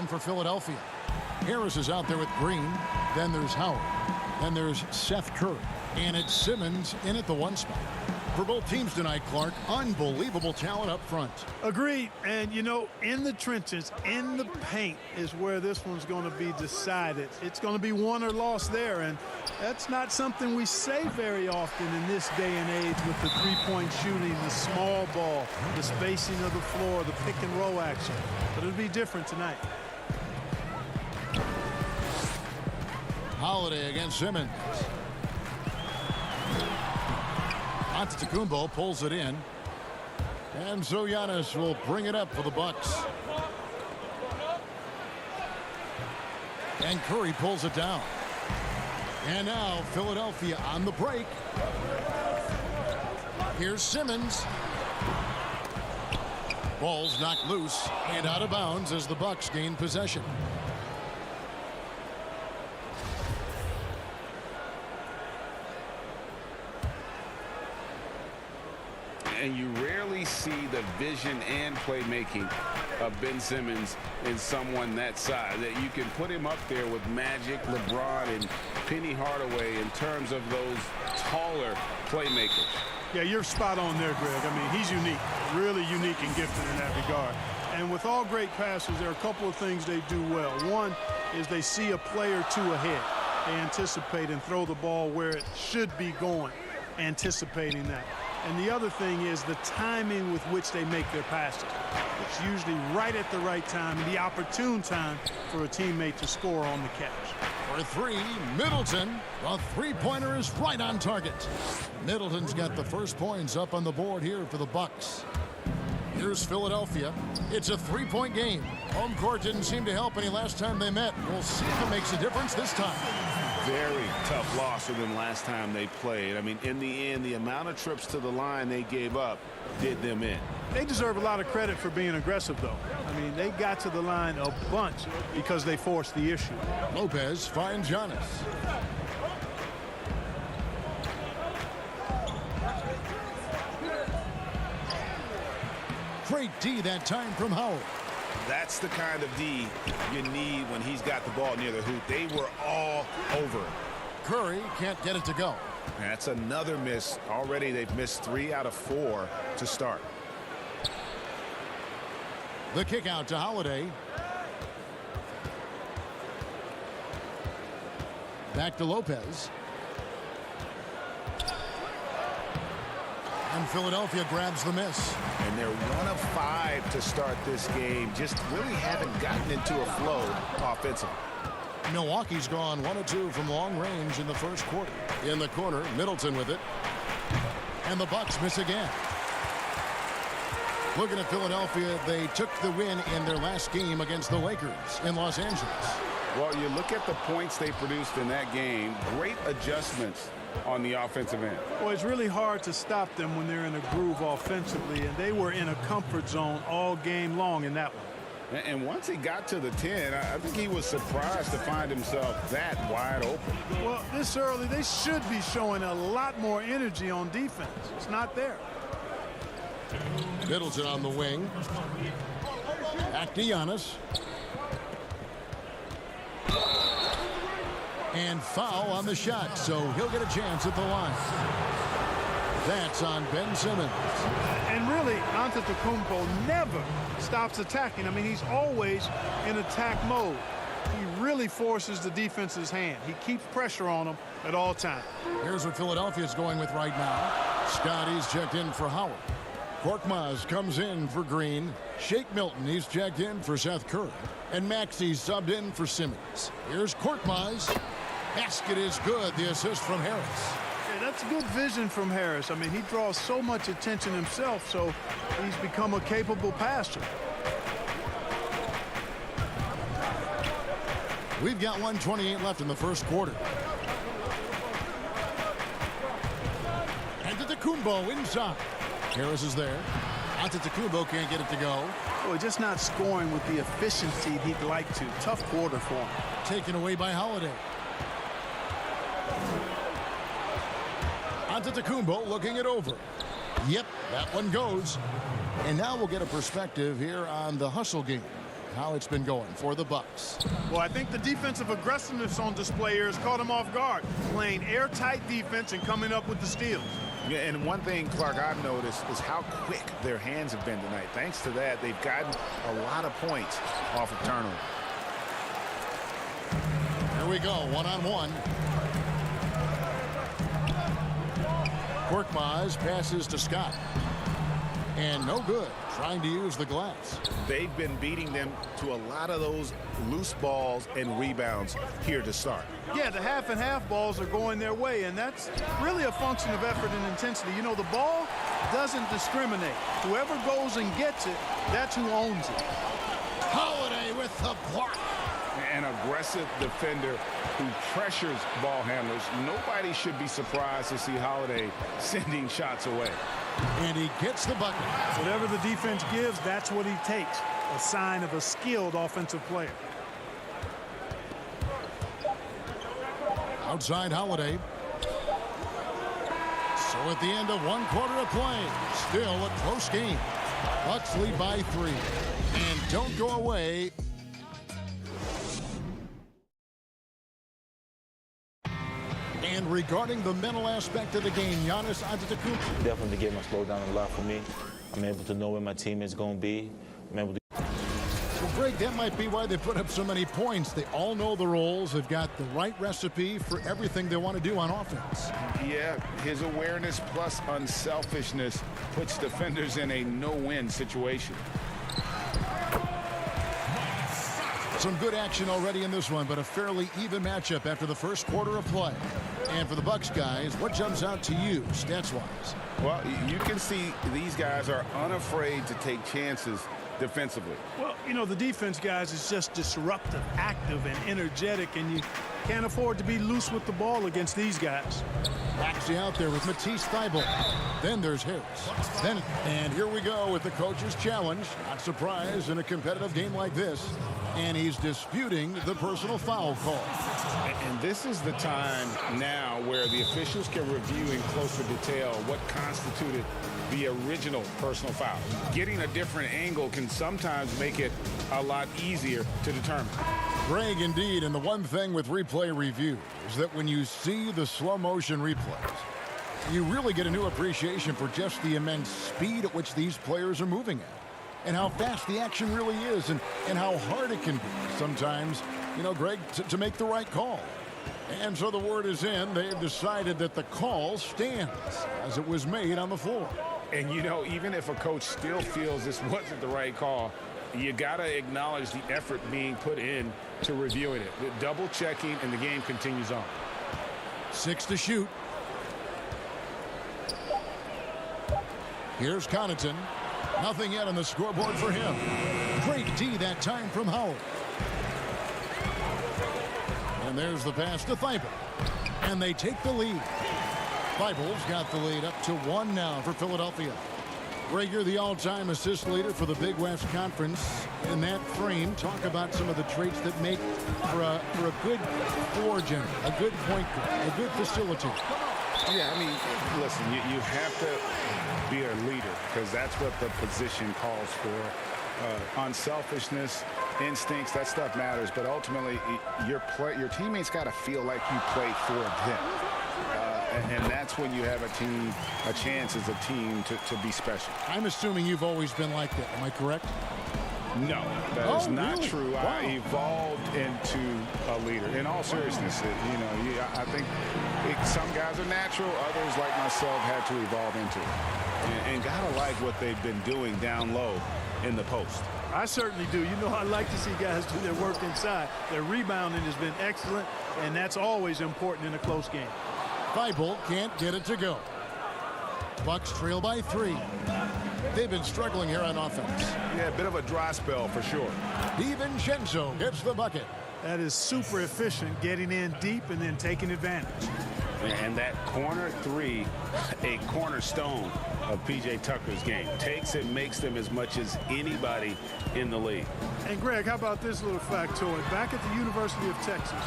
on for Philadelphia. Harris is out there with Green. Then there's Howard. Then there's Seth Curry. And it's Simmons in at the 1 spot. For both teams tonight, Clark, unbelievable talent up front. Agreed. And, you know, in the trenches, in the paint is where this one's going to be decided. It's going to be won or lost there. And that's not something we say very often in this day and age with the three-point shooting, the small ball, the spacing of the floor, the pick and roll action. But it'll be different tonight. Holiday against Simmons. Antetokounmpo pulls it in. And so Giannis will bring it up for the Bucks. And Curry pulls it down. And now Philadelphia on the break. Here's Simmons. Ball's knocked loose and out of bounds as the Bucks gain possession. And you rarely see the vision and playmaking of Ben Simmons in someone that size. That you can put him up there with Magic, LeBron, and Penny Hardaway in terms of those taller playmakers. Yeah, you're spot on there, Greg. I mean, he's unique, really unique and gifted in that regard. And with all great passers, there are a couple of things they do well. One is they see a play or two ahead. They anticipate and throw the ball where it should be going, anticipating that. And the other thing is the timing with which they make their passes. It's usually right at the right time and the opportune time for a teammate to score on the catch. For three, Middleton. The three-pointer is right on target. Middleton's got the first points up on the board here for the Bucks. Here's Philadelphia. It's a three-point game. Home court didn't seem to help any last time they met. We'll see if it makes a difference this time. Very tough loss for them last time they played. I mean, in the end, the amount of trips to the line they gave up did them in. They deserve a lot of credit for being aggressive, though. I mean, they got to the line a bunch because they forced the issue. Lopez finds Giannis. Great D that time from Howard. That's the kind of D you need when he's got the ball near the hoop. They were all over it. Curry can't get it to go. That's another miss. Already they've missed 3 out of 4 to start. The kick out to Holiday. Back to Lopez. And Philadelphia grabs the miss. And they're 1 of 5 to start this game. Just really haven't gotten into a flow offensively. Milwaukee's gone 1 of 2 from long range in the first quarter. In the corner, Middleton with it. And the Bucks miss again. Looking at Philadelphia, they took the win in their last game against the Lakers in Los Angeles. Well, you look at the points they produced in that game. Great adjustments on the offensive end. Well, it's really hard to stop them when they're in a groove offensively, and they were in a comfort zone all game long in that one. And once he got to the 10, I think he was surprised to find himself that wide open. Well, this early, they should be showing a lot more energy on defense. It's not there. Middleton on the wing. Back to Giannis. And foul on the shot, so he'll get a chance at the line. That's on Ben Simmons. And really, Antetokounmpo never stops attacking. I mean, he's always in attack mode. He really forces the defense's hand. He keeps pressure on them at all times. Here's what Philadelphia's going with right now. Scotty's checked in for Howard. Korkmaz comes in for Green. Shake Milton, he's checked in for Seth Curry. And Maxey's subbed in for Simmons. Here's Korkmaz. Basket is good. The assist from Harris. Yeah, that's good vision from Harris. I mean, he draws so much attention himself, so he's become a capable passer. We've got 1:28 left in the first quarter. Antetokounmpo inside. Harris is there. Antetokounmpo can't get it to go. Well, just not scoring with the efficiency he'd like to. Tough quarter for him. Taken away by Holiday. Antetokounmpo looking it over. Yep, that one goes. And now we'll get a perspective here on the hustle game. how it's been going for the Bucks. Well, I think the defensive aggressiveness on display here has caught them off guard, playing airtight defense and coming up with the steals. Yeah, and one thing, Clark, I've noticed is how quick their hands have been tonight. Thanks to that, they've gotten a lot of points off of turnover. Here we go, one-on-one. Korkmaz passes to Scott. And no good, trying to use the glass. They've been beating them to a lot of those loose balls and rebounds here to start. Yeah, the half and half balls are going their way, and that's really a function of effort and intensity. You know, the ball doesn't discriminate. Whoever goes and gets it, that's who owns it. Holiday with the block. An aggressive defender who pressures ball handlers. Nobody should be surprised to see Holiday sending shots away. And he gets the bucket. Whatever the defense gives, that's what he takes. A sign of a skilled offensive player. Outside Holiday. So at the end of one quarter of play, still a close game. Bucks lead by 3. And don't go away. And regarding the mental aspect of the game, Giannis Antetokounmpo. Definitely the game has slowed down a lot for me. I'm able to know where my team is going to be. I'm able to. Well, Greg, that might be why they put up so many points. They all know the roles. They've got the right recipe for everything they want to do on offense. Yeah, his awareness plus unselfishness puts defenders in a no-win situation. Some good action already in this one, but a fairly even matchup after the first quarter of play. And for the Bucks guys, what jumps out to you stats-wise? Well, you can see these guys are unafraid to take chances defensively. Well, you know, the defense, guys, is just disruptive, active, and energetic, and you can't afford to be loose with the ball against these guys. Maxey out there with Matisse Thybulle. Then there's Harris. And here we go with the coach's challenge. Not surprised in a competitive game like this. And he's disputing the personal foul call. And this is the time now where the officials can review in closer detail what constituted the original personal foul. Getting a different angle can sometimes make it a lot easier to determine. Greg, indeed, and the one thing with replay review is that when you see the slow motion replays, you really get a new appreciation for just the immense speed at which these players are moving at. And how fast the action really is, and how hard it can be sometimes, you know, Greg, to make the right call. And so the word is in. They've decided that the call stands as it was made on the floor. And, you know, even if a coach still feels this wasn't the right call, you got to acknowledge the effort being put in to reviewing it. The double checking, and the game continues on. 6 to shoot. Here's Connaughton. Nothing yet on the scoreboard for him. Great D that time from Howard. And there's the pass to Thybulle. And they take the lead. Thybulle's got the lead up to 1 now for Philadelphia. Greg, you're the all-time assist leader for the Big West Conference. In that frame, talk about some of the traits that make for a good floor general, a good point guard, a good facilitator. Yeah, I mean, listen, you have to be a leader because that's what the position calls for. Unselfishness, instincts, that stuff matters. But ultimately, your teammates got to feel like you play for them. And that's when you have a chance as a team to be special. I'm assuming you've always been like that. Am I correct? No, that is not really? true. Wow. I evolved into a leader. In all seriousness, I think some guys are natural. Others, like myself, had to evolve into it. And gotta like what they've been doing down low in the post. I certainly do. You know, I like to see guys do their work inside. Their rebounding has been excellent, and that's always important in a close game. Thybulle can't get it to go. Bucks trail by 3. They've been struggling here on offense. Yeah, a bit of a dry spell for sure. DiVincenzo gets the bucket. That is super efficient, getting in deep and then taking advantage. And that corner 3, a cornerstone of P.J. Tucker's game. Takes it, makes them as much as anybody in the league. And Greg, how about this little factoid? Back at the University of Texas,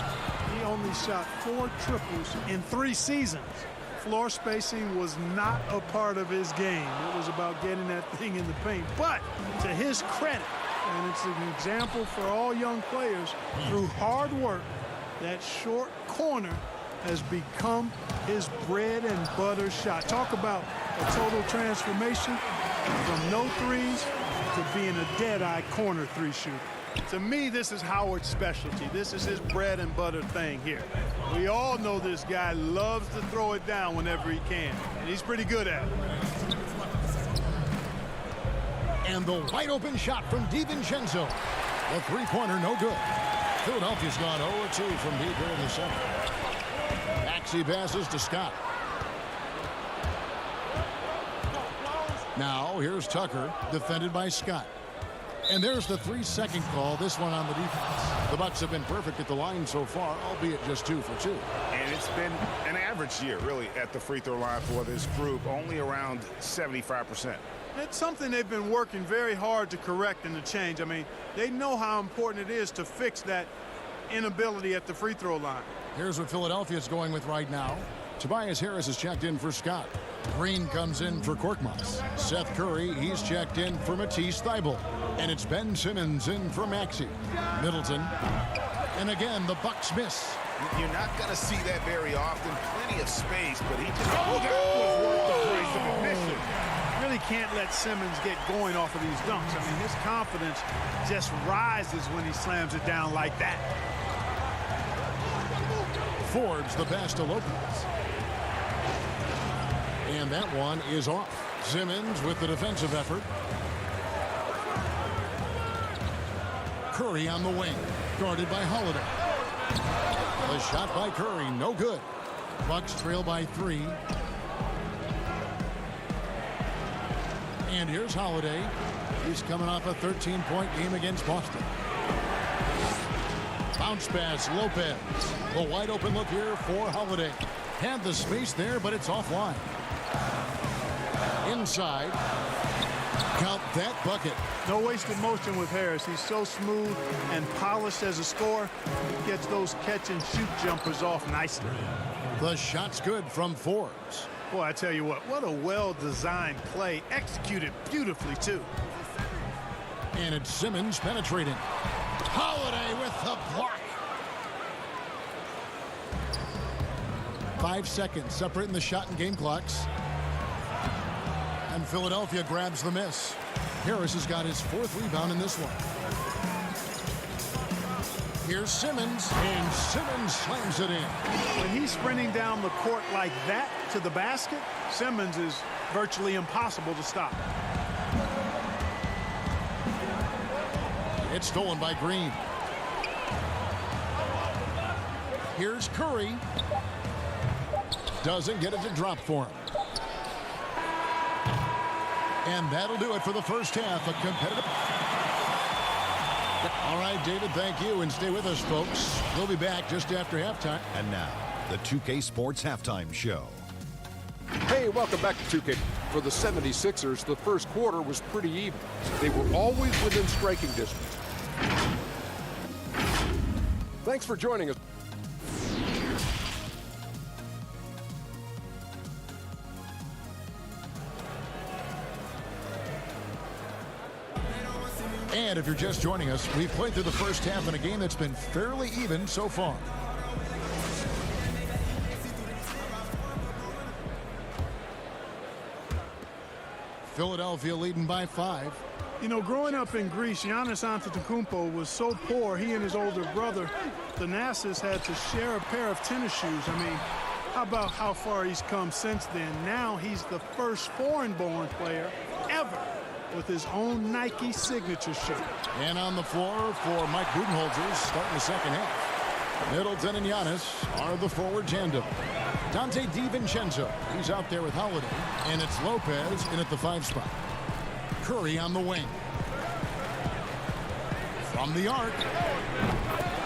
he only shot 4 triples in 3 seasons. Floor spacing was not a part of his game. It was about getting that thing in the paint. But to his credit, and it's an example for all young players. Through hard work, that short corner has become his bread and butter shot. Talk about a total transformation from no threes to being a dead-eye corner three shooter. To me, this is Howard's specialty. This is his bread and butter thing here. We all know this guy loves to throw it down whenever he can, and he's pretty good at it. And the wide open shot from DiVincenzo. The three-pointer, no good. Philadelphia's gone 0-2 from deep here in the seventh. Maxey passes to Scott. Now here's Tucker, defended by Scott. And there's the 3-second call, this one on the defense. The Bucks have been perfect at the line so far, albeit just 2 for 2. And it's been an average year, really, at the free throw line for this group, only around 75%. It's something they've been working very hard to correct and to change. I mean, they know how important it is to fix that inability at the free throw line. Here's what Philadelphia's going with right now. Tobias Harris is checked in for Scott. Green comes in for Korkmaz. Seth Curry, he's checked in for Matisse Thybulle. And it's Ben Simmons in for Maxey. Middleton. And again, the Bucks miss. You're not going to see that very often. Plenty of space, but he just... Oh, that was worth the price of admission. Really can't let Simmons get going off of these dunks. I mean, his confidence just rises when he slams it down like that. Forbes the pass to Lopez. And that one is off. Simmons with the defensive effort. Curry on the wing, guarded by Holiday. The shot by Curry, no good. Bucks trail by 3. And here's Holiday. He's coming off a 13-point game against Boston. Bounce pass, Lopez. The wide open look here for Holiday. Had the space there, but it's offline. Inside. Count that bucket. No wasted motion with Harris. He's so smooth and polished as a scorer. He gets those catch and shoot jumpers off nicely. The shot's good from Forbes. Boy, I tell you what a well-designed play. Executed beautifully, too. And it's Simmons penetrating. Holiday with the block. 5 seconds separating the shot and game clocks. And Philadelphia grabs the miss. Harris has got his 4th rebound in this one. Here's Simmons, and Simmons slams it in. When he's sprinting down the court like that to the basket, Simmons is virtually impossible to stop. It's stolen by Green. Here's Curry. Doesn't get it to drop for him. And that'll do it for the first half. A competitive... All right, David, thank you. And stay with us, folks. We'll be back just after halftime. And now, the 2K Sports Halftime Show. Hey, welcome back to 2K. For the 76ers, the first quarter was pretty even. They were always within striking distance. Thanks for joining us. And if you're just joining us, we've played through the first half in a game that's been fairly even so far. Philadelphia leading by 5. You know, growing up in Greece, Giannis Antetokounmpo was so poor, he and his older brother, Thanasis, had to share a pair of tennis shoes. I mean, how about how far he's come since then? Now he's the first foreign-born player ever with his own Nike signature shoe. And on the floor for Mike Budenholzer starting the second half. Middleton and Giannis are the forward tandem. Dante DiVincenzo, he's out there with Holiday. And it's Lopez in at the 5 spot. Curry on the wing. From the arc.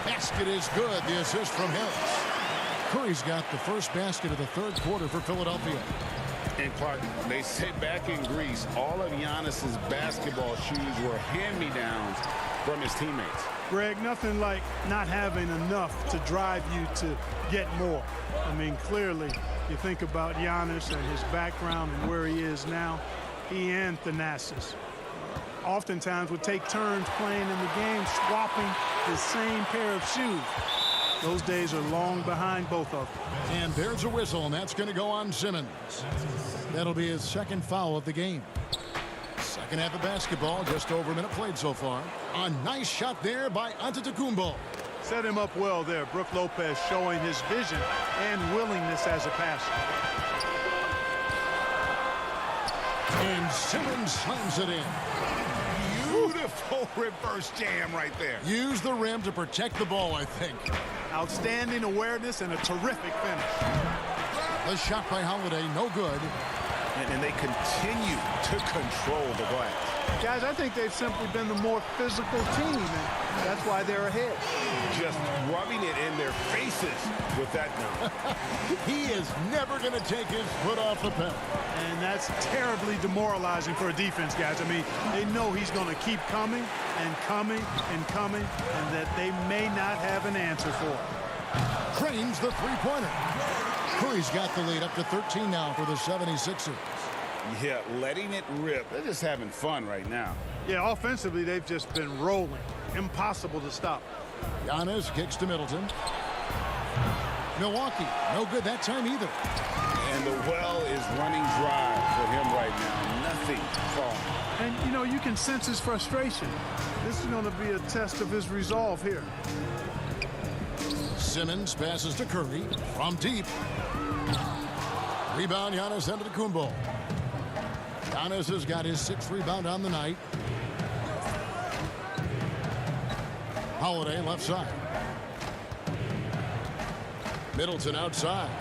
Basket is good. The assist from Harris. Curry's got the first basket of the third quarter for Philadelphia. And Clark, they say back in Greece, all of Giannis's basketball shoes were hand-me-downs from his teammates. Greg, nothing like not having enough to drive you to get more. I mean, clearly, you think about Giannis and his background and where he is now, he and Thanasis, oftentimes would take turns playing in the game, swapping the same pair of shoes. Those days are long behind both of them. And there's a whistle, and that's going to go on Simmons. That'll be his second foul of the game. Second half of basketball, just over a minute played so far. A nice shot there by Antetokounmpo. Set him up well there. Brook Lopez showing his vision and willingness as a passer. And Simmons slams it in. Beautiful reverse jam right there. Use the rim to protect the ball, I think. Outstanding awareness and a terrific finish. The shot by Holiday, no good. And they continue to control the glass. Guys, I think they've simply been the more physical team, and that's why they're ahead. Just rubbing it in their faces with that number. He is never going to take his foot off the pedal. And that's terribly demoralizing for a defense, guys. I mean, they know he's going to keep coming and coming and coming, and that they may not have an answer for it. Cranes the three-pointer. Curry's got the lead up to 13 now for the 76ers. Yeah, letting it rip. They're just having fun right now. Yeah, offensively, they've just been rolling. Impossible to stop. Giannis kicks to Middleton. Milwaukee, no good that time either. And the well is running dry for him right now. Nothing falling. And, you know, you can sense his frustration. This is going to be a test of his resolve here. Simmons passes to Curry from deep. Rebound, Giannis Antetokounmpo. Giannis has got his 6th rebound on the night. Holiday left side. Middleton outside.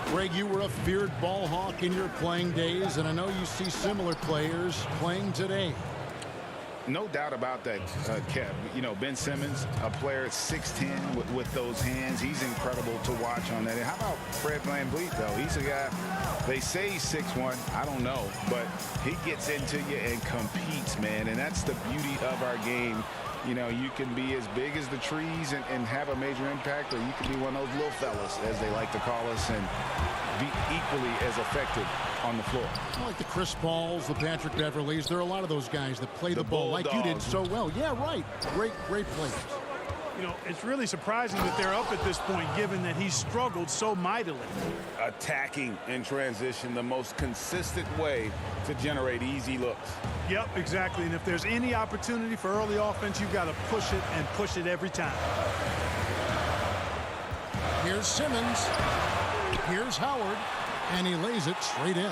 Greg, you were a feared ball hawk in your playing days, and I know you see similar players playing today. No doubt about that, Kev. You know, Ben Simmons, a player at 6'10" with those hands. He's incredible to watch on that. And how about Fred VanVleet, though? He's a guy, they say he's 6'1". I don't know. But he gets into you and competes, man. And that's the beauty of our game. You know, you can be as big as the trees and have a major impact, or you can be one of those little fellas, as they like to call us, and be equally as effective on the floor. Like the Chris Pauls, the Patrick Beverleys. There are a lot of those guys that play the ball like you did so well. Yeah, right. Great players. You know, it's really surprising that they're up at this point, given that he's struggled so mightily. Attacking in transition, the most consistent way to generate easy looks. Yep, exactly. And if there's any opportunity for early offense, you've got to push it and push it every time. Here's Simmons. Here's Howard. And he lays it straight in.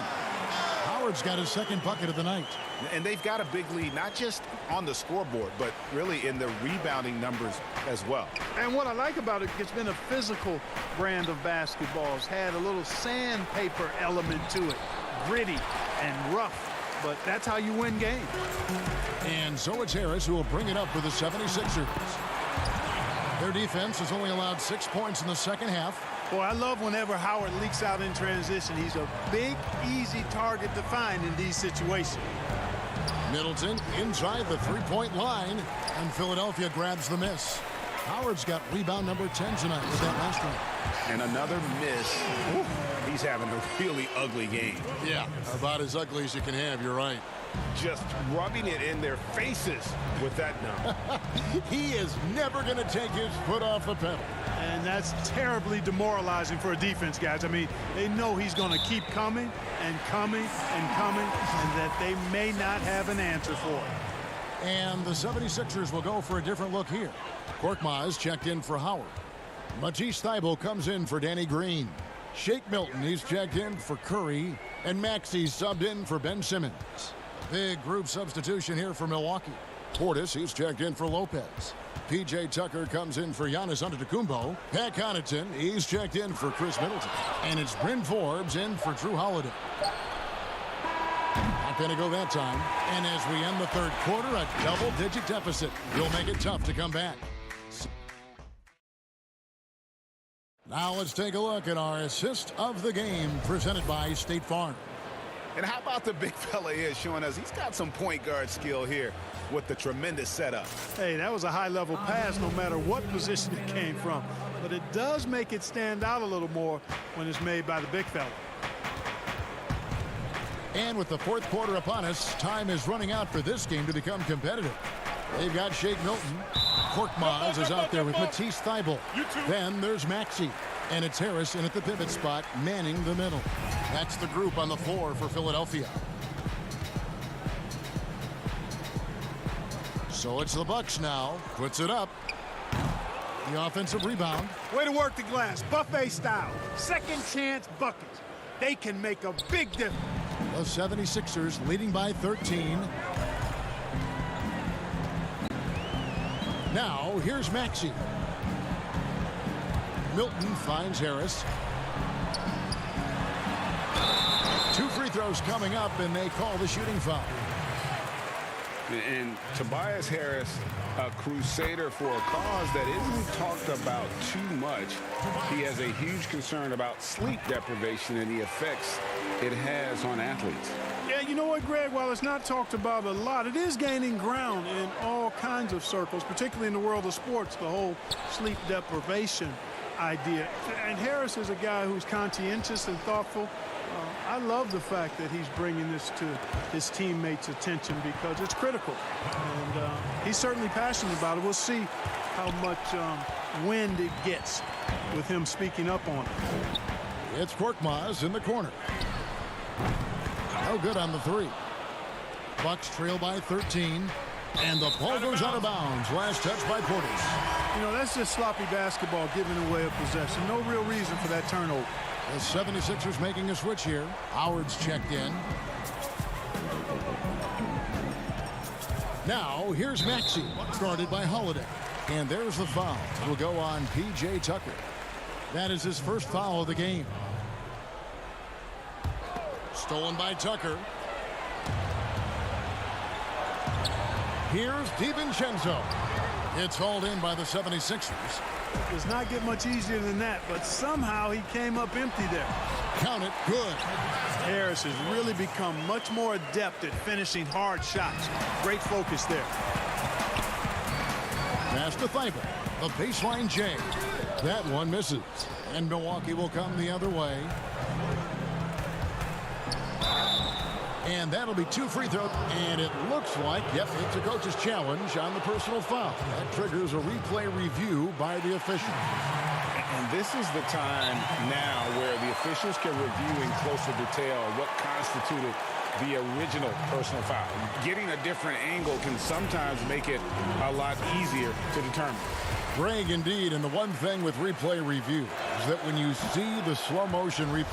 Howard's got his 2nd bucket of the night. And they've got a big lead, not just on the scoreboard, but really in the rebounding numbers as well. And what I like about it, it's been a physical brand of basketball. It's had a little sandpaper element to it. Gritty and rough. But that's how you win games. And so it's Harris who will bring it up for the 76ers. Their defense has only allowed 6 points in the second half. Boy, I love whenever Howard leaks out in transition. He's a big, easy target to find in these situations. Middleton inside the three-point line, and Philadelphia grabs the miss. Howard's got rebound number 10 tonight with that last one. And another miss. Ooh, he's having a really ugly game. Yeah, about as ugly as you can have, you're right. Just rubbing it in their faces with that number. He is never going to take his foot off the pedal. And that's terribly demoralizing for a defense, guys. I mean, they know he's going to keep coming and coming and coming, and that they may not have an answer for it. And the 76ers will go for a different look here. Korkmaz checked in for Howard. Matisse Thybulle comes in for Danny Green. Shake Milton, he's checked in for Curry. And Maxey's subbed in for Ben Simmons. Big group substitution here for Milwaukee. Portis, he's checked in for Lopez. P.J. Tucker comes in for Giannis Antetokounmpo. Pat Connaughton, he's checked in for Chris Middleton. And it's Bryn Forbes in for Drew Holiday. Not going to go that time. And as we end the third quarter, a double-digit deficit. He'll make it tough to come back. Now let's take a look at our assist of the game presented by State Farm. And how about the big fella here showing us he's got some point guard skill here with the tremendous setup. Hey, that was a high-level pass no matter what position it came from. But it does make it stand out a little more when it's made by the big fella. And with the fourth quarter upon us, time is running out for this game to become competitive. They've got Shake Milton. Korkmaz is out there with Matisse Thybulle. Then there's Maxey. And it's Harrison at the pivot spot, manning the middle. That's the group on the floor for Philadelphia. So it's the Bucks now. Puts it up. The offensive rebound. Way to work the glass, buffet style. Second chance buckets. They can make a big difference. The 76ers leading by 13. Now, here's Maxey. Milton finds Harris. 2 free throws coming up, and they call the shooting foul. And Tobias Harris, a crusader for a cause that isn't talked about too much. He has a huge concern about sleep deprivation and the effects it has on athletes. Yeah, you know what, Greg? While it's not talked about a lot, it is gaining ground in all kinds of circles, particularly in the world of sports, the whole sleep deprivation idea. And Harris is a guy who's conscientious and thoughtful. I love the fact that he's bringing this to his teammates' attention because it's critical. And he's certainly passionate about it. We'll see how much wind it gets with him speaking up on it. It's Korkmaz in the corner. No good on the 3. Bucks trail by 13. And the ball goes out of bounds. Last touch by Portis. You know, that's just sloppy basketball, giving away a possession. No real reason for that turnover. The 76ers making a switch here. Howard's checked in. Now, here's Maxey, guarded by Holiday. And there's the foul. Will go on P.J. Tucker. That is his first foul of the game. Stolen by Tucker. Here's DiVincenzo. It's hauled in by the 76ers. Does not get much easier than that, but somehow he came up empty there. Count it, good. Harris has really become much more adept at finishing hard shots. Great focus there. Pass to Thybulle. The baseline J. That one misses. And Milwaukee will come the other way. And that'll be 2 free throws. And it looks like, yep, it's a coach's challenge on the personal foul. That triggers a replay review by the official. And this is the time now where the officials can review in closer detail what constituted the original personal foul. Getting a different angle can sometimes make it a lot easier to determine. Greg, indeed, and the one thing with replay review is that when you see the slow motion replays,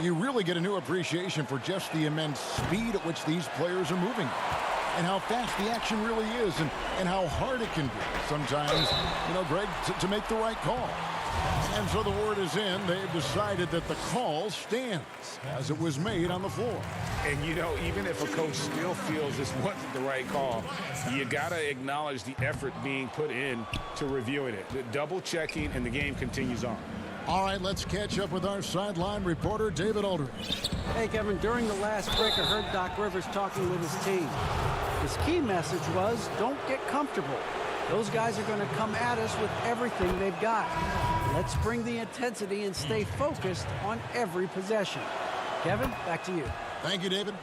you really get a new appreciation for just the immense speed at which these players are moving and how fast the action really is and how hard it can be sometimes, you know, Greg, to make the right call. And so the word is in. They've decided that the call stands as it was made on the floor. And, you know, even if a coach still feels this wasn't the right call, you got to acknowledge the effort being put in to reviewing it. The double checking, and the game continues on. All right, let's catch up with our sideline reporter, David Aldridge. Hey, Kevin, during the last break, I heard Doc Rivers talking with his team. His key message was, don't get comfortable. Those guys are going to come at us with everything they've got. Let's bring the intensity and stay focused on every possession. Kevin, back to you. Thank you, David.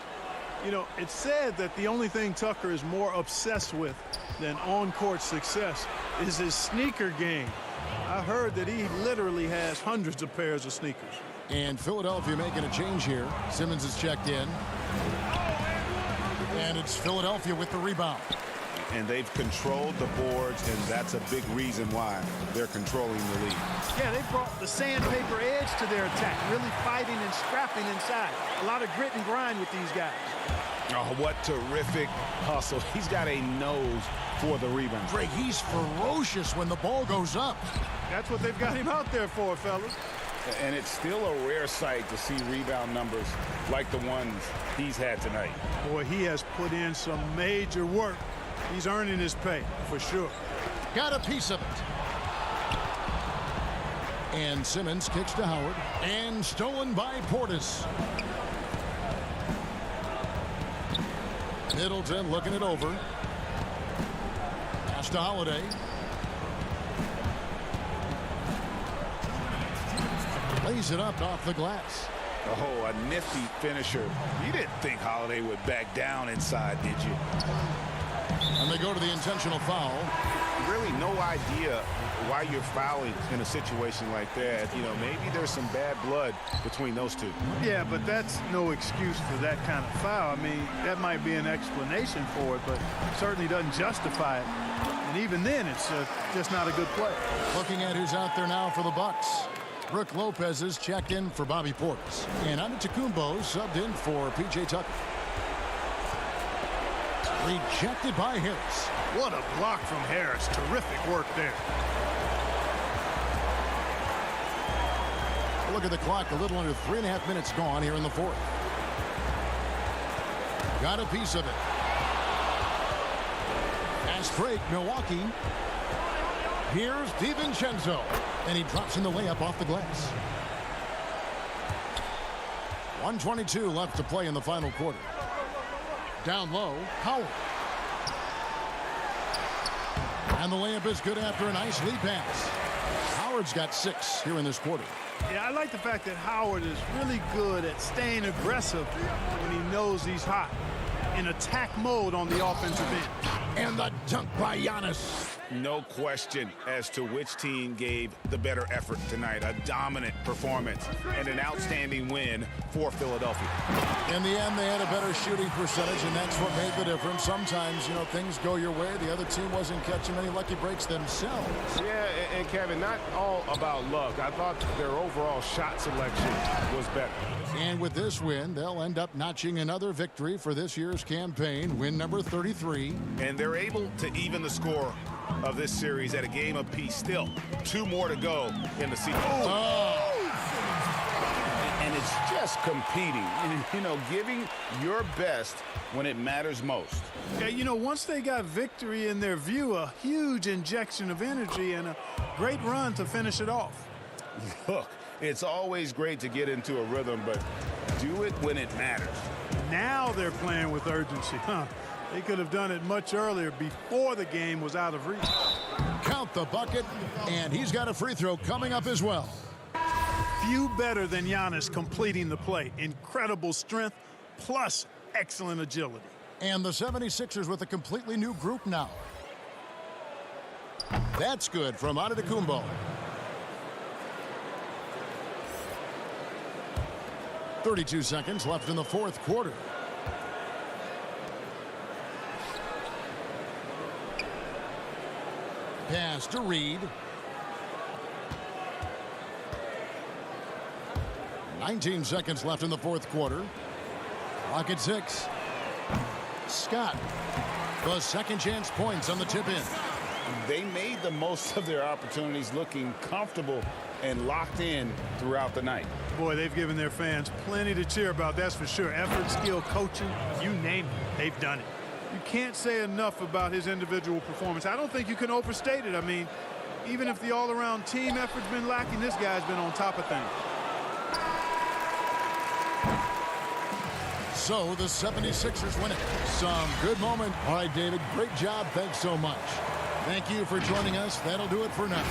You know, it's said that the only thing Tucker is more obsessed with than on-court success is his sneaker game. I heard that he literally has hundreds of pairs of sneakers. And Philadelphia making a change here. Simmons is checked in. And it's Philadelphia with the rebound. And they've controlled the boards, and that's a big reason why they're controlling the lead. Yeah, they brought the sandpaper edge to their attack, really fighting and scrapping inside. A lot of grit and grind with these guys. Oh, what terrific hustle. He's got a nose for the rebound. Greg, he's ferocious when the ball goes up. That's what they've got him out there for, fellas. And it's still a rare sight to see rebound numbers like the ones he's had tonight. Boy, he has put in some major work. He's earning his pay, for sure. Got a piece of it. And Simmons kicks to Howard. And stolen by Portis. Middleton looking it over. Pass to Holiday. Lays it up off the glass. Oh, a nifty finisher. You didn't think Holiday would back down inside, did you? And they go to the intentional foul. Really no idea why you're fouling in a situation like that. You know, maybe there's some bad blood between those two. Yeah, but that's no excuse for that kind of foul. I mean, that might be an explanation for it, but certainly doesn't justify it. And even then, it's just not a good play. Looking at who's out there now for the Bucks. Brooke Lopez is checked in for Bobby Portis. And Antetokounmpo subbed in for P.J. Tucker. Rejected by Harris. What a block from Harris. Terrific work there. Look at the clock. A little under 3.5 minutes gone here in the fourth. Got a piece of it. Fast break, Milwaukee. Here's DiVincenzo. And he drops in the layup off the glass. 1:22 left to play in the final quarter. Down low, Howard. And the layup is good after a nice lead pass. Howard's got 6 here in this quarter. Yeah, I like the fact that Howard is really good at staying aggressive when he knows he's hot. In attack mode on the offensive end. And the dunk by Giannis. No question as to which team gave the better effort tonight. A dominant performance and an outstanding win for Philadelphia. In the end, they had a better shooting percentage, and that's what made the difference. Sometimes, you know, things go your way. The other team wasn't catching many lucky breaks themselves. Yeah, and Kevin, not all about luck. I thought their overall shot selection was better. And with this win, they'll end up notching another victory for this year's campaign, win number 33. And they're able to even the score of this series at a game apiece. Still 2 more to go in the season. And it's just competing and, you know, giving your best when it matters most. Yeah, you know, once they got victory in their view, a huge injection of energy and a great run to finish it off. Look, it's always great to get into a rhythm, but do it when it matters. Now they're playing with urgency, huh? They could have done it much earlier before the game was out of reach. Count the bucket, and he's got a free throw coming up as well. Few better than Giannis completing the play. Incredible strength plus excellent agility. And the 76ers with a completely new group now. That's good from Antetokounmpo. .32 seconds left in the fourth quarter. Pass to Reed. 19 seconds left in the fourth quarter. Clock at 6. Scott. The second chance points on the tip in. They made the most of their opportunities, looking comfortable and locked in throughout the night. Boy, they've given their fans plenty to cheer about, that's for sure. Effort, skill, coaching, you name it, they've done it. You can't say enough about his individual performance. I don't think you can overstate it. I mean, even if the all-around team effort's been lacking, this guy's been on top of things. So the 76ers win it. Some good moment. All right, David, great job. Thanks so much. Thank you for joining us. That'll do it for now.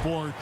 For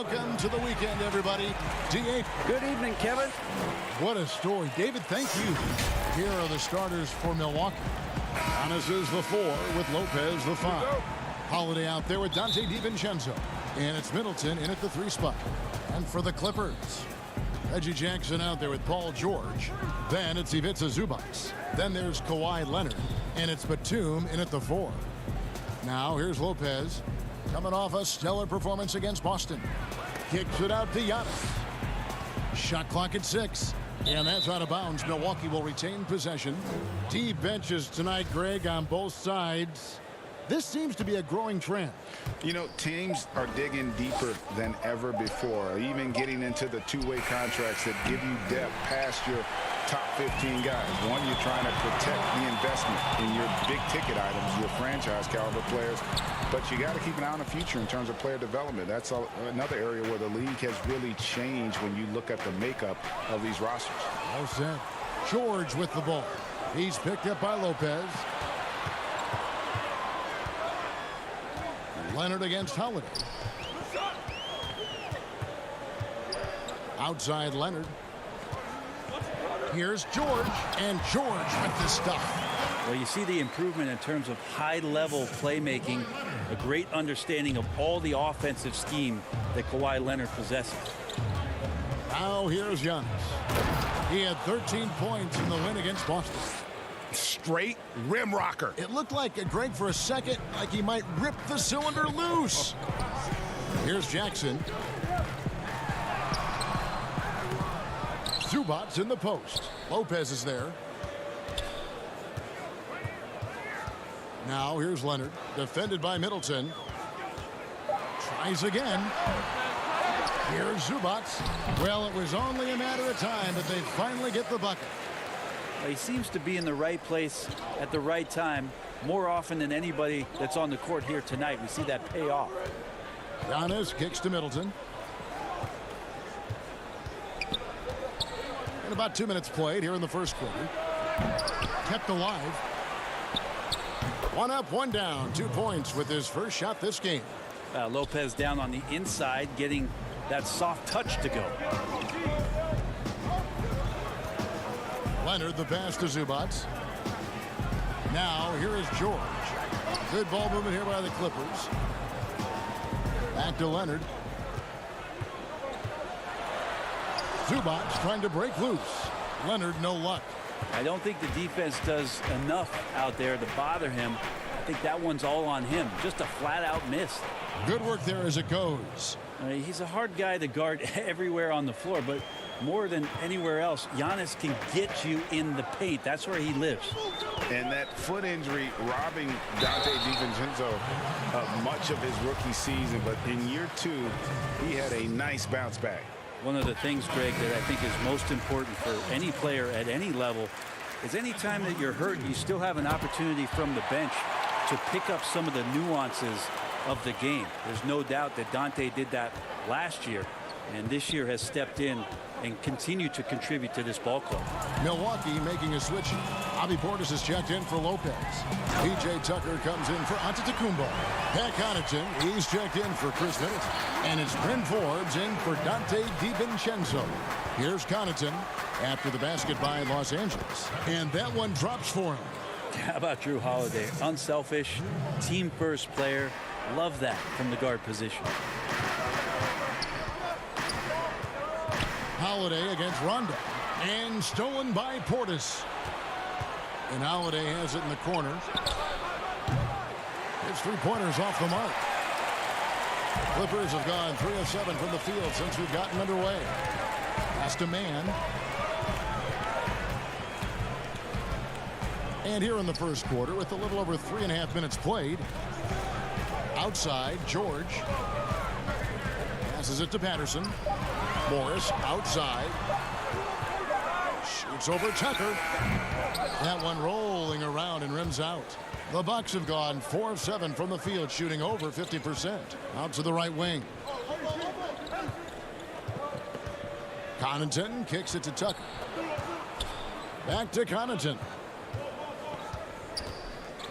welcome to the weekend, everybody. D8. Good evening, Kevin. What a story. David, thank you. Here are the starters for Milwaukee. Giannis is the 4 with Lopez the 5. Holiday out there with Dante DiVincenzo. And it's Middleton in at the 3 spot. And for the Clippers, Reggie Jackson out there with Paul George. Then it's Ivica Zubac. Then there's Kawhi Leonard. And it's Batum in at the 4. Now here's Lopez coming off a stellar performance against Boston. Kicks it out to Giannis. Shot clock at 6. And that's out of bounds. Milwaukee will retain possession. Deep benches tonight, Greg, on both sides. This seems to be a growing trend. You know, teams are digging deeper than ever before, even getting into the two-way contracts that give you depth past your top 15 guys. One, you're trying to protect the investment in your big-ticket items, your franchise-caliber players, but you got to keep an eye on the future in terms of player development. That's another area where the league has really changed when you look at the makeup of these rosters. Well said. George with the ball. He's picked up by Lopez. Leonard against Holiday. Outside Leonard. Here's George, and George with the stuff. Well, you see the improvement in terms of high-level playmaking, a great understanding of all the offensive scheme that Kawhi Leonard possesses. Now here's Giannis. He had 13 points in the win against Boston. Straight rim rocker. It looked like, Greg, for a second, like he might rip the cylinder loose. Here's Jackson. Zubac's in the post. Lopez is there. Now here's Leonard, defended by Middleton. Tries again. Here's Zubac. Well, it was only a matter of time, but they finally get the bucket. He seems to be in the right place at the right time more often than anybody that's on the court here tonight. We see that pay off. Giannis kicks to Middleton. And about 2 minutes played here in the first quarter. Kept alive. 1 up, 1 down. 2 points with his first shot this game. Lopez down on the inside, getting that soft touch to go. Leonard the pass to Zubac. Now here is George. Good ball movement here by the Clippers. Back to Leonard. Zubac trying to break loose. Leonard no luck. I don't think the defense does enough out there to bother him. I think that one's all on him. Just a flat-out miss. Good work there as it goes. He's a hard guy to guard everywhere on the floor, but more than anywhere else, Giannis can get you in the paint. That's where he lives. And that foot injury robbing Dante DiVincenzo of much of his rookie season, but in year 2, he had a nice bounce back. One of the things, Greg, that I think is most important for any player at any level is any time that you're hurt, you still have an opportunity from the bench to pick up some of the nuances of the game. There's no doubt that Dante did that last year, and this year has stepped in and continued to contribute to this ball club. Milwaukee making a switch. Bobby Portis is checked in for Lopez. P.J. Tucker comes in for Antetokounmpo. Pat Connaughton, he's checked in for Chris Middleton. And it's Bryn Forbes in for Dante DiVincenzo. Here's Connaughton after the basket by Los Angeles. And that one drops for him. How about Drew Holiday? Unselfish, team-first player. Love that from the guard position. Holiday against Rondo. And stolen by Portis. And Holiday has it in the corner. His 3-pointers off the mark. Clippers have gone 3 of 7 from the field since we've gotten underway. Pass to Man. And here in the first quarter, with a little over 3.5 minutes played, outside, George passes it to Patterson. Morris outside. Shoots over Tucker. That one rolling around and rims out. The Bucks have gone 4 of 7 from the field, shooting over 50%. Out to the right wing. Connaughton kicks it to Tucker. Back to Connaughton.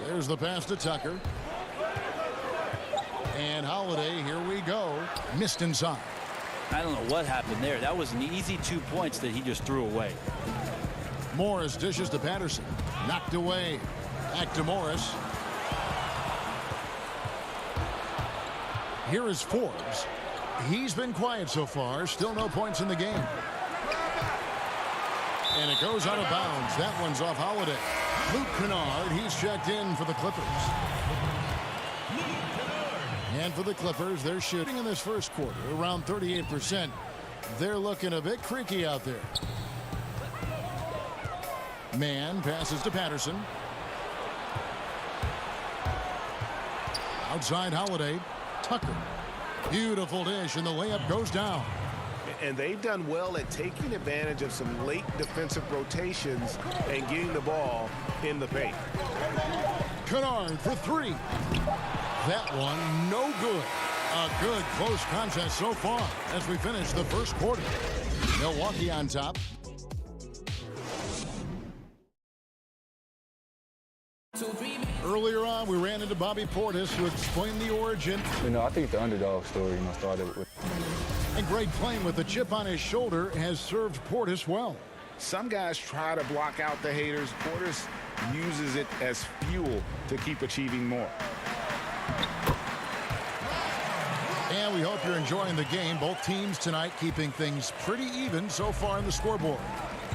There's the pass to Tucker. And Holiday, here we go. Missed inside. I don't know what happened there. That was an easy 2 points that he just threw away. Morris dishes to Patterson. Knocked away. Back to Morris. Here is Forbes. He's been quiet so far. Still no points in the game. And it goes out of bounds. That one's off Holiday. Luke Kennard, he's checked in for the Clippers. And for the Clippers, they're shooting in this first quarter around 38%. They're looking a bit creaky out there. Mann passes to Patterson. Outside Holiday. Tucker. Beautiful dish, and the layup goes down. And they've done well at taking advantage of some late defensive rotations and getting the ball in the paint. Kennard for three. That one no good. A good close contest so far as we finish the first quarter. Milwaukee on top. Earlier on, we ran into Bobby Portis to explain the origin. I think the underdog story, started with. And Greg playing with a chip on his shoulder has served Portis well. Some guys try to block out the haters. Portis uses it as fuel to keep achieving more. And we hope you're enjoying the game. Both teams tonight keeping things pretty even so far on the scoreboard.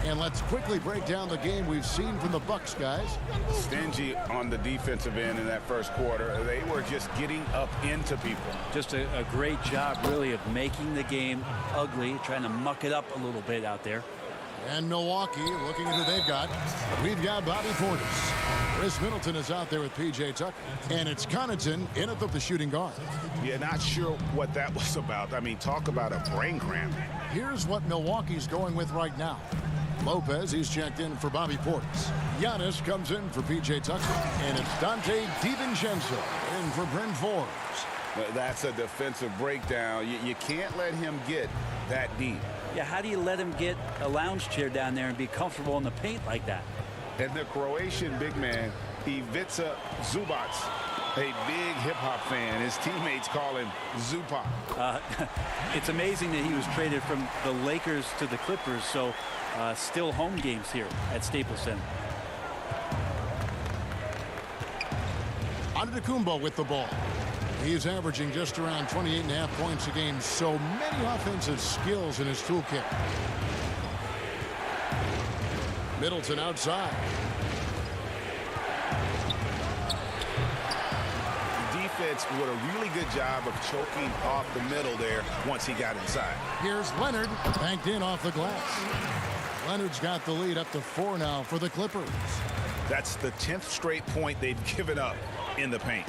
And let's quickly break down the game we've seen from the Bucks, guys. Stingy on the defensive end in that first quarter. They were just getting up into people. Just a great job, really, of making the game ugly, trying to muck it up a little bit out there. And Milwaukee, looking at who they've got. We've got Bobby Portis. Chris Middleton is out there with P.J. Tucker. And it's Connaughton in at the shooting guard. Yeah, not sure what that was about. I mean, talk about a brain cramp. Here's what Milwaukee's going with right now. Lopez, he's checked in for Bobby Portis. Giannis comes in for P.J. Tucker. And it's Dante DiVincenzo in for Bryn Forbes. That's a defensive breakdown. You can't let him get that deep. Yeah, how do you let him get a lounge chair down there and be comfortable in the paint like that? And the Croatian big man, Ivica Zubac, a big hip-hop fan. His teammates call him Zupac. It's amazing that he was traded from the Lakers to the Clippers, so still home games here at Staples Center. Antetokounmpo with the ball. He's averaging just around 28.5 points a game. So many offensive skills in his toolkit. Middleton outside. The defense did a really good job of choking off the middle there once he got inside. Here's Leonard, banked in off the glass. Leonard's got the lead up to 4 now for the Clippers. That's the 10th straight point they've given up in the paint.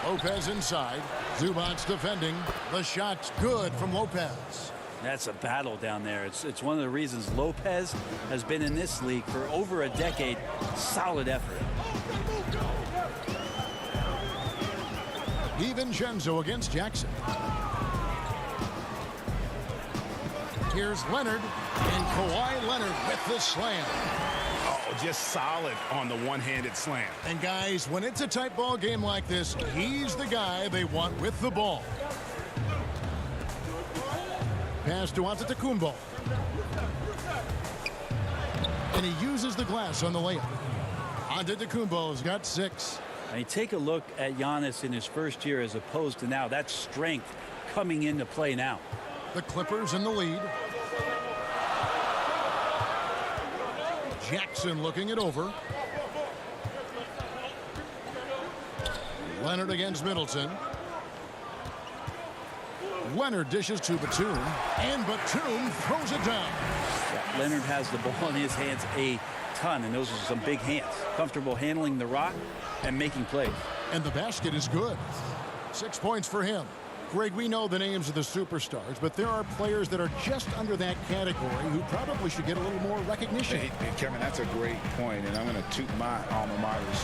Lopez inside. Zubac defending. The shot's good from Lopez. That's a battle down there. It's one of the reasons Lopez has been in this league for over a decade. Solid effort. DiVincenzo against Jackson. Here's Leonard, and Kawhi Leonard with the slam. Oh, just solid on the one-handed slam. And guys, when it's a tight ball game like this, he's the guy they want with the ball. Pass to Antetokounmpo. And he uses the glass on the layup. Antetokounmpo's got 6. I mean, take a look at Giannis in his first year as opposed to now. That's strength coming into play now. The Clippers in the lead. Jackson looking it over. Leonard against Middleton. Leonard dishes to Batum, and Batum throws it down. Yeah, Leonard has the ball in his hands a ton, and those are some big hands. Comfortable handling the rock and making plays. And the basket is good. 6 points for him. Greg, we know the names of the superstars, but there are players that are just under that category who probably should get a little more recognition. Hey, Kevin, that's a great point, and I'm going to toot my alma mater's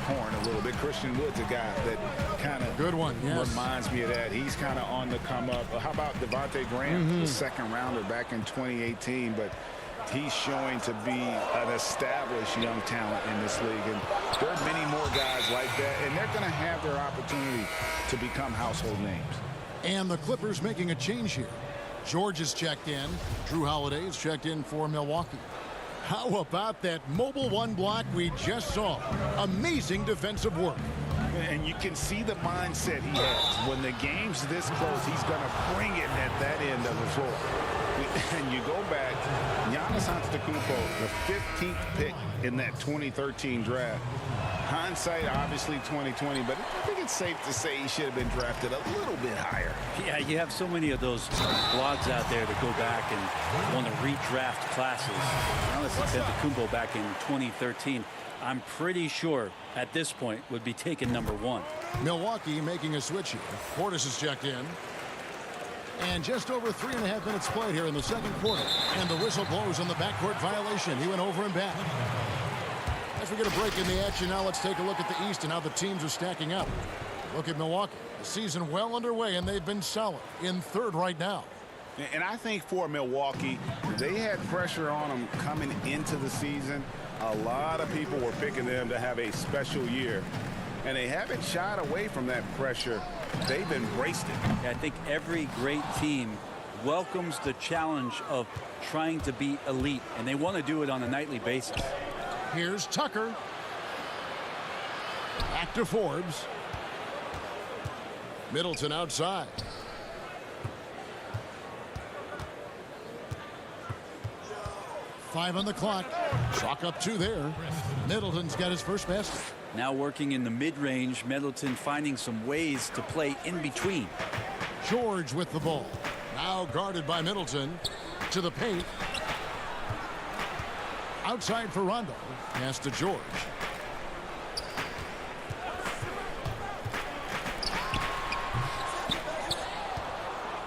horn a little bit. Christian Wood's a guy that kind of good one, yes. Reminds me of that. He's kind of on the come up. How about Devontae Graham, the second rounder back in 2018? But he's showing to be an established young talent in this league. And there are many more guys like that, and they're going to have their opportunity to become household names. And the Clippers making a change here. George is checked in. Drew Holiday is checked in for Milwaukee. How about that mobile one block we just saw? Amazing defensive work. And you can see the mindset he has. When the game's this close, he's going to bring it at that end of the floor. And you go back, Giannis Antetokounmpo, the 15th pick in that 2013 draft. Hindsight, obviously 2020, but I think it's safe to say he should have been drafted a little bit higher. Yeah, you have so many of those blogs out there to go back and want to redraft classes. Giannis Antetokounmpo back in 2013. I'm pretty sure at this point would be taken #1. Milwaukee making a switch here. Portis is checked in. And just over 3.5 minutes played here in the second quarter. And the whistle blows on the backcourt violation. He went over and back. As we get a break in the action now, let's take a look at the East and how the teams are stacking up. Look at Milwaukee. The season well underway, and they've been solid in third right now. And I think for Milwaukee, they had pressure on them coming into the season. A lot of people were picking them to have a special year. And they haven't shied away from that pressure. They've embraced it. I think every great team welcomes the challenge of trying to be elite, and they want to do it on a nightly basis. Here's Tucker. Back to Forbes. Middleton outside. Five on the clock. Chalk up 2 there. Middleton's got his first basket. Now working in the mid-range, Middleton finding some ways to play in between. George with the ball. Now guarded by Middleton. To the paint. Outside for Rondo. Pass to George.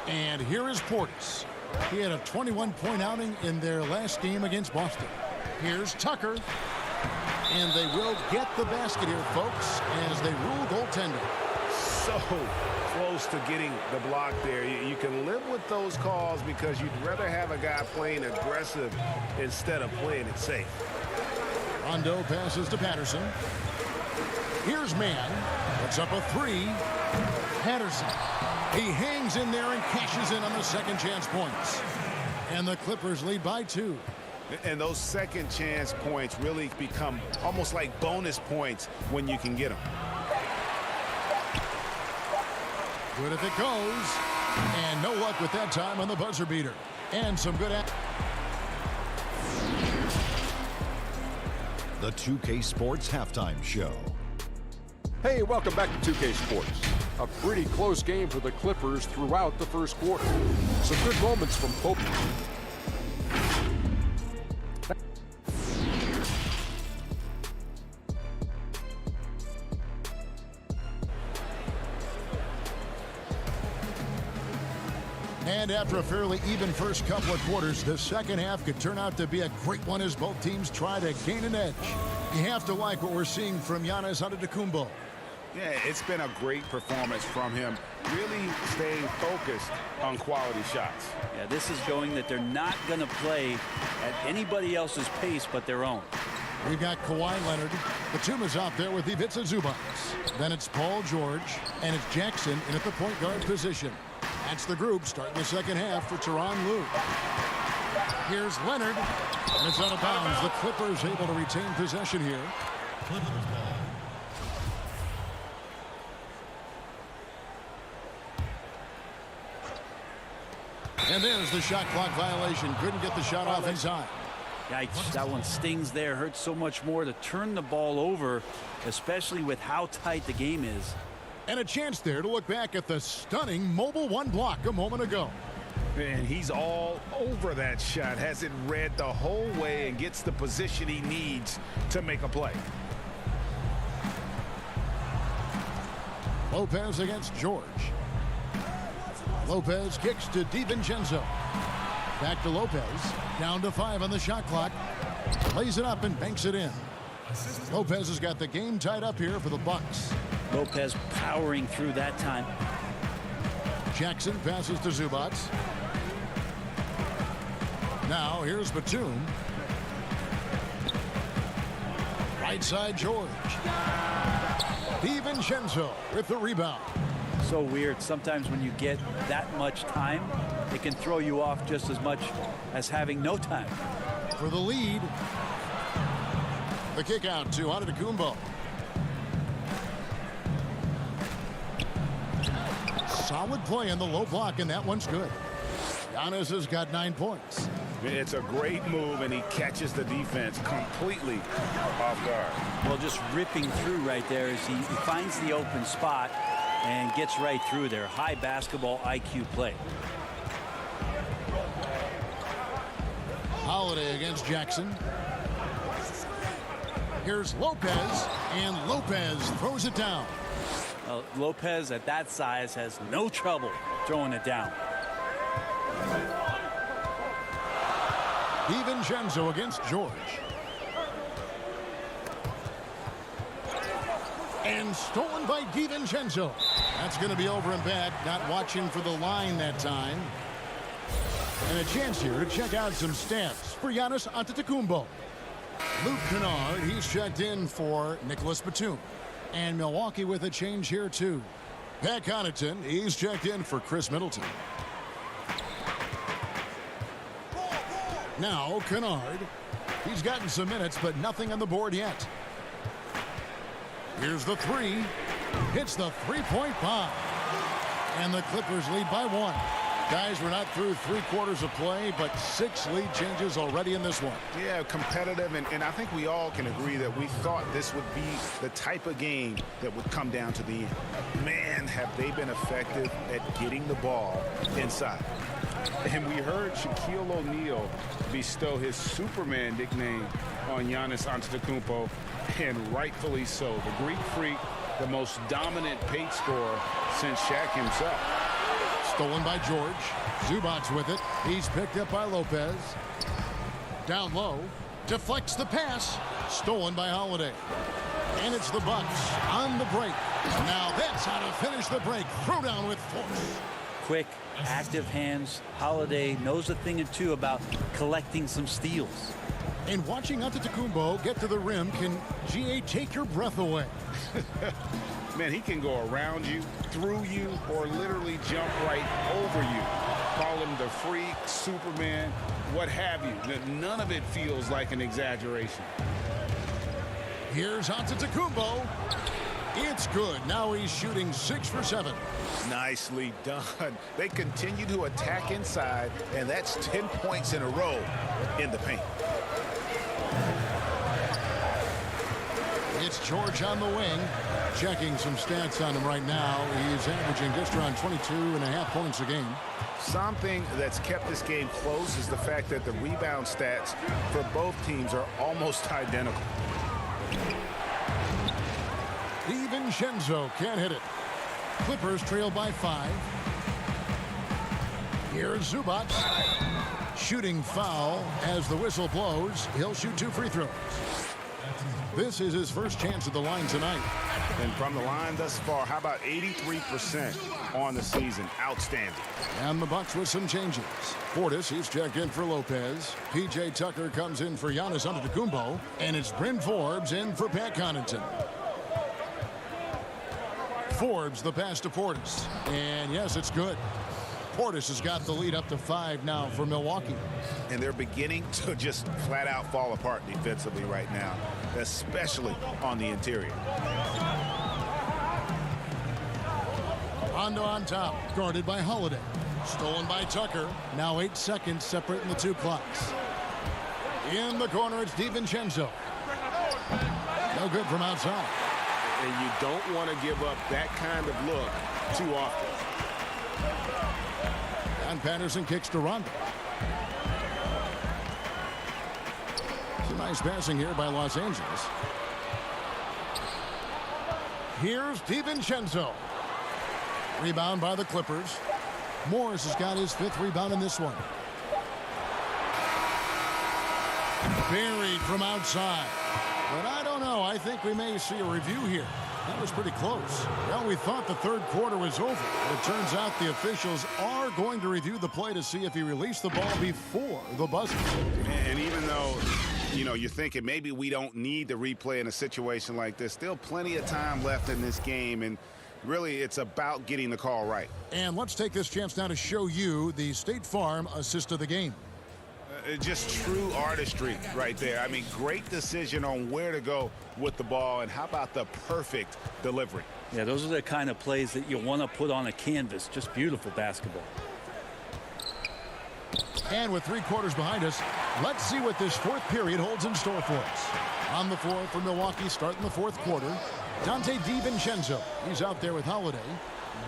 And here is Portis. He had a 21-point outing in their last game against Boston. Here's Tucker. And they will get the basket here, folks, as they rule goaltender. So close to getting the block there. You can live with those calls because you'd rather have a guy playing aggressive instead of playing it safe. Rondo passes to Patterson. Here's Mann. Puts up a 3. Patterson. He hangs in there and cashes in on the second chance points. And the Clippers lead by 2. And those second chance points really become almost like bonus points when you can get them. Good if it goes. And no luck with that time on the buzzer beater. And some good The 2K Sports Halftime Show. Hey, welcome back to 2K Sports. A pretty close game for the Clippers throughout the first quarter. Some good moments from both. And after a fairly even first couple of quarters, the second half could turn out to be a great one as both teams try to gain an edge. You have to like what we're seeing from Giannis Antetokounmpo. Yeah, it's been a great performance from him, really staying focused on quality shots. Yeah, this is showing that they're not going to play at anybody else's pace but their own. We've got Kawhi Leonard. Batum's out there with Ivica Zubac. Then it's Paul George, and it's Jackson in at the point guard position. That's the group starting the second half for Tyronn Lue. Here's Leonard, and it's out of bounds. The Clippers able to retain possession here. And there's the shot clock violation. Couldn't get the shot off in time. Yikes, that one stings there. Hurts so much more to turn the ball over, especially with how tight the game is. And a chance there to look back at the stunning mobile one block a moment ago. And he's all over that shot. Has it read the whole way and gets the position he needs to make a play. Lopez against George. Lopez kicks to DiVincenzo. Back to Lopez. Down to 5 on the shot clock. Lays it up and banks it in. Lopez has got the game tied up here for the Bucks. Lopez powering through that time. Jackson passes to Zubac. Now here's Batum. Right side George. DiVincenzo with the rebound. So weird. Sometimes when you get that much time, it can throw you off just as much as having no time. For the lead. The kick out to Antetokounmpo. Solid play in the low block, and that one's good. Giannis has got 9 points. It's a great move, and he catches the defense completely off guard. Well, just ripping through right there as he finds the open spot and gets right through there. High basketball IQ play. Holiday against Jackson. Here's Lopez, and Lopez throws it down. Lopez at that size has no trouble throwing it down. DiVincenzo against George. And stolen by DiVincenzo. That's going to be over and bad. Not watching for the line that time. And a chance here to check out some stats for Giannis Antetokounmpo. Luke Kennard, he's checked in for Nicholas Batum. And Milwaukee with a change here too. Pat Connaughton, he's checked in for Chris Middleton. Now Kennard. He's gotten some minutes, but nothing on the board yet. Here's the three. Hits the three-point bomb. And the Clippers lead by 1. Guys, we're not through 3/4 of play, but 6 lead changes already in this one. Yeah, competitive, and I think we all can agree that we thought this would be the type of game that would come down to the end. Man, have they been effective at getting the ball inside. And we heard Shaquille O'Neal bestow his Superman nickname on Giannis Antetokounmpo, and rightfully so. The Greek Freak, the most dominant paint scorer since Shaq himself. Stolen by George. Zubac's with it. He's picked up by Lopez. Down low. Deflects the pass. Stolen by Holiday. And it's the Bucks on the break. Now that's how to finish the break. Throw down with force. Quick, active hands. Holiday knows a thing or two about collecting some steals. And watching Antetokounmpo get to the rim can, GA, take your breath away. Man, he can go around you, through you, or literally jump right over you. Call him the freak, Superman, what have you. None of it feels like an exaggeration. Here's Antetokounmpo. It's good. Now he's shooting 6 for 7. Nicely done. They continue to attack inside, and that's 10 points in a row in the paint. It's George on the wing. Checking some stats on him right now. He's averaging just around 22.5 points a game. Something that's kept this game close is the fact that the rebound stats for both teams are almost identical. DiVincenzo can't hit it. Clippers trail by 5. Here's Zubac. Shooting foul as the whistle blows. He'll shoot 2 free throws. This is his first chance at the line tonight. And from the line thus far, how about 83% on the season? Outstanding. And the Bucks with some changes. Portis, he's checked in for Lopez. P.J. Tucker comes in for Giannis Antetokounmpo. And it's Bryn Forbes in for Pat Connaughton. Forbes, the pass to Portis. And yes, it's good. Portis has got the lead up to 5 now for Milwaukee. And they're beginning to just flat out fall apart defensively right now, especially on the interior. Rondo on top, guarded by Holiday. Stolen by Tucker. Now 8 seconds separating the 2 clocks. In the corner, it's DiVincenzo. No good from outside. And you don't want to give up that kind of look too often. And Patterson kicks to Rondo. Some nice passing here by Los Angeles. Here's DiVincenzo. Rebound by the Clippers. Morris has got his 5th rebound in this one. Buried from outside. But I don't know. I think we may see a review here. That was pretty close. Well, we thought the third quarter was over. But it turns out the officials are going to review the play to see if he released the ball before the buzzer. And even though, you're thinking maybe we don't need the replay in a situation like this, still plenty of time left in this game, and really it's about getting the call right. And let's take this chance now to show you the State Farm assist of the game. Just true artistry right there. I mean, great decision on where to go with the ball, and how about the perfect delivery? Yeah, those are the kind of plays that you want to put on a canvas. Just beautiful basketball. And with 3 quarters behind us, let's see what this fourth period holds in store for us. On the floor for Milwaukee starting the fourth quarter, Dante DiVincenzo. He's out there with Holiday.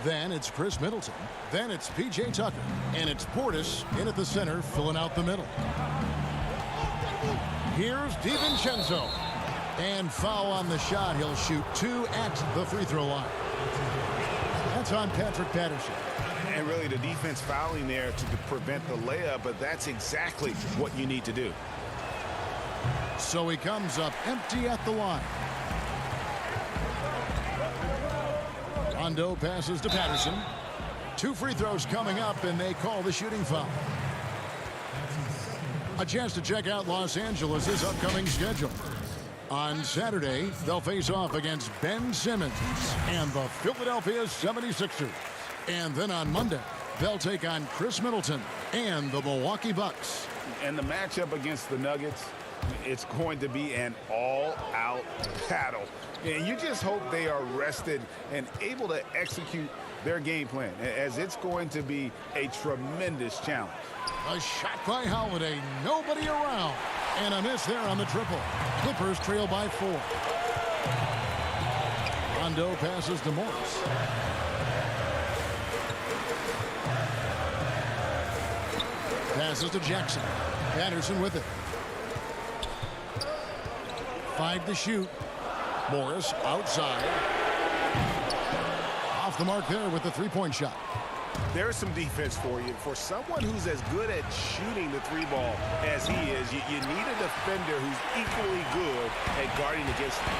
Then it's Chris Middleton. Then it's P.J. Tucker. And it's Portis in at the center, filling out the middle. Here's DiVincenzo. And foul on the shot. He'll shoot 2 at the free throw line. That's on Patrick Patterson. And really the defense fouling there to prevent the layup, but that's exactly what you need to do. So he comes up empty at the line. Rondo passes to Patterson. 2 free throws coming up, and they call the shooting foul. A chance to check out Los Angeles' upcoming schedule. On Saturday, they'll face off against Ben Simmons and the Philadelphia 76ers. And then on Monday, they'll take on Chris Middleton and the Milwaukee Bucks. And the matchup against the Nuggets, it's going to be an all-out battle. And you just hope they are rested and able to execute their game plan, as it's going to be a tremendous challenge. A shot by Holiday, nobody around. And a miss there on the triple. Clippers trail by 4. Rondo passes to Morris. Passes to Jackson. Patterson with it. 5 to shoot. Morris outside. Off the mark there with the 3-point shot. There's some defense for you. For someone who's as good at shooting the 3 ball as he is, you need a defender who's equally good at guarding against him.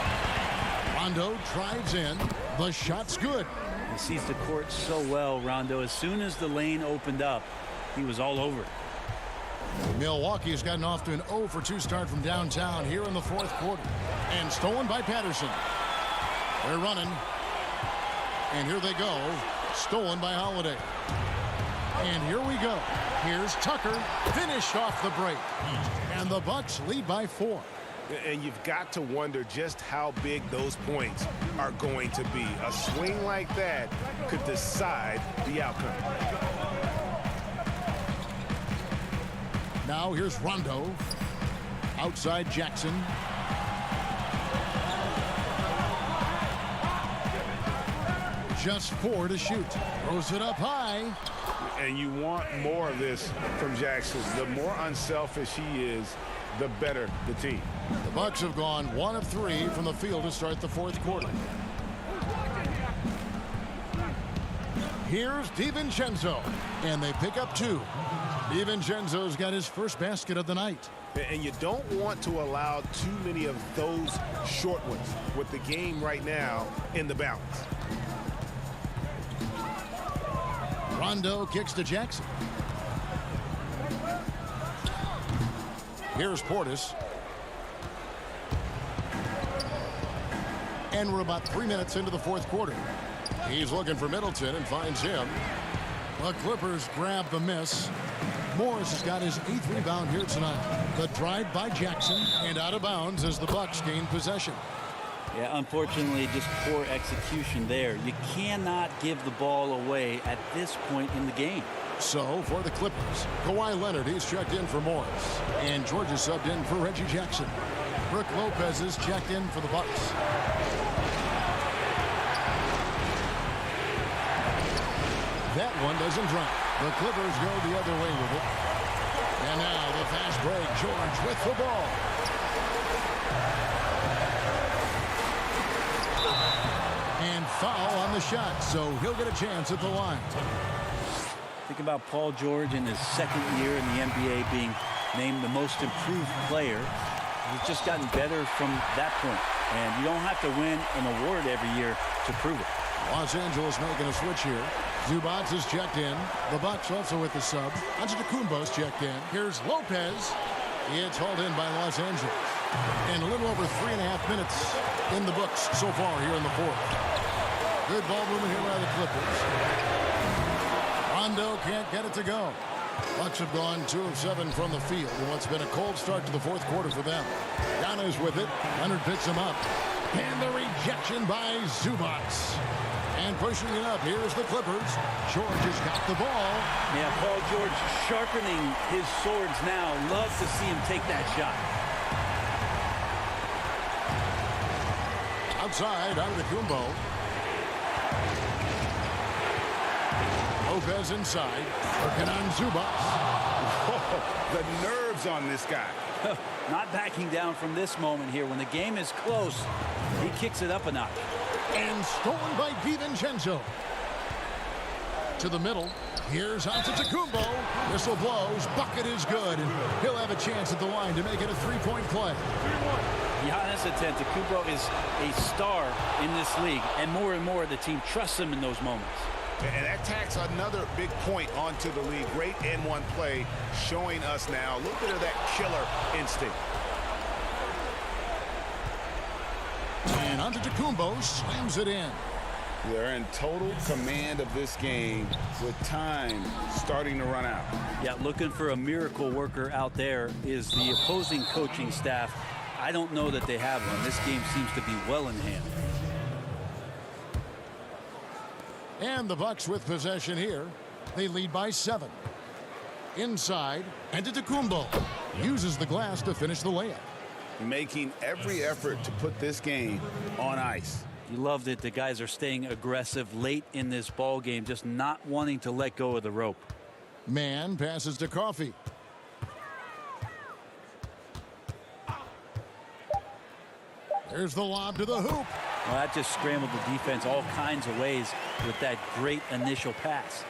Rondo drives in. The shot's good. He sees the court so well, Rondo. As soon as the lane opened up, he was all over it. Milwaukee has gotten off to an 0 for 2 start from downtown here in the fourth quarter. And stolen by Patterson. They're running. And here they go. Stolen by Holiday. And here we go. Here's Tucker. Finished off the break. And the Bucks lead by 4. And you've got to wonder just how big those points are going to be. A swing like that could decide the outcome. Now here's Rondo. Outside Jackson. Just 4 to shoot. Throws it up high. And you want more of this from Jackson. The more unselfish he is, the better the team. The Bucks have gone 1 of 3 from the field to start the fourth quarter. Here's DiVincenzo. And they pick up 2. DiVincenzo's got his first basket of the night. And you don't want to allow too many of those short ones with the game right now in the balance. Rondo kicks to Jackson. Here's Portis. And we're about 3 minutes into the fourth quarter. He's looking for Middleton and finds him. The Clippers grab the miss. Morris has got his 8th rebound here tonight. The drive by Jackson and out of bounds as the Bucks gain possession. Yeah, unfortunately, just poor execution there. You cannot give the ball away at this point in the game. So, for the Clippers, Kawhi Leonard, he's checked in for Morris. And George is subbed in for Reggie Jackson. Brook Lopez is checked in for the Bucks. That one doesn't drop. The Clippers go the other way with it. And now the fast break. George with the ball. And foul on the shot, so he'll get a chance at the line. Think about Paul George in his second year in the NBA being named the most improved player. He's just gotten better from that point. And you don't have to win an award every year to prove it. Los Angeles making a switch here. Zubats is checked in. The Bucks also with the sub. Antetokounmpo's checked in. Here's Lopez. It's hauled in by Los Angeles. And a little over 3.5 minutes in the books so far here in the fourth. Good ball movement here by the Clippers. Rondo can't get it to go. Bucks have gone 2 of 7 from the field in what's been a cold start to the fourth quarter for them. Giannis with it. Leonard picks him up. And the rejection by Zubats. And pushing it up, here's the Clippers. George has got the ball. Yeah, Paul George sharpening his swords now. Love to see him take that shot. Outside, Antetokounmpo. Lopez inside. Working on Zubats. The nerves on this guy. Not backing down from this moment here. When the game is close, he kicks it up a notch. And stolen by DiVincenzo. To the middle. Here's Antetokounmpo. Whistle blows. Bucket is good. And he'll have a chance at the line to make it a three-point play. Giannis Antetokounmpo is a star in this league. And more the team trusts him in those moments. And that tacks another big point onto the league. Great N1 play showing us now a little bit of that killer instinct. And Antetokounmpo slams it in. They're in total command of this game with time starting to run out. Yeah, looking for a miracle worker out there is the opposing coaching staff. I don't know that they have one. This game seems to be well in hand. And the Bucks with possession here. They lead by 7. Inside, Antetokounmpo uses the glass to finish the layup. Making every effort to put this game on ice. You love that the guys are staying aggressive late in this ball game, just not wanting to let go of the rope. Man passes to Coffee. There's the lob to the hoop. Well, that just scrambled the defense all kinds of ways with that great initial pass.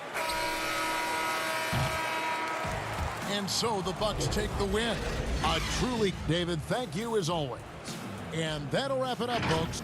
And so the Bucks take the win. A truly, David, thank you as always. And that'll wrap it up, folks.